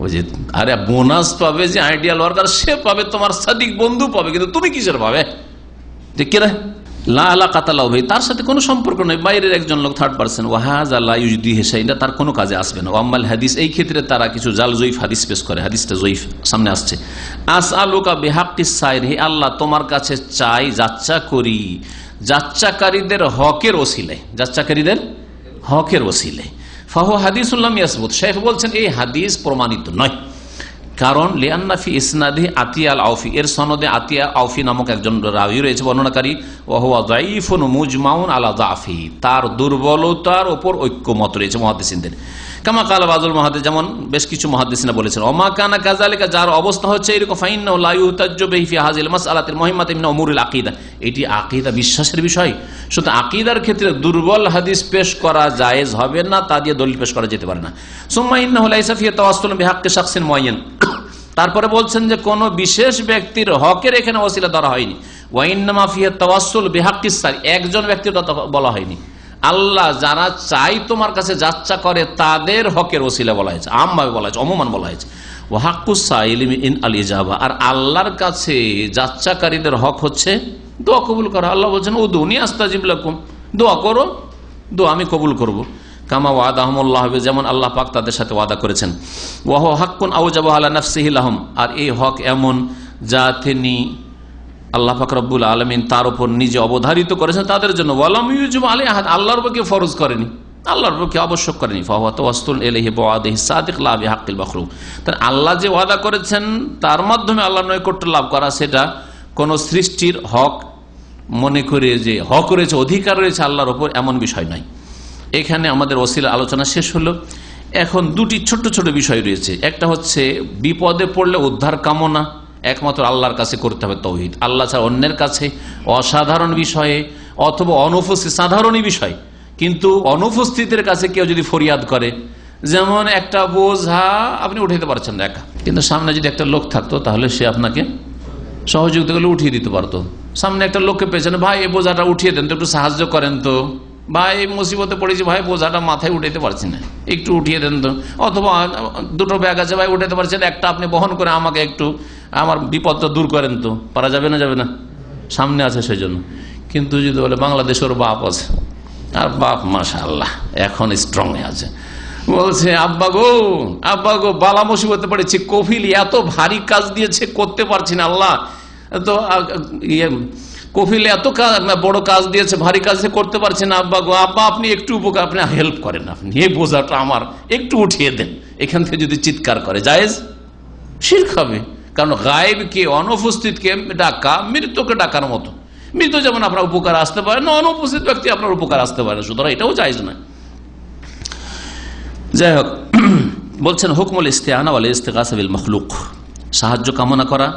ওই যে আরে বোনাস পাবে যে আইডিয়াল ওয়ার্কার, সে পাবে, তোমার সাদিক বন্ধু পাবে, কিন্তু তুমি কিসের পাবে? ঠিক কিনা? লা আলাকাতা লাহু বিহি, তার সাথে কোনো সম্পর্ক নেই, বাইরের একজন লোক, থার্ড পারসন। ওয়া হাযা লা ইউজদিহি শাইআন, তার কোনো কাজে আসবে না। ওয়াম্মাল হাদিস, এই ক্ষেত্রে তারা কিছু জাল জয়ীফ হাদিস পেশ করে, হাদিসটা জয়ীফ সামনে আসছে। আসআলুকা বিহাক্কিস সাইর, হে আল্লাহ তোমার কাছে চাই, যাচ্চা করি যাচ্চাকারীদের হকের ওসিলায়, যাচ্চাকারীদের হকের ওসিলায়। ফাহু হাদিসুল লাম ইয়াসবুত, শেখ বলছেন এই হাদিস প্রমাণিত নয়। কারণ লিআন্না ফি ইসনাদি আতিয়া আল আউফি, এর সনদে আতিয়া আউফি নামক একজন রাবী রয়েছে, বর্ণনাকারী, ওয়া হুয়া যায়ীফুন মুজমাউন আলা যাফি, তার দুর্বলতার উপর ঐক্যমত রয়েছে মুহাদ্দিসিনদের। কামা কালা বাযুল মুহাদ্দিস, যেমন বেশ কিছু মুহাদ্দিসিনা বলেছেন। ওমা কানা কাযালিকা, যার অবস্থা হচ্ছে এরকম, ফাইন্নাহু লা ইউহতাজ্জু বিহি ফি হাযিল মাসআলাতিল মুহিম্মাতি মিন উমুরিল আকীদা, এটি আকীদা বিশ্বাসের বিষয়, শুধু আকীদার ক্ষেত্রে দুর্বল হাদিস পেশ করা জায়েজ হবে না, তা দিয়ে দলিল পেশ করা যেতে পারে না। সুম্মা ইন্নাহু লাইসা ফি তাওয়াসসুল বিহাক্কি শাখসিন মুআয়্যান, তারপরে বলছেন যে কোন বিশেষ ব্যক্তির হকের এখানে ওসিলা ধরা হয়নি। ওয়া ইন্নামা ফিহি তাওয়াসসুল বিহাক্কিস সারি, একজন ব্যক্তির কথা বলা হয়নি, আল্লাহ যারা চাই তোমার কাছে যাচ্চা করে তাদের হকের ওসিলা বলা হয়েছে, আমভাবে বলা হয়েছে, অমুমান বলা হয়েছে। ওয়া হাক্কুস সাইলি ইন আল ইজাবা, আর আল্লাহর কাছে যাচ্চাকারীদের হক হচ্ছে দোয়া কবুল করা। আল্লাহ বলছেন উদুনি আস্তাজিব লাকুম, দোয়া করো, দোয়া আমি কবুল করব। কামা ওয়াদাহুমুল্লাহ, যেমন আল্লাহ পাক তাদের সাথে ওয়াদা করেছেন। ওয়া হুয়া হাক্কুন আওজাবা আলা নাফসিহি লাহুম, আর এই হক এমন যা তিনি আল্লাহ পাক রব্বুল আলামিন তার উপর নিজে অবধারিত করেছেন তাদের জন্য। ওয়ালাম ইউজিব আলাইহি আহাদ, আল্লাহর উপর কেউ ফরজ করেনি, আল্লাহর উপর কেউ আবশ্যক করেনি। ফাহুয়া তাওয়াসসুল ইলাইহি বিওয়াদিহি সাদিক লা বিহাক্কিল মাখলুক, তার আল্লাহ যে ওয়াদা করেছেন তার মাধ্যমে আল্লাহর নৈকট্য লাভ করা, সেটা কোন সৃষ্টির হক মনে করে যে হক রয়েছে, অধিকার রয়েছে আল্লাহর উপর, এমন বিষয় নয়। এখানে আমাদের ওসিলা আলোচনা শেষ হলো। এখন দুটি ছোট ছোট বিষয় রয়েছে। একটা হচ্ছে বিপদে পড়লে উদ্ধার কামনা একমাত্র আল্লাহর কাছে করতে হবে, তাওহীদ। আল্লাহ ছাড়া অন্যের কাছে অসাধারণ বিষয়ে অথবা অনুপস্থিত, সাধারণই বিষয় কিন্তু অনুপস্থিতের কাছে কেউ যদি ফরিয়াদ করে, যেমন একটা বোঝা আপনি উঠাইতে পারছেন না একা, কিন্তু সামনে যদি একটা লোক থাকতো তাহলে সে আপনাকে সহযোগিতা করলে উঠিয়ে দিতে পারতো। সামনে একটা লোককে পেয়েছেন, ভাই এই বোঝাটা উঠিয়ে দেন তো, একটু সাহায্য করেন তো, ভাই মুসিবতে পড়েছি, ভাই বোঝাটা মাথায় উঠাইতে পারছি না, একটু উঠিয়ে দেন তো। অথবা দুটো ব্যাগ আছে, ভাই উঠাইতে পারছেন, একটা আপনি বহন করে আমাকে একটু আমার বিপদটা দূর করেন তো। পারা যাবে না? যাবে না, সামনে আছে সেই জন্য। কিন্তু যদি বলে বাংলাদেশ ওর বাপ আছে, আর বাপ মাশাআল্লাহ এখন স্ট্রং আছে, বলছে আব্বা গো বালা মুসিবতে পড়েছি, কফিল এত ভারী কাজ দিয়েছে করতে পারছি না, আল্লাহ তো কফিল এত বড় কাজ দিয়েছে, ভারী কাজ করতে পারছি না, আব্বা গো, আব্বা আপনি একটু উপকার, আপনি হেল্প করেন, আপনি এই বোঝাটা আমার একটু উঠিয়ে দেন। এখান থেকে যদি চিৎকার করে জায়েজ? শিরক হবে, কারণ গায়েবকে অনুপস্থিতকে ডাকা মৃত্যুকে ডাকার মতো। মৃত্যু যেমন আপনার উপকার আসতে পারে না, অনুপস্থিত ব্যক্তি আপনার উপকার আসতে পারে, সুতরাং এটাও জায়েজ না। যাই হোক, বলছেন হুকমুল ইস্তিআনা ওয়াল ইস্তিগাসা বিল মাখলুক, সাহায্য কামনা করা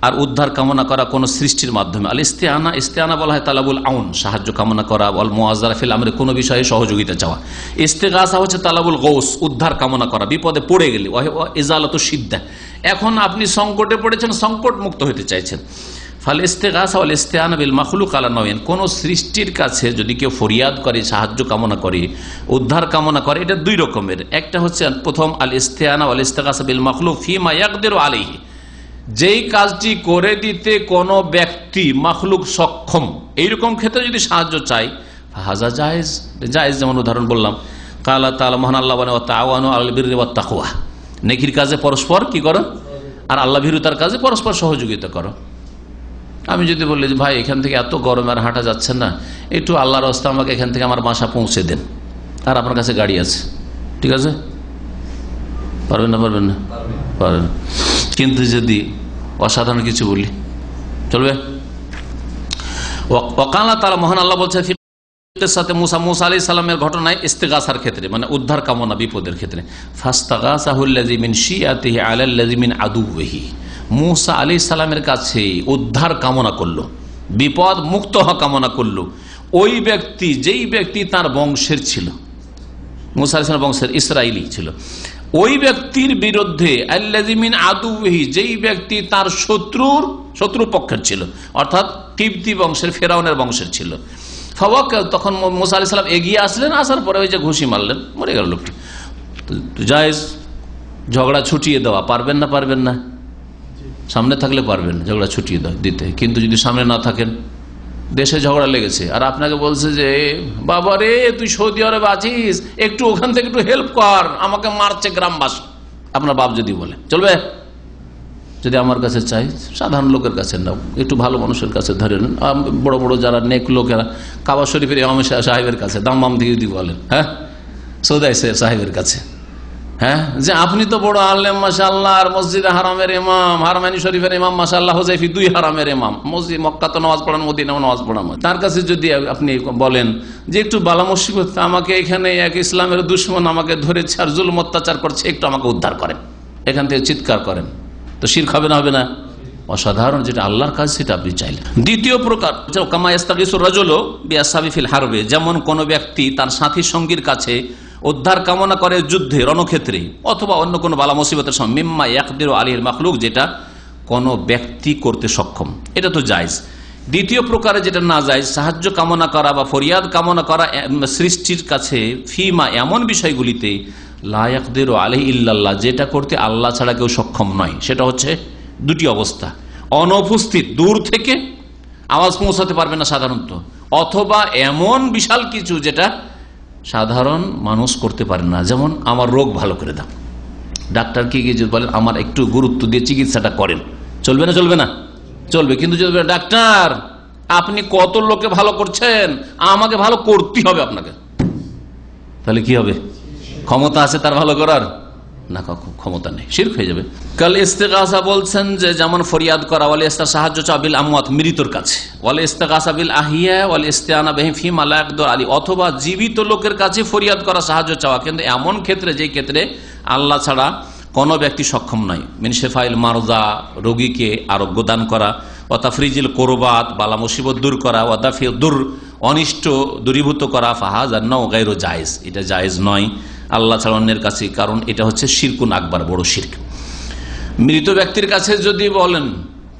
আর উদ্ধার কামনা করা কোন সৃষ্টির মাধ্যমে। আল ইস্তিআনা বলা হয় তালাবুল আউন, সাহায্য কামনা করা, ওয়াল মুআযারা ফিল আমরি, কোনো বিষয়ে সহযোগিতা চাওয়া। ইস্তিগাসা হচ্ছে তালাবুল গৌস, উদ্ধার কামনা করা, বিপদে পড়ে গেলে, ইজালাতু শিদ্দা, এখন আপনি সংকটে পড়েছেন, সংকট মুক্ত হতে চাইছেন। ফাল ইস্তিগাসা ওয়াল ইস্তিআনা বিল মাখলুক আলা নওয়াইন, কোন সৃষ্টির কাছে যদি কেউ ফরিয়াদ করে, সাহায্য কামনা করে, উদ্ধার কামনা করে, এটা দুই রকমের। একটা হচ্ছে প্রথম আল ইস্তিআনা ওয়াল ইস্তিগাসা বিল মাখলুক ফিমা ইয়াকদিরু আলাইহি, যেই কাজটি করে দিতে কোন ব্যক্তি মাখলুক সক্ষম, এইরকম ক্ষেত্রে যদি সাহায্য চাই, হাজা জায়েজ, যেমন উদাহরণ বললাম কালা তাআলা মহান আল্লাহ বলেন ওয়া তাআওয়ানু আলাল বিররি ওয়াত তাকওয়া, নেকির কাজে পরস্পর কি করো, আর আল্লাহ ভীরুতার কাজে পরস্পর সহযোগিতা করো। আমি যদি বলি যে ভাই এখান থেকে এত গরমে আর হাঁটা যাচ্ছে না, একটু আল্লাহর রাস্তা আমাকে এখান থেকে আমার বাসা পৌঁছে দেন, আর আপনার কাছে গাড়ি আছে, ঠিক আছে, পারবেন না? পারবেন না? পারবেন। কিন্তু যদি অসাধারণ কিছু বলি চলবে? ওয়াকালা তাআলা মহান আল্লাহ বলছে সাথে মুসা আলাইহিস সালামের ঘটনায় ইস্তিগাসার ক্ষেত্রে, মানে উদ্ধার কামনা বিপদের ক্ষেত্রে, ফাস্তাগাসাহুল্লাযী মিন শিয়াতিহি আলাল্লাযী মিন আদুওয়িহি, মুসা আলাইহিস সালামের কাছে উদ্ধার কামনা করলো, বিপদ মুক্ত হওয়া কামনা করলো ওই ব্যক্তি যেই ব্যক্তি তার বংশের ছিল, মুসা আলাইহিস সালামের বংশের ইসরাইলি ছিল, ওই ব্যক্তির বিরুদ্ধে আল্লাযী মিন আদুওয়িহি, যেই ব্যক্তি তার শত্রু পক্ষের ছিল, অর্থাৎ কিবতী বংশের, ফেরাউনের বংশের ছিল। তখন মুসা আলাইহিস সালাম এগিয়ে আসলেন, আসার পরে ওই যে ঘুষি মারলেন, মরে গেল লোকটি। জায়েজ ঝগড়া ছুটিয়ে দেওয়া, পারবেন না? পারবেন না? সামনে থাকলে পারবেন ঝগড়া ছুটিয়ে দিতে, কিন্তু যদি সামনে না থাকেন, দেশে ঝগড়া লেগেছে আর আপনাকে বলছে যে বাবা রে তুই সৌদি আরবে আছিস, একটু ওখান থেকে একটু হেল্প কর, আমাকে মারছে গ্রামবাসী, আপনার বাপ যদি বলে চলবে? যদি আমার কাছে চাই, সাধারণ লোকের কাছে নাও, একটু ভালো মানুষের কাছে ধরে নেন, বড় বড় যারা নেক লোকেরা, কাবা শরীফের ইমাম সাহেবের কাছে দাম দিয়ে যদি বলেন, হ্যাঁ, সৌদাই সাহেবের কাছে, হ্যাঁ, যে আপনি তো বড় আলেম মাশাআল্লাহ, আর মসজিদে হারামের ইমাম, হারমাইনি শরীফের ইমাম মাশাআল্লাহ, হুযাইফি 2 হারামের ইমাম, মসজিদ মক্কা তো নামাজ পড়ান, মদিনাও নামাজ পড়ান, তার কাছে যদি আপনি বলেন যে একটু বালা মুসিবত, আমাকে এখানে এক ইসলামের দুশমন আমাকে ধরেছে আর জুলুম অত্যাচার করছে, একটু আমাকে উদ্ধার করেন, এখান থেকে চিৎকার করেন, তো শিরক হবে না? হবে না? অসাধারণ, যেটা আল্লাহর কাজ সেটা আপনি চাইলেন। দ্বিতীয় প্রকার, কামা ইস্তাগিসুর রাজুলু বিআসহাবি ফিল হারবে, যেমন কোন ব্যক্তি তার সাথী সঙ্গীর কাছে উদ্ধার কামনা করে যুদ্ধে, রণক্ষেত্রে, অথবা অন্য কোনো বালা মুসিবতের সময়, মিম্মা ইয়াকদিরু আলাইহিল মাখলুক, যেটা কোনো ব্যক্তি করতে সক্ষম, এটা তো জায়েজ। দ্বিতীয় প্রকারে যেটা না জায়েজ, সাহায্য কামনা করা বা ফরিয়াদ কামনা করা সৃষ্টির কাছে, ফিমা এমন বিষয়গুলিতে, লা ইয়াকদিরু আলাইহি ইল্লাল্লাহ, যেটা করতে আল্লাহ ছাড়া কেউ সক্ষম নয়। সেটা হচ্ছে দুটি অবস্থা: অনুপস্থিত, দূর থেকে আওয়াজ পৌঁছাতে পারবে না সাধারণত, অথবা এমন বিশাল কিছু যেটা সাধারণ মানুষ করতে পারে না, যেমন আমার রোগ ভালো করে দাও, ডাক্তারকে গিয়ে যদি বলেন আমার একটু গুরুত্ব দিয়ে চিকিৎসাটা করেন, চলবে না? চলবে না? চলবে। কিন্তু যদি ডাক্তার আপনি কত লোকে ভালো করছেন, আমাকে ভালো করতে হবে আপনাকে, তাহলে কি হবে? ক্ষমতা আছে তার ভালো করার? না, ক্ষমতা নেই, শিরক হয়ে যাবে। কাল ইস্তেগাসা বলছেন যে যেমন ফরিয়াদ করা, ওয়াল ইস্তা সাহায্য চাওয়া বিল আমওয়াত, মৃতর কাছে, ওয়াল ইস্তেগাসা বিল আহিয়া ওয়াল ইস্তিআনা বিহিম ফিমা লা ইয়াকদিরু আলী, অথবা জীবিত লোকের কাছে ফরিয়াদ করা, সাহায্য চাওয়া, কিন্তু এমন ক্ষেত্রে যেই ক্ষেত্রে আল্লাহ ছাড়া কোনো ব্যক্তি সক্ষম নয়। মিন শিফাইল মারদা, রোগীকে আরোগ্য দান করা, ওয়া তাফরিজিল কুরবাত, বালা মুসিবত দূর করা, ওয়া দাফিউ দুর, অনিষ্ট দূরীভূত করা, ফাহাযা নাও গায়রু জায়েজ, এটা জায়েজ নয় আল্লাহ ছাড়া অন্যের কাছে, কারণ এটা হচ্ছে শিরকুন আকবার, বড় শিরক। মৃত ব্যক্তির কাছে যদি বলেন,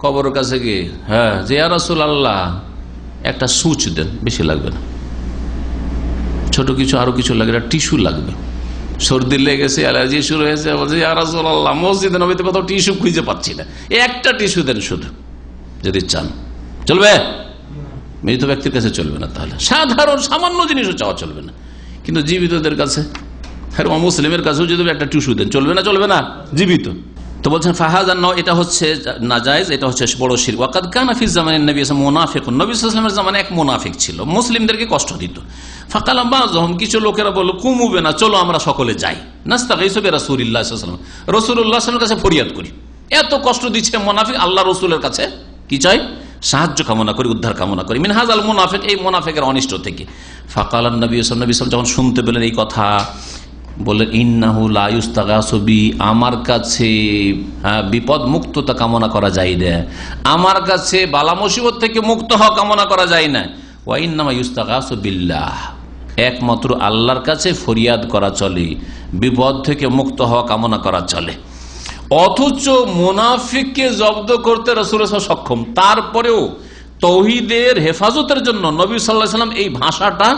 কবরের কাছে গিয়ে, হ্যাঁ যে ইয়া রাসূলুল্লাহ একটা সুচ দেন, বেশি লাগবে না, ছোট কিছু আরো কিছু লাগবে, টিস্যু লাগবে, সর্দি লেগেছে, অ্যালার্জি শুরু হয়েছে, বলছে ইয়া রাসূলুল্লাহ মসজিদে নববীতে কোথাও টিস্যু খুঁজে পাচ্ছি না, একটা টিস্যু দেন শুধু, যদি চান। চলবে? মৃত ব্যক্তির কাছে চলবে না। তাহলে সাধারণ সামান্য জিনিসও চাওয়া চলবে না, কিন্তু জীবিতদের কাছে, মুসলিমের কাছেও যদি একটা টিস্যু দেন, চলবে না? চলবে না? জীবিত তো বলছেন ফাহাজান নাও, এটা হচ্ছে নাজায়েজ, এটা হচ্ছে বড় শিরক। ওয়াকাদ কানা ফি জামানিন নবী মুনাফিকুন, নবী সাল্লাল্লাহু আলাইহি ওয়াসাল্লামের জামানে এক মুনাফিক ছিল, মুসলিমদেরকে কষ্ট দিত। ফাকালা বাযুহুম, কিছু লোকেরা বলল, কুমুবে না, চলো আমরা সকলে যাই, নাস্তাগীসু বিরাসূলিল্লাহি সাল্লাল্লাহু আলাইহি ওয়াসাল্লাম, রাসূলুল্লাহ সাল্লাল্লাহু আলাইহি ওয়াসাল্লামের কাছে ফরিয়াদ করি, এত কষ্ট দিচ্ছে মুনাফিক, আল্লাহ রাসূলের কাছে কি চাই? সাহায্য কামনা করি, উদ্ধার কামনা করি, মিন হাযাল মুনাফিক, এই মুনাফিকের অনিষ্ট থেকে। ফাকালান নবী সাল্লাল্লাহু আলাইহি ওয়াসাল্লাম, যখন শুনতে পেলেন এই কথা, বললেন ইন্নাহু লা ইউস্তাগাসু বি, আমার কাছে বিপদ মুক্ততা কামনা করা যায় না, আমার কাছে বালা মুসিবত থেকে মুক্ত হওয়া কামনা করা যায় না। ওয়া ইন্নামা ইউস্তাগাসু বিল্লাহ, একমাত্র আল্লাহর কাছে ফরিয়াদ করা চলে, বিপদ থেকে মুক্ত হওয়া কামনা করা চলে। অথচ মুনাফিককে জব্দ করতে রাসূল সক্ষম, তারপরেও তৌহিদের হেফাজতের জন্য নবী সাল্লাল্লাহু আলাইহি ওয়াসাল্লাম এই ভাষাটা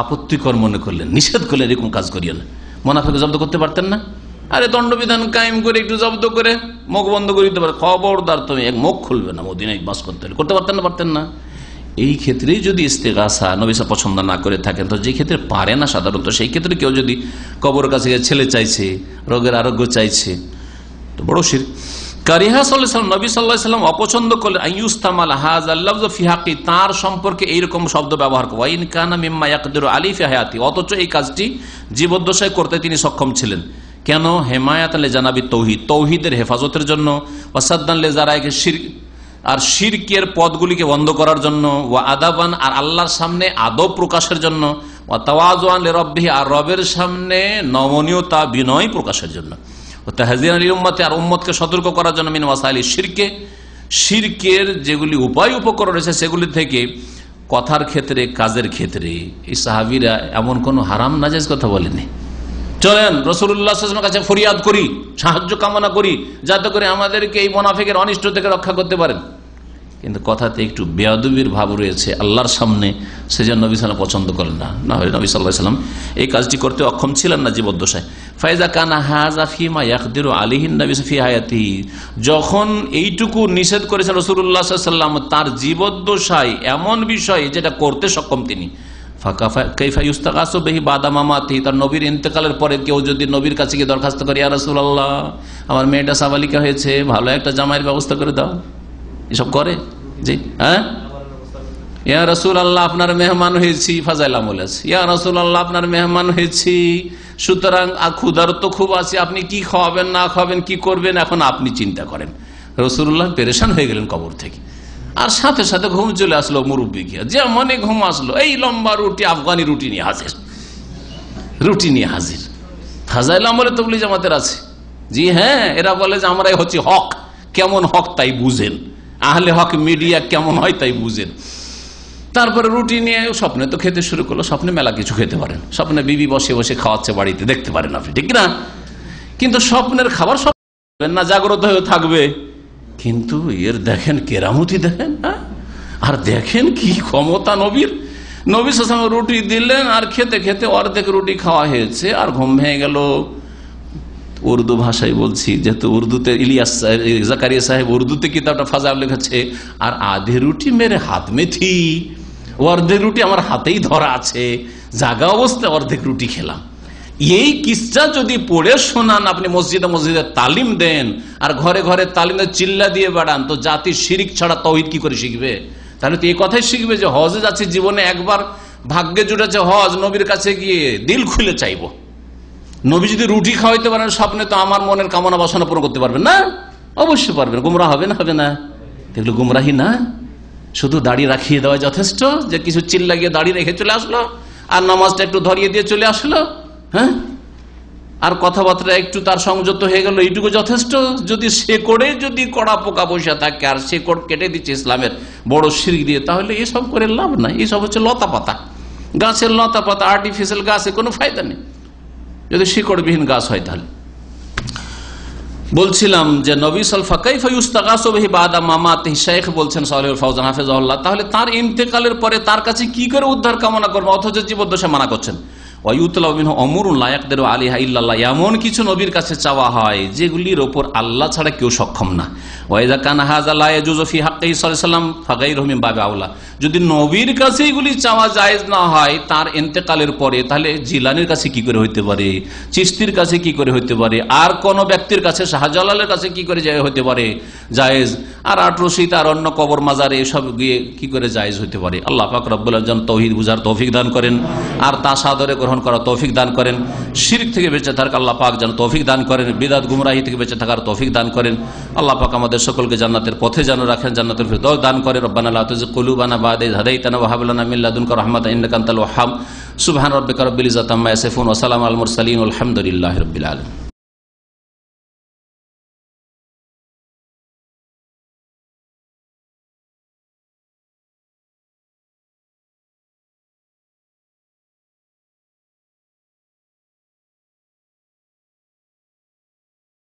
আপত্তিকর মনে করলেন, নিষেধ করলেন, এরকম কাজ করিও না। মুনাফিককে জব্দ করতে পারতেন না? আরে দণ্ডবিধান কায়েম করে একটু জব্দ করে মুখ বন্ধ করে দিতে পারে, খবরদার তুমি এক মুখ খুলবে না, মদিনায় বাস করতে পারতেন না? পারতেন না? এই ক্ষেত্রেই যদি ইস্তেগাসা নবী সাল্লাল্লাহু আলাইহি ওয়াসাল্লাম পছন্দ না করে থাকেন, তো যে ক্ষেত্রে পারে না সাধারণত, সেই ক্ষেত্রে কেউ যদি কবর কাছে ছেলে চাইছে, রোগের আরোগ্য চাইছে, তো বড় শিরক। কারিহা সাল্লাল্লাহু আলাইহি ওয়াসাল্লাম, নবী সাল্লাল্লাহু আলাইহি ওয়াসাল্লাম অপছন্দ করলেন আইয়ুস্তামাল হাযাল লাফজ ফি হাক্কি, তার সম্পর্কে এইরকম শব্দ ব্যবহার করা, ওয়া ইন কানা মিম্মা ইয়াকদিরু আলাইহি ফি হায়াতি, অথচ এই কাজটি জীবদ্দশায় করতে তিনি সক্ষম ছিলেন। কেন? হেমায়াতান লিজানাবি তাওহীদ, তাওহীদের হেফাজতের জন্য, ওয়াসাদ্দান লিজারাইকে শিরক, আর শিরকের পদগুলিকে বন্ধ করার জন্য, ওয়া আদাবান, আর আল্লাহর সামনে আদব প্রকাশের জন্য, ওয়া তাওয়াজুআন লিরাব্বিহি, আর রবের সামনে নমনীয়তা বিনয় প্রকাশের জন্য, ও তাহযীরান লিল উম্মতি, আর উম্মতকে সতর্ক করার জন্য, মিন ওয়াসাইলি শিরকে, শিরকের যেগুলি উপায় উপকরণ রয়েছে সেগুলি থেকে, কথার ক্ষেত্রে, কাজের ক্ষেত্রে এই সাহাবীরা এমন কোন হারাম নাজায়েজ কথা বলেনি। চলেন রাসূলুল্লাহ সাল্লাল্লাহু আলাইহি ওয়াসাল্লামের কাছে ফরিয়াদ করি, সাহায্য কামনা করি, যাতে করে আমাদেরকে এই মুনাফিকের অনিষ্ট থেকে রক্ষা করতে পারেন। কিন্তু কথাতে একটু বেয়াদবির ভাব রয়েছে আল্লাহর সামনে, সেজন্য নবী সাল্লাল্লাহু আলাইহি ওয়াসাল্লাম পছন্দ করেন না। না হলে নবী সাল্লাল্লাহু আলাইহি ওয়াসাল্লাম এই কাজটি করতে অক্ষম ছিলেন না জীবদ্দশায়। ফাইজা কানা হাযা ফিমা ইয়াকদিরু আলাইহি নবী ফি হায়াতিহি, যখন এইটুকু নিষেধ করেছেন রাসূলুল্লাহ সাল্লাল্লাহু আলাইহি ওয়াসাল্লাম তার জীবদ্দশায়, এমন বিষয় যেটা করতে সক্ষম তিনি, কাইফা ইউস্তাগাসু বিহি বাদা মামাতিহি, তার নবীর ইন্তেকালের পরে কেউ যদি নবীর কাছে গিয়ে দরখাস্ত করে, ইয়া রাসূলুল্লাহ আমার মেয়েটা সাবালিকা হয়েছে, ভালো একটা জামাইয়ের ব্যবস্থা করে দাও, এসব করে? জি হ্যাঁ, ইয়া রাসূলুল্লাহ আপনার মেহমান হয়েছি, ফাজাইল আমল আছে, ইয়া রাসূলুল্লাহ আপনার মেহমান হয়েছি, সুতরাং ক্ষুধার তো খুব আছে, আপনি কি খাওয়াবেন না খাওয়াবেন, কি করবেন এখন আপনি চিন্তা করেন। রাসূলুল্লাহ পেরেশান হয়ে গেলেন কবর থেকে, আর সাথে সাথে ঘুম চলে আসলো মুরব্বী গিয়া, যে মনে ঘুম আসলো, এই লম্বা রুটি, আফগানি রুটি নিয়ে হাজির, রুটি নিয়ে হাজির। ফাজাইল আমলে তাবলীগ জামাতের আছে। জি হ্যাঁ, এরা বলে যে আমরাই হচ্ছে হক, কেমন হক তাই বুঝেন, আহলে হক মিডিয়া কেমন হয় তাই বুঝেন। তারপরে রুটি নিয়ে স্বপ্নে তো খেতে শুরু করলো, স্বপ্নে মেলা কিছু খেতে পারেন, স্বপ্নে বিবি বসে বসে খাওয়াচ্ছে বাড়িতে, দেখতে পারেন আপনি, ঠিক না? কিন্তু স্বপ্নের খাবার স্বপ্ন না, জাগ্রত হয়ে থাকবে, কিন্তু এর দেখেন কেরামতি দেখেন, আর দেখেন কি ক্ষমতা নবীর। নবী সাল্লাল্লাহু আলাইহি ওয়াসাল্লাম রুটি দিলেন, আর খেতে খেতে অর্ধেক রুটি খাওয়া হয়েছে, আর ঘুম ভেঙে গেল। উর্দু ভাষায় বলছি, যেহেতু উর্দুতে ইলিয়াস জাকারিয়া সাহেব উর্দুতে কিতাবটা ফাজাইল লিখেছে, আর আধে রুটি মেরে হাত মে থি, অর্ধেক রুটি আমার হাতেই ধরা আছে, জাগা অবস্থায় অর্ধেক রুটি খেলাম। এই কিসসা যদি পড়ে শোনান, আপনি মসজিদে মসজিদে তালিম দেন, আর ঘরে ঘরে তালিমে চিল্লা দিয়ে বেড়ান, তো জাতি শিরিক ছাড়া তাওহীদ কি করে শিখবে? তাহলে তো এই কথাই শিখবে যে হজে যাচ্ছে, জীবনে একবার ভাগ্যে জুটেছে হজ, নবীর কাছে গিয়ে দিল খুলে চাইবো। নবী যদি রুটি খাওয়াইতে পারেন স্বপ্নে, তো আমার মনের কামনা বাসনা পূরণ করতে পারবেন না? অবশ্যই পারবেন। গুমরাহ হবে না? হবে না। এগুলো গুমরাহি না, শুধু দাড়ি রাখিয়ে দেওয়া যথেষ্ট, যে কিছু চিল্লা গিয়ে দাড়ি রেখে চলে আসলো, আর নামাজটা একটু ধরিয়ে দিয়ে চলে আসলো, হ্যাঁ, আর কথাবার্তা একটু তার সংযত হয়ে গেল, এইটুকু যথেষ্ট। যদি শেকড়ে যদি কড়া পোকা বসে থাকে, আর শেকড় কেটে দিচ্ছে ইসলামের বড় শিরক দিয়ে, তাহলে এসব করে লাভ নাই। এসব হচ্ছে লতা পাতা, গাছের লতা পাতা, আর্টিফিশিয়াল গাছে কোনো ফায়দা নেই যদি শিকড়বিহীন গাছ হয়। তাহলে বলছিলাম যে নবী সাল্লাল্লাহু আলাইহি ওয়াসাল্লাম শেখ বলছেন সালেহুল ফাওজান হাফেজাহুল্লাহ, তাহলে তার ইন্তেকালের পরে তার কাছে কি করে উদ্ধার কামনা করবো, অথচ জীবদ্দশা মানা করছেন। এমন কিছু নবীর কাছে চাওয়া হয় যেগুলির ওপর আল্লাহ ছাড়া কেউ সক্ষম না। যদি নবীর কাছে এগুলি চাওয়া জায়েজ না হয় তার ইন্তেকালের পরে, তাহলে জিলানির কাছে কি করে হইতে পারে, চিশতির কাছে কি করে হইতে পারে, আর কোন ব্যক্তির কাছে, শাহজালালের কাছে কি করে হইতে পারে জায়েজ, আর আটরশিত আর অন্য কবর মাজারে এসব গিয়ে কি করে জায়েজ হইতে পারে। আল্লাহ পাক রব্বুল আলামিন তাওহীদ বুঝার তৌফিক দান করেন, আর তা সাদরে গ্রহণ করার তৌফিক দান করেন। শিরক থেকে বেঁচে থাকার আল্লাহ পাক যেন তৌফিক দান করেন, বিদআত গুমরাহি থেকে বেঁচে থাকার তৌফিক দান করেন। আল্লাহ পাক আমাদের সকলকে জান্নাতের পথে যেন রাখেন, জান্নাতুল ফিরদাউস দান করেন। রব্বানা লা তুযিগ কুলুবানা বা'দা ইয হাদাইতানা ওয়া হাব লানা মিন লাদুনকা রাহমাতান ইন্নাকা আনতাল ওয়াহ্হাব। সুবহান রাব্বিকা রাব্বিল ইজ্জাতি আম্মা ইয়াসিফুন ওয়া সালামুন আলাল মুরসালিন ওয়া আলহামদুলিল্লাহি রাব্বিল আলামিন।